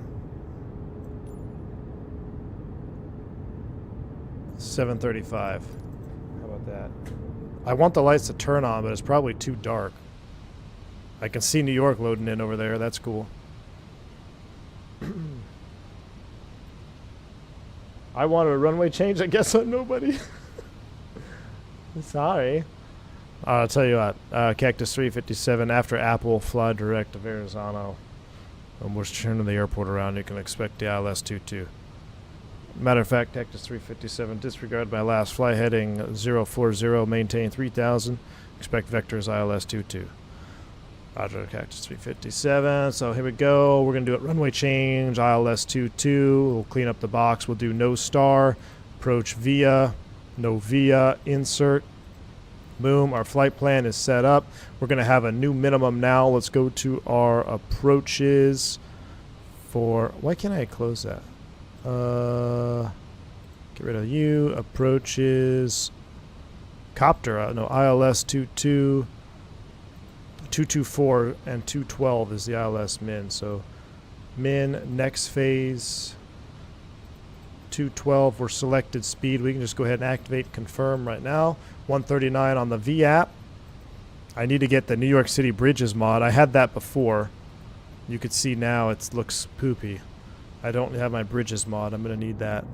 7:35. How about that? I want the lights to turn on, but it's probably too dark. I can see New York loading in over there. That's cool. I wanted a runway change. I guess on nobody. Sorry. I'll tell you what. Cactus 357 after Apple, fly direct to Verrazano. And we're turning the airport around. You can expect the ILS 22. Matter of fact, Cactus 357, disregard my last fly heading 040, maintain 3000. Expect vectors ILS 22. Roger, Cactus 357. So here we go. We're going to do it runway change, ILS 22. We'll clean up the box. We'll do no star, approach via, no via, insert. Boom, our flight plan is set up. We're going to have a new minimum now. Let's go to our approaches for... Why can't I close that? Get rid of you. Approaches. Copter. No, ILS 22. 224 and 212 is the ILS min. So min, next phase. 212, we're selected speed. We can just go ahead and activate confirm right now. 139 on the V app. I need to get the New York City Bridges mod. I had that before. You could see now it looks poopy. I don't have my Bridges mod. I'm going to need that.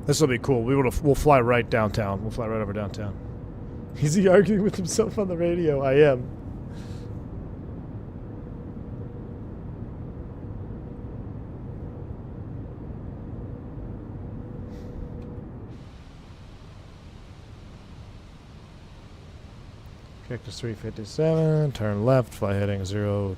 This will be cool. We'll fly right downtown. We'll fly right over downtown. Is he arguing with himself on the radio? I am. Cactus 357, turn left, fly heading 020.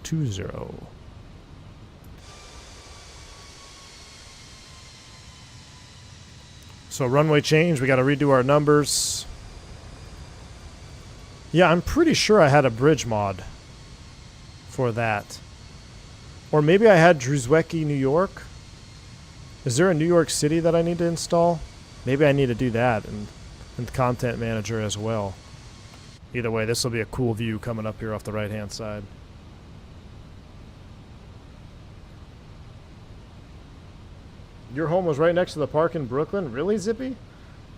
So runway change, we got to redo our numbers. Yeah, I'm pretty sure I had a bridge mod for that. Or maybe I had Druzwecki, New York. Is there a New York City that I need to install? Maybe I need to do that in the content manager as well. Either way, this will be a cool view coming up here off the right-hand side. Your home was right next to the park in Brooklyn? Really, Zippy?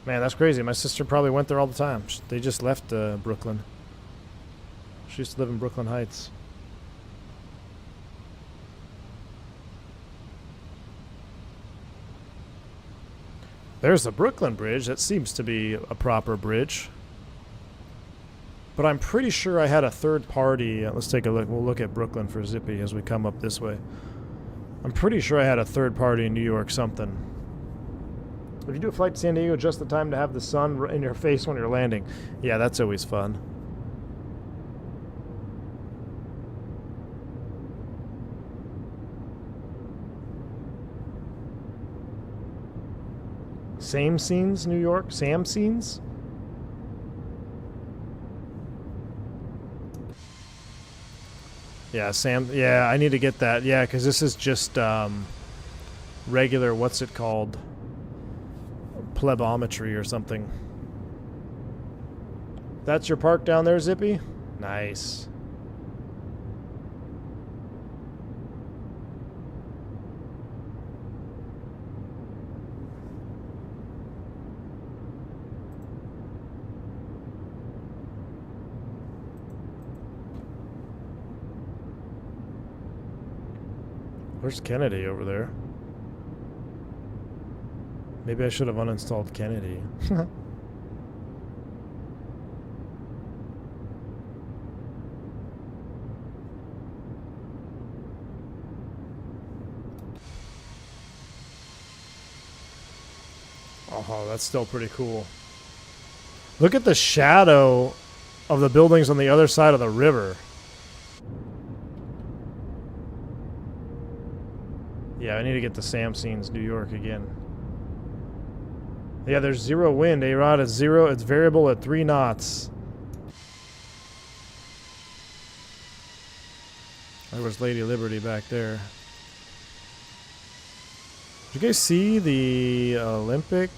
Man, that's crazy. My sister probably went there all the time. They just left Brooklyn. She used to live in Brooklyn Heights. There's the Brooklyn Bridge. That seems to be a proper bridge. But I'm pretty sure I had a third party. Let's take a look. We'll look at Brooklyn for Zippy as we come up this way. I'm pretty sure I had a third party in New York something. If you do a flight to San Diego, just the time to have the sun in your face when you're landing. Yeah, that's always fun. Same scenes, New York? Sam scenes? Yeah, Sam. Yeah, I need to get that. Yeah, because this is just regular, what's it called? Plebometry or something. That's your park down there, Zippy? Nice. Where's Kennedy over there? Maybe I should have uninstalled Kennedy. Oh, that's still pretty cool. Look at the shadow of the buildings on the other side of the river. Yeah, I need to get to Sam Scenes, New York again. Yeah, there's zero wind. A-Rod is 0. It's variable at 3 knots. There was Lady Liberty back there. Did you guys see the Olympic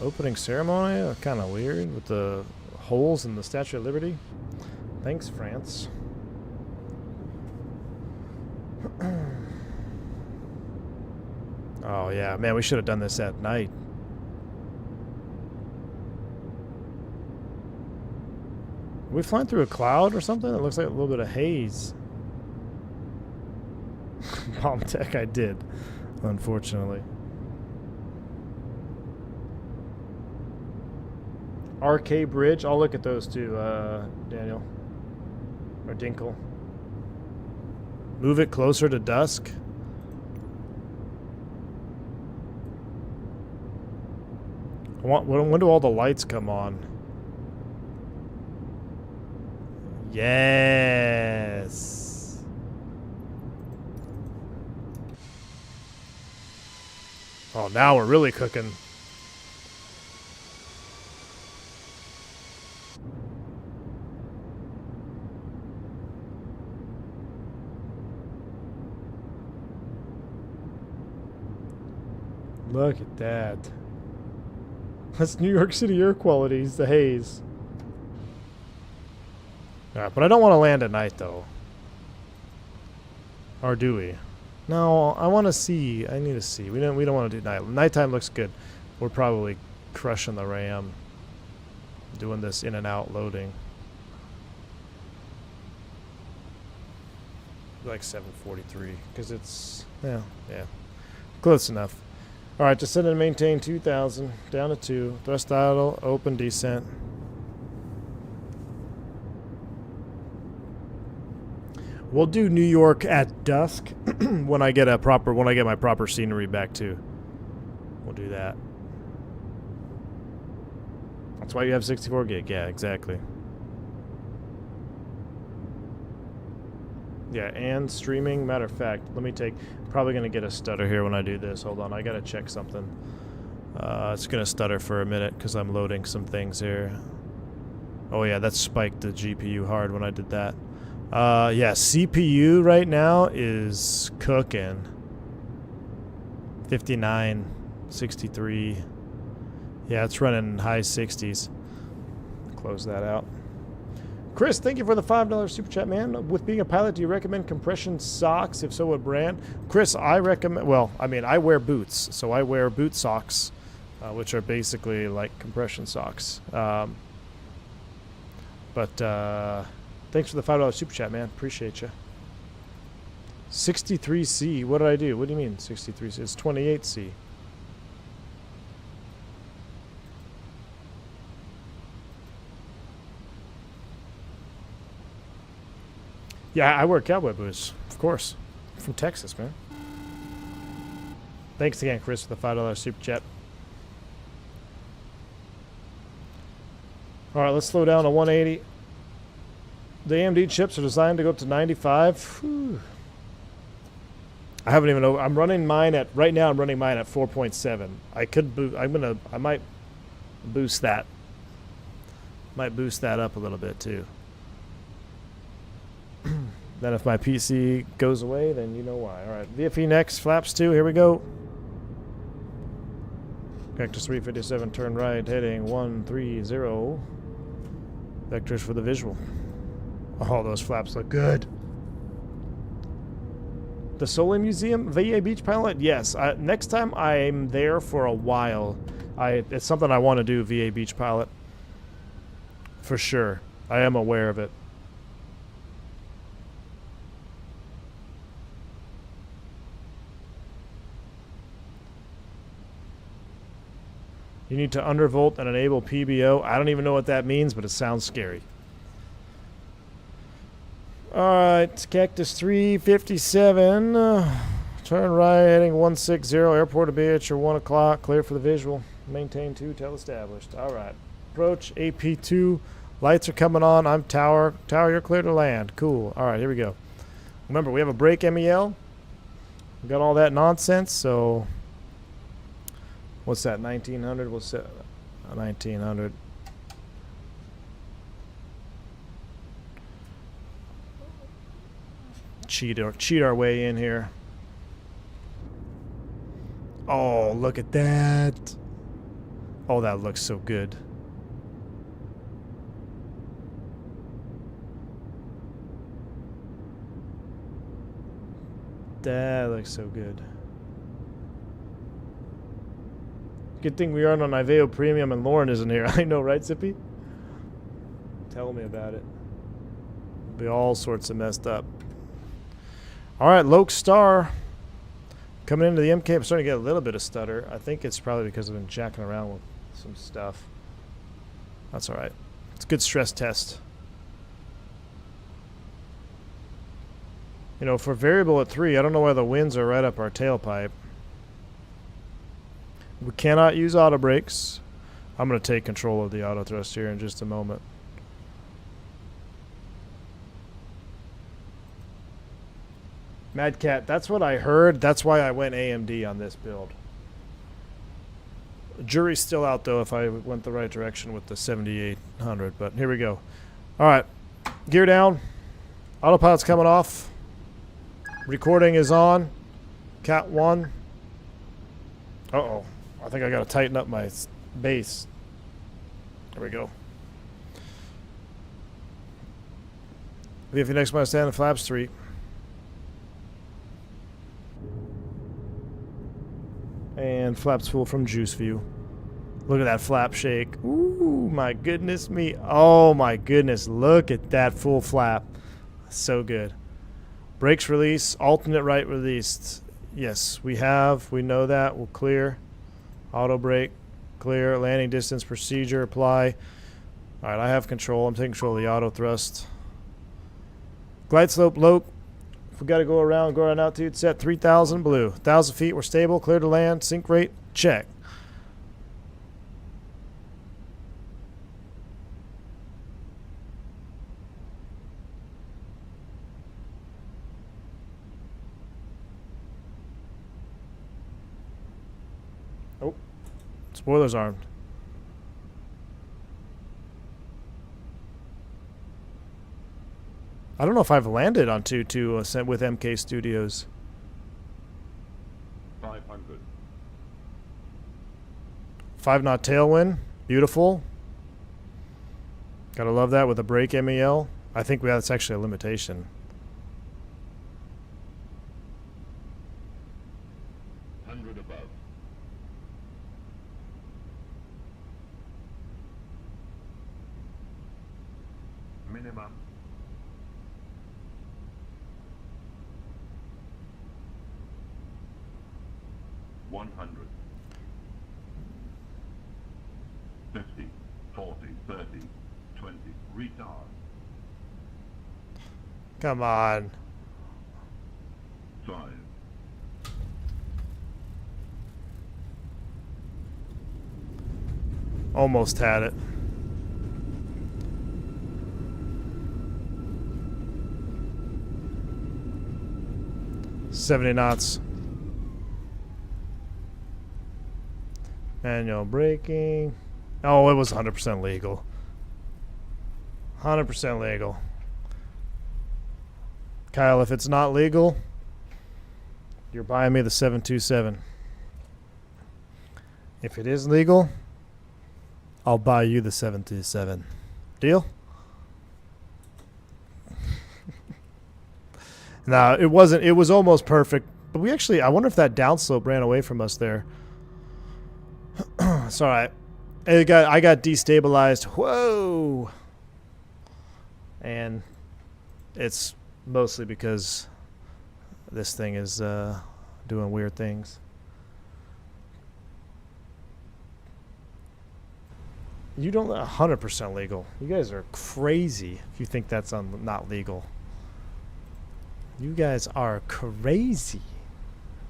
opening ceremony? Kind of weird with the holes in the Statue of Liberty. Thanks, France. Oh yeah, man, we should have done this at night. Are we flying through a cloud or something? It looks like a little bit of haze. Bomb tech, I did, unfortunately. RK Bridge, I'll look at those too, Daniel. Or Dinkle. Move it closer to dusk. When do all the lights come on? Yes. Oh, now we're really cooking. Look at that. That's New York City air qualities, the haze. Alright, but I don't want to land at night, though. Or do we? No, I want to see. I need to see. We don't want to do night. Nighttime looks good. We're probably crushing the RAM. Doing this in and out loading. Like 743. Because it's... Yeah. Close enough. Alright, descend and maintain 2,000. Down to 2. Thrust idle. Open descent. We'll do New York at dusk when I get my proper scenery back too. We'll do that. That's why you have 64 gig. Yeah, exactly. Yeah, and streaming. Matter of fact, probably going to get a stutter here when I do this. Hold on, I got to check something. It's going to stutter for a minute because I'm loading some things here. Oh yeah, that spiked the GPU hard when I did that. Yeah, CPU right now is cooking. 59, 63. Yeah, it's running high 60s. Close that out. Chris, thank you for the $5 super chat, man. With being a pilot, do you recommend compression socks? If so, what brand? Chris, I recommend... Well, I mean, I wear boots. So I wear boot socks, which are basically like compression socks. Thanks for the $5 super chat, man. Appreciate you. 63C. What did I do? What do you mean 63C? It's 28C. Yeah, I wear cowboy boots, of course. I'm from Texas, man. Thanks again, Chris, for the $5 super chat. All right, let's slow down to 180. The AMD chips are designed to go up to 95. Whew. I haven't even. I'm running mine at right now. I'm running mine at 4.7. I could. I might boost that. Might boost that up a little bit too. Then if my PC goes away, then you know why. All right, VFE next. Flaps 2. Here we go. Vectors 357. Turn right. Heading 130. Vectors for the visual. Oh, those flaps look good. The Soleil Museum, VA Beach Pilot? Yes. Next time I'm there for a while, it's something I want to do, VA Beach Pilot. For sure. I am aware of it. You need to undervolt and enable PBO. I don't even know what that means, but it sounds scary. Alright, Cactus 357. Turn right, heading 160. Airport to BH or 1 o'clock. Clear for the visual. Maintain 2 till established. Alright. Approach AP2. Lights are coming on. I'm tower. Tower, you're clear to land. Cool. Alright, here we go. Remember, we have a brake MEL. We got all that nonsense, so. What's that? 1900? What's that? 1900. Cheat our way in here. Oh, look at that. Oh, that looks so good. That looks so good. Good thing we aren't on Iveo Premium and Lauren isn't here. I know, right, Zippy? Tell me about it. Be all sorts of messed up. All right, Loke Star. Coming into the MK, I'm starting to get a little bit of stutter. I think it's probably because I've been jacking around with some stuff. That's all right. It's a good stress test. You know, for variable at 3, I don't know why the winds are right up our tailpipe. We cannot use auto brakes. I'm going to take control of the auto thrust here in just a moment. Mad Cat, that's what I heard. That's why I went AMD on this build. Jury's still out, though, if I went the right direction with the 7800. But here we go. All right. Gear down. Autopilot's coming off. Recording is on. Cat 1. Uh-oh. I think I got to tighten up my base. There we go. VFE next, my stand in flaps 3. And flaps full from Juice View. Look at that flap shake. Ooh, my goodness me. Oh, my goodness. Look at that full flap. So good. Brakes release. Alternate right released. Yes, we have. We know that. We'll clear. Auto brake. Clear. Landing distance procedure. Apply. All right, I have control. I'm taking control of the auto thrust. Glide slope low. If we got to go around altitude, set 3,000 blue. 1,000 feet, we're stable, clear to land, sync rate, check. Oh, spoilers armed. I don't know if I've landed on 2-2 with MK Studios. 500. 5-knot tailwind. Beautiful. Gotta love that with a brake MEL. I think that's actually a limitation. 100 above. Minimum. $100. 50, 40, 30, 20. Retard. Come on. 5, Almost had it. $70 knots. Manual braking. Oh, it was 100% legal. 100% legal. Kyle, if it's not legal, you're buying me the 727. If it is legal, I'll buy you the 727. Deal? No, it wasn't. It was almost perfect. But we actually, I wonder if that downslope ran away from us there. It's all right. I got destabilized. Whoa! And it's mostly because this thing is doing weird things. You don't 100% legal. You guys are crazy if you think that's not legal. You guys are crazy.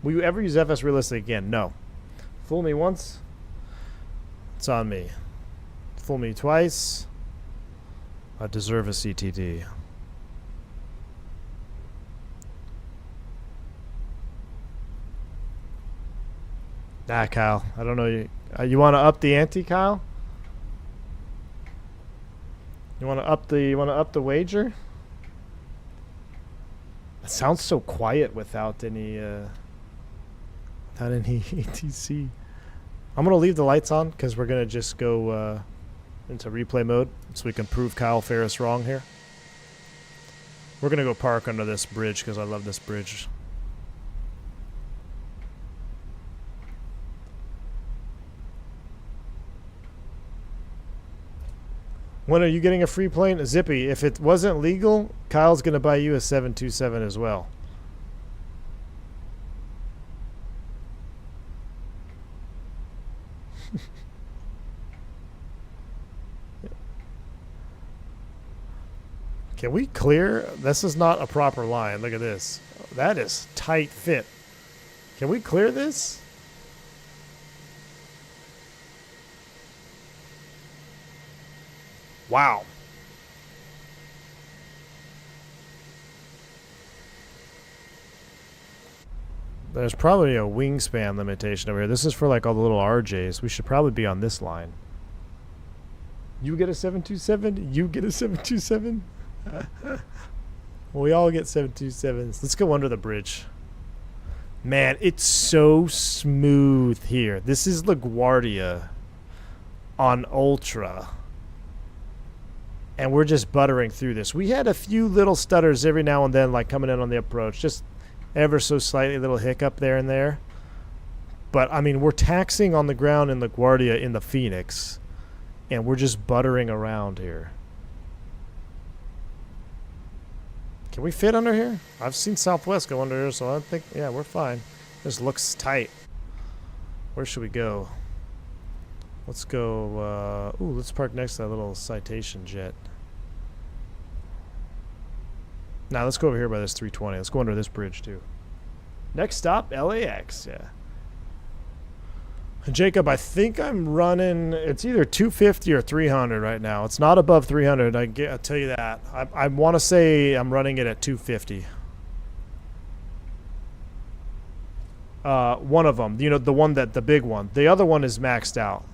Will you ever use FS Realistic again? No. Fool me once, it's on me. Fool me twice, I deserve a CTD. Nah, Kyle. I don't know. You want to up the ante, Kyle? You want to up the wager? It sounds so quiet without any ATC. I'm gonna leave the lights on because we're gonna just go into replay mode so we can prove Kyle Ferris wrong here. We're gonna go park under this bridge because I love this bridge. When are you getting a free plane? Zippy, if it wasn't legal, Kyle's going to buy you a 727 as well. Can we clear? This is not a proper line. Look at this. That is tight fit. Can we clear this? Wow. There's probably a wingspan limitation over here. This is for like all the little RJs. We should probably be on this line. You get a 727? You get a 727? We all get 727s. Let's go under the bridge. Man, it's so smooth here. This is LaGuardia on Ultra. And we're just buttering through this. We had a few little stutters every now and then, like coming in on the approach. Just ever so slightly, little hiccup there and there. But, I mean, we're taxiing on the ground in LaGuardia in the Phoenix. And we're just buttering around here. Can we fit under here? I've seen Southwest go under here, so I think, yeah, we're fine. This looks tight. Where should we go? Let's go, ooh, let's park next to that little Citation jet. Now let's go over here by this 320. Let's go under this bridge too. Next stop, LAX, yeah. Jacob, I think I'm running, it's either 250 or 300 right now. It's not above 300, I'll tell you that. I want to say I'm running it at 250. One of them, you know, the big one. The other one is maxed out.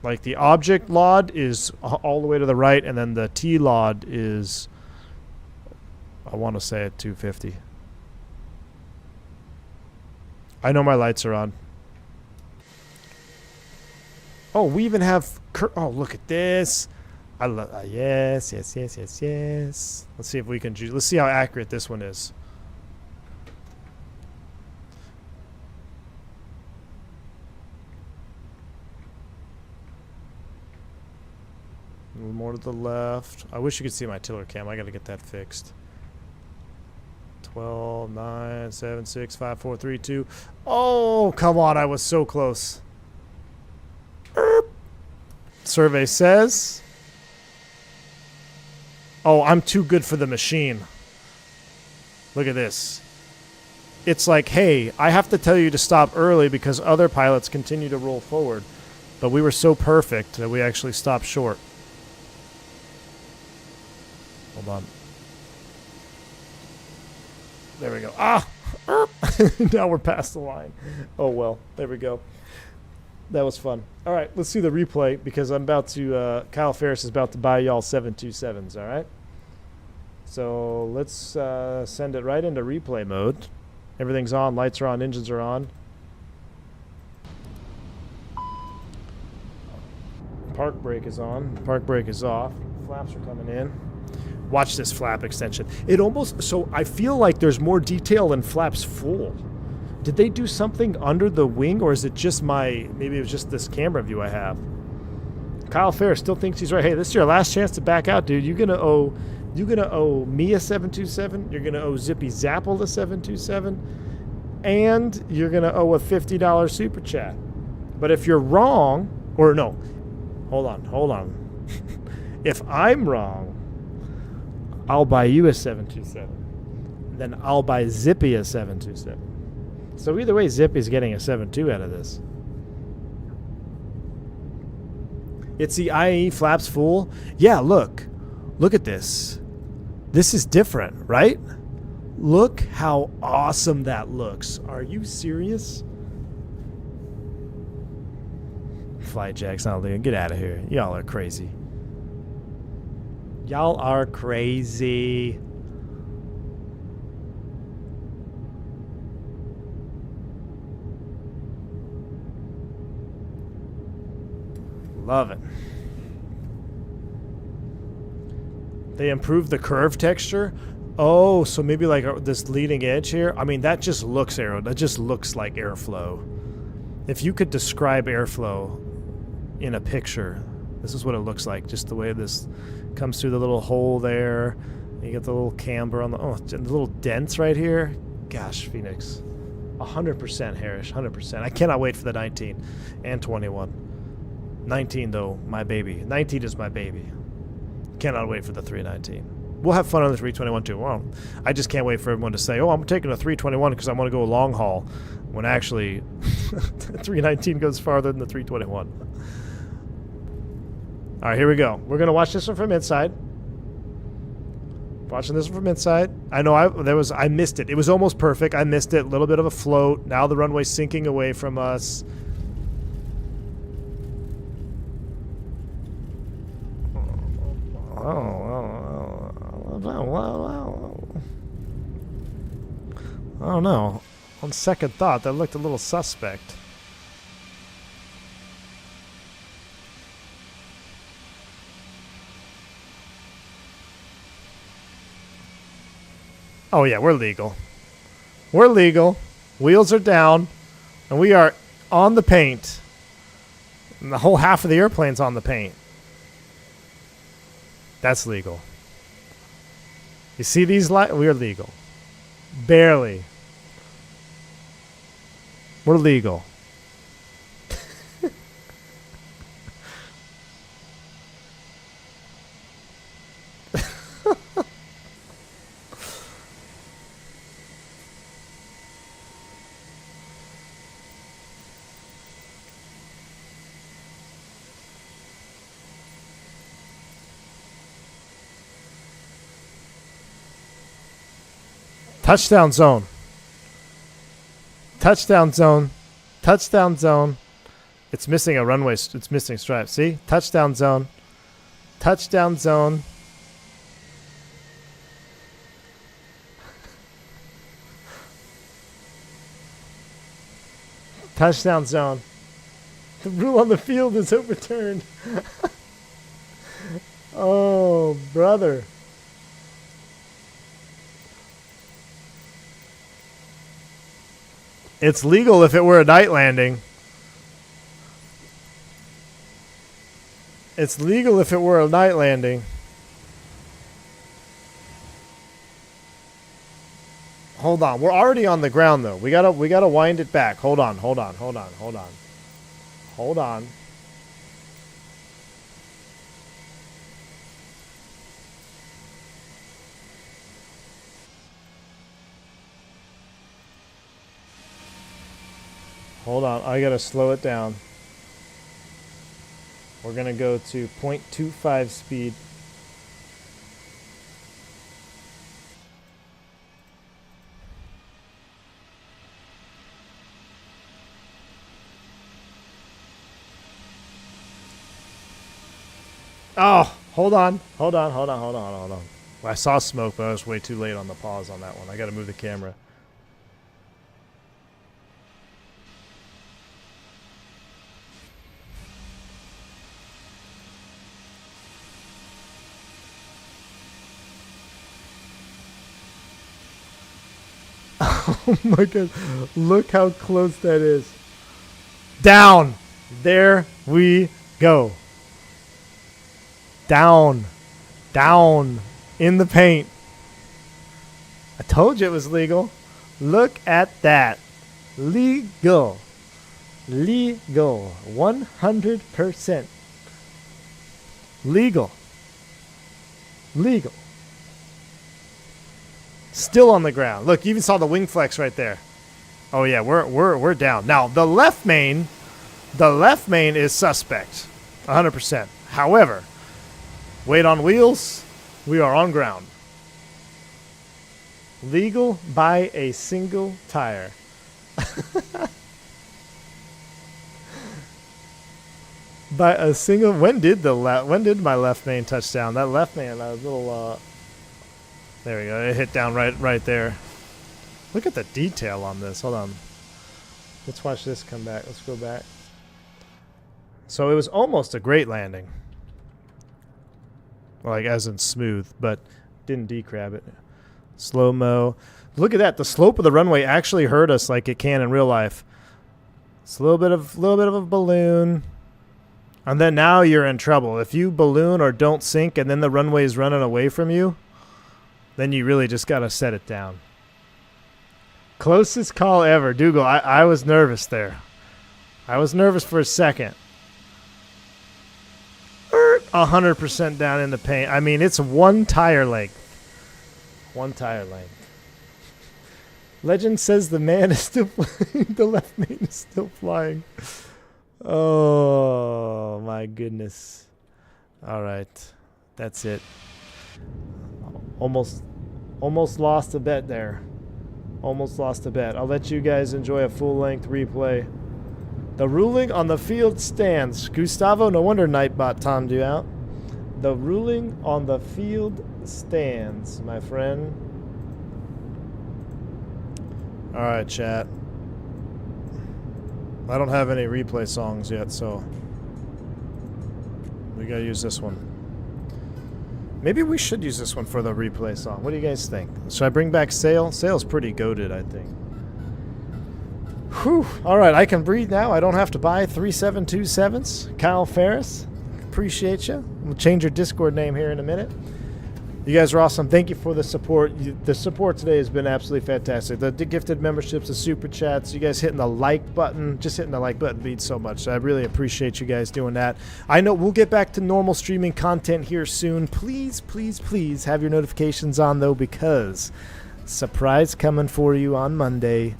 Like the object LOD is all the way to the right, and then the T LOD is, I want to say at 250. I know my lights are on. Oh, we even have, oh, look at this. I love, yes. Let's see if we can, let's see how accurate this one is. A little more to the left. I wish you could see my tiller cam. I got to get that fixed. 12, 9, 7, 6, 5, 4, 3, 2. Oh, come on. I was so close. Survey says Oh, I'm too good for the machine. Look at this. It's like, hey, I have to tell you to stop early because other pilots continue to roll forward. But we were so perfect that we actually stopped short. Hold on. There we go. Ah! Now we're past the line. Oh, well. There we go. That was fun. All right, let's see the replay because I'm about to, Kyle Ferris is about to buy y'all 727s, all right? So let's send it right into replay mode. Everything's on, lights are on, engines are on. Park brake is on, park brake is off, flaps are coming in. Watch this flap extension. It almost, so I feel like there's more detail in flaps full. Did they do something under the wing, or is it just maybe it was just this camera view I have? Kyle Ferris still thinks he's right. Hey, this is your last chance to back out, dude. You're gonna owe me a 727. You're gonna owe Zippy Zapple a 727, and you're gonna owe a $50 super chat. But if you're wrong, or no, hold on. If I'm wrong, I'll buy you a 727. Then I'll buy Zippy a 727. So either way, Zippy's getting a 7.2 out of this. It's the IAE flaps full. Yeah, look. Look at this. This is different, right? Look how awesome that looks. Are you serious? Flight jack's not leaving. Get out of here. Y'all are crazy. Y'all are crazy. Love it. They improved the curve texture. Oh, so maybe like this leading edge here. I mean, that just looks that just looks like airflow. If you could describe airflow in a picture, this is what it looks like. Just the way this comes through the little hole there. You get the little camber on the little dents right here. Gosh, Phoenix. 100% Harish, 100%. I cannot wait for the 19 and 21. 19 though, my baby. 19 is my baby. Cannot wait for the 319. We'll have fun on the 321 too. Well, I just can't wait for everyone to say, "Oh, I'm taking a 321 because I want to go long haul," when actually the 319 goes farther than the 321. All right, here we go. We're gonna watch this one from inside. Watching this one from inside. I know I missed it. It was almost perfect. I missed it. A little bit of a float. Now the runway's sinking away from us. I don't know. On second thought, that looked a little suspect. Oh yeah, we're legal. We're legal. Wheels are down. And we are on the paint. And the whole half of the airplane's on the paint. That's legal. You see these lights? We're legal. Barely. We're legal. Touchdown zone. Touchdown zone. Touchdown zone. It's missing a runway. It's missing stripes. See? Touchdown zone. Touchdown zone. Touchdown zone. The rule on the field is overturned. Oh, brother. It's legal if it were a night landing. It's legal if it were a night landing. Hold on. We're already on the ground though. We gotta wind it back. Hold on. Hold on. Hold on. I got to slow it down. We're going to go to 0.25 speed. Oh, hold on. Hold on. Well, I saw smoke, but I was way too late on the pause on that one. I got to move the camera. Oh my god. Look how close that is. Down. There we go. Down. Down. In the paint. I told you it was legal. Look at that. Legal. Legal. 100%. Legal. Legal. Still on the ground. Look, you even saw the wing flex right there. Oh yeah, we're down. Now, the left main is suspect. 100%. However, weight on wheels, we are on ground. Legal by a single tire. By a single. When did my left main touch down? That left main, that little there we go. It hit down right there. Look at the detail on this. Hold on. Let's watch this come back. Let's go back. So it was almost a great landing. Like as in smooth, but didn't decrab it. Slow-mo. Look at that. The slope of the runway actually hurt us like it can in real life. It's a little bit of a balloon. And then now you're in trouble. If you balloon or don't sink and then the runway is running away from you, then you really just got to set it down. Closest call ever. Dougal, I was nervous there. I was nervous for a second. 100% down in the paint. I mean, it's one tire length. One tire length. Legend says the man is still flying. The left main is still flying. Oh, my goodness. All right. That's it. Almost lost a bet there. Almost lost a bet. I'll let you guys enjoy a full-length replay. The ruling on the field stands. Gustavo, no wonder Nightbot timed you out. The ruling on the field stands, my friend. All right, chat. I don't have any replay songs yet, so we gotta use this one. Maybe we should use this one for the replay song. What do you guys think? Should I bring back Sail? Sail's pretty goated, I think. Whew. Alright, I can breathe now. I don't have to buy 3727s. Kyle Ferris, appreciate you. We'll change your Discord name here in a minute. You guys are awesome. Thank you for the support. The support today has been absolutely fantastic. The gifted memberships, the super chats, you guys hitting the like button. Just hitting the like button means so much. So I really appreciate you guys doing that. I know we'll get back to normal streaming content here soon. Please, please, please have your notifications on, though, because surprise coming for you on Monday.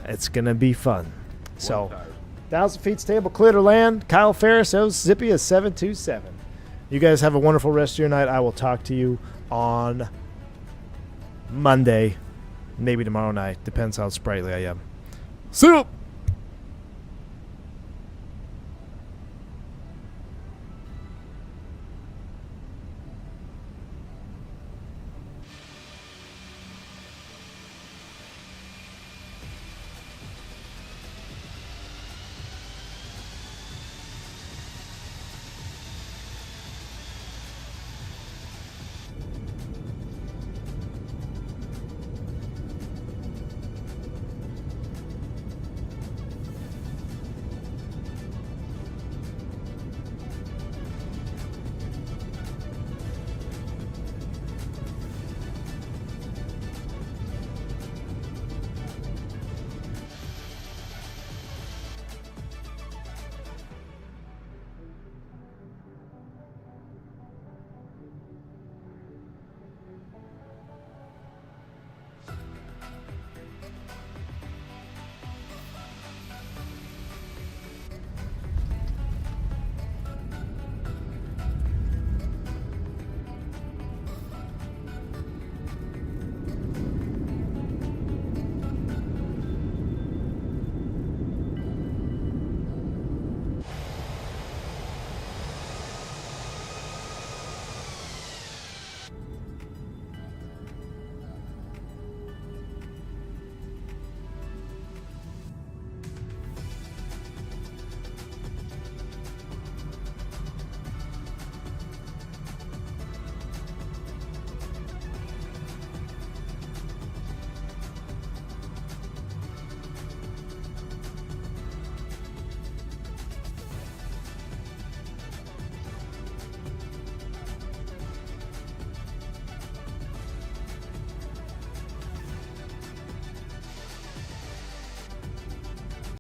It's going to be fun. So, 1,000 feet stable, clear to land. Kyle Ferris, Zippy is 727. You guys have a wonderful rest of your night. I will talk to you on Monday. Maybe tomorrow night. Depends how sprightly I am. See you!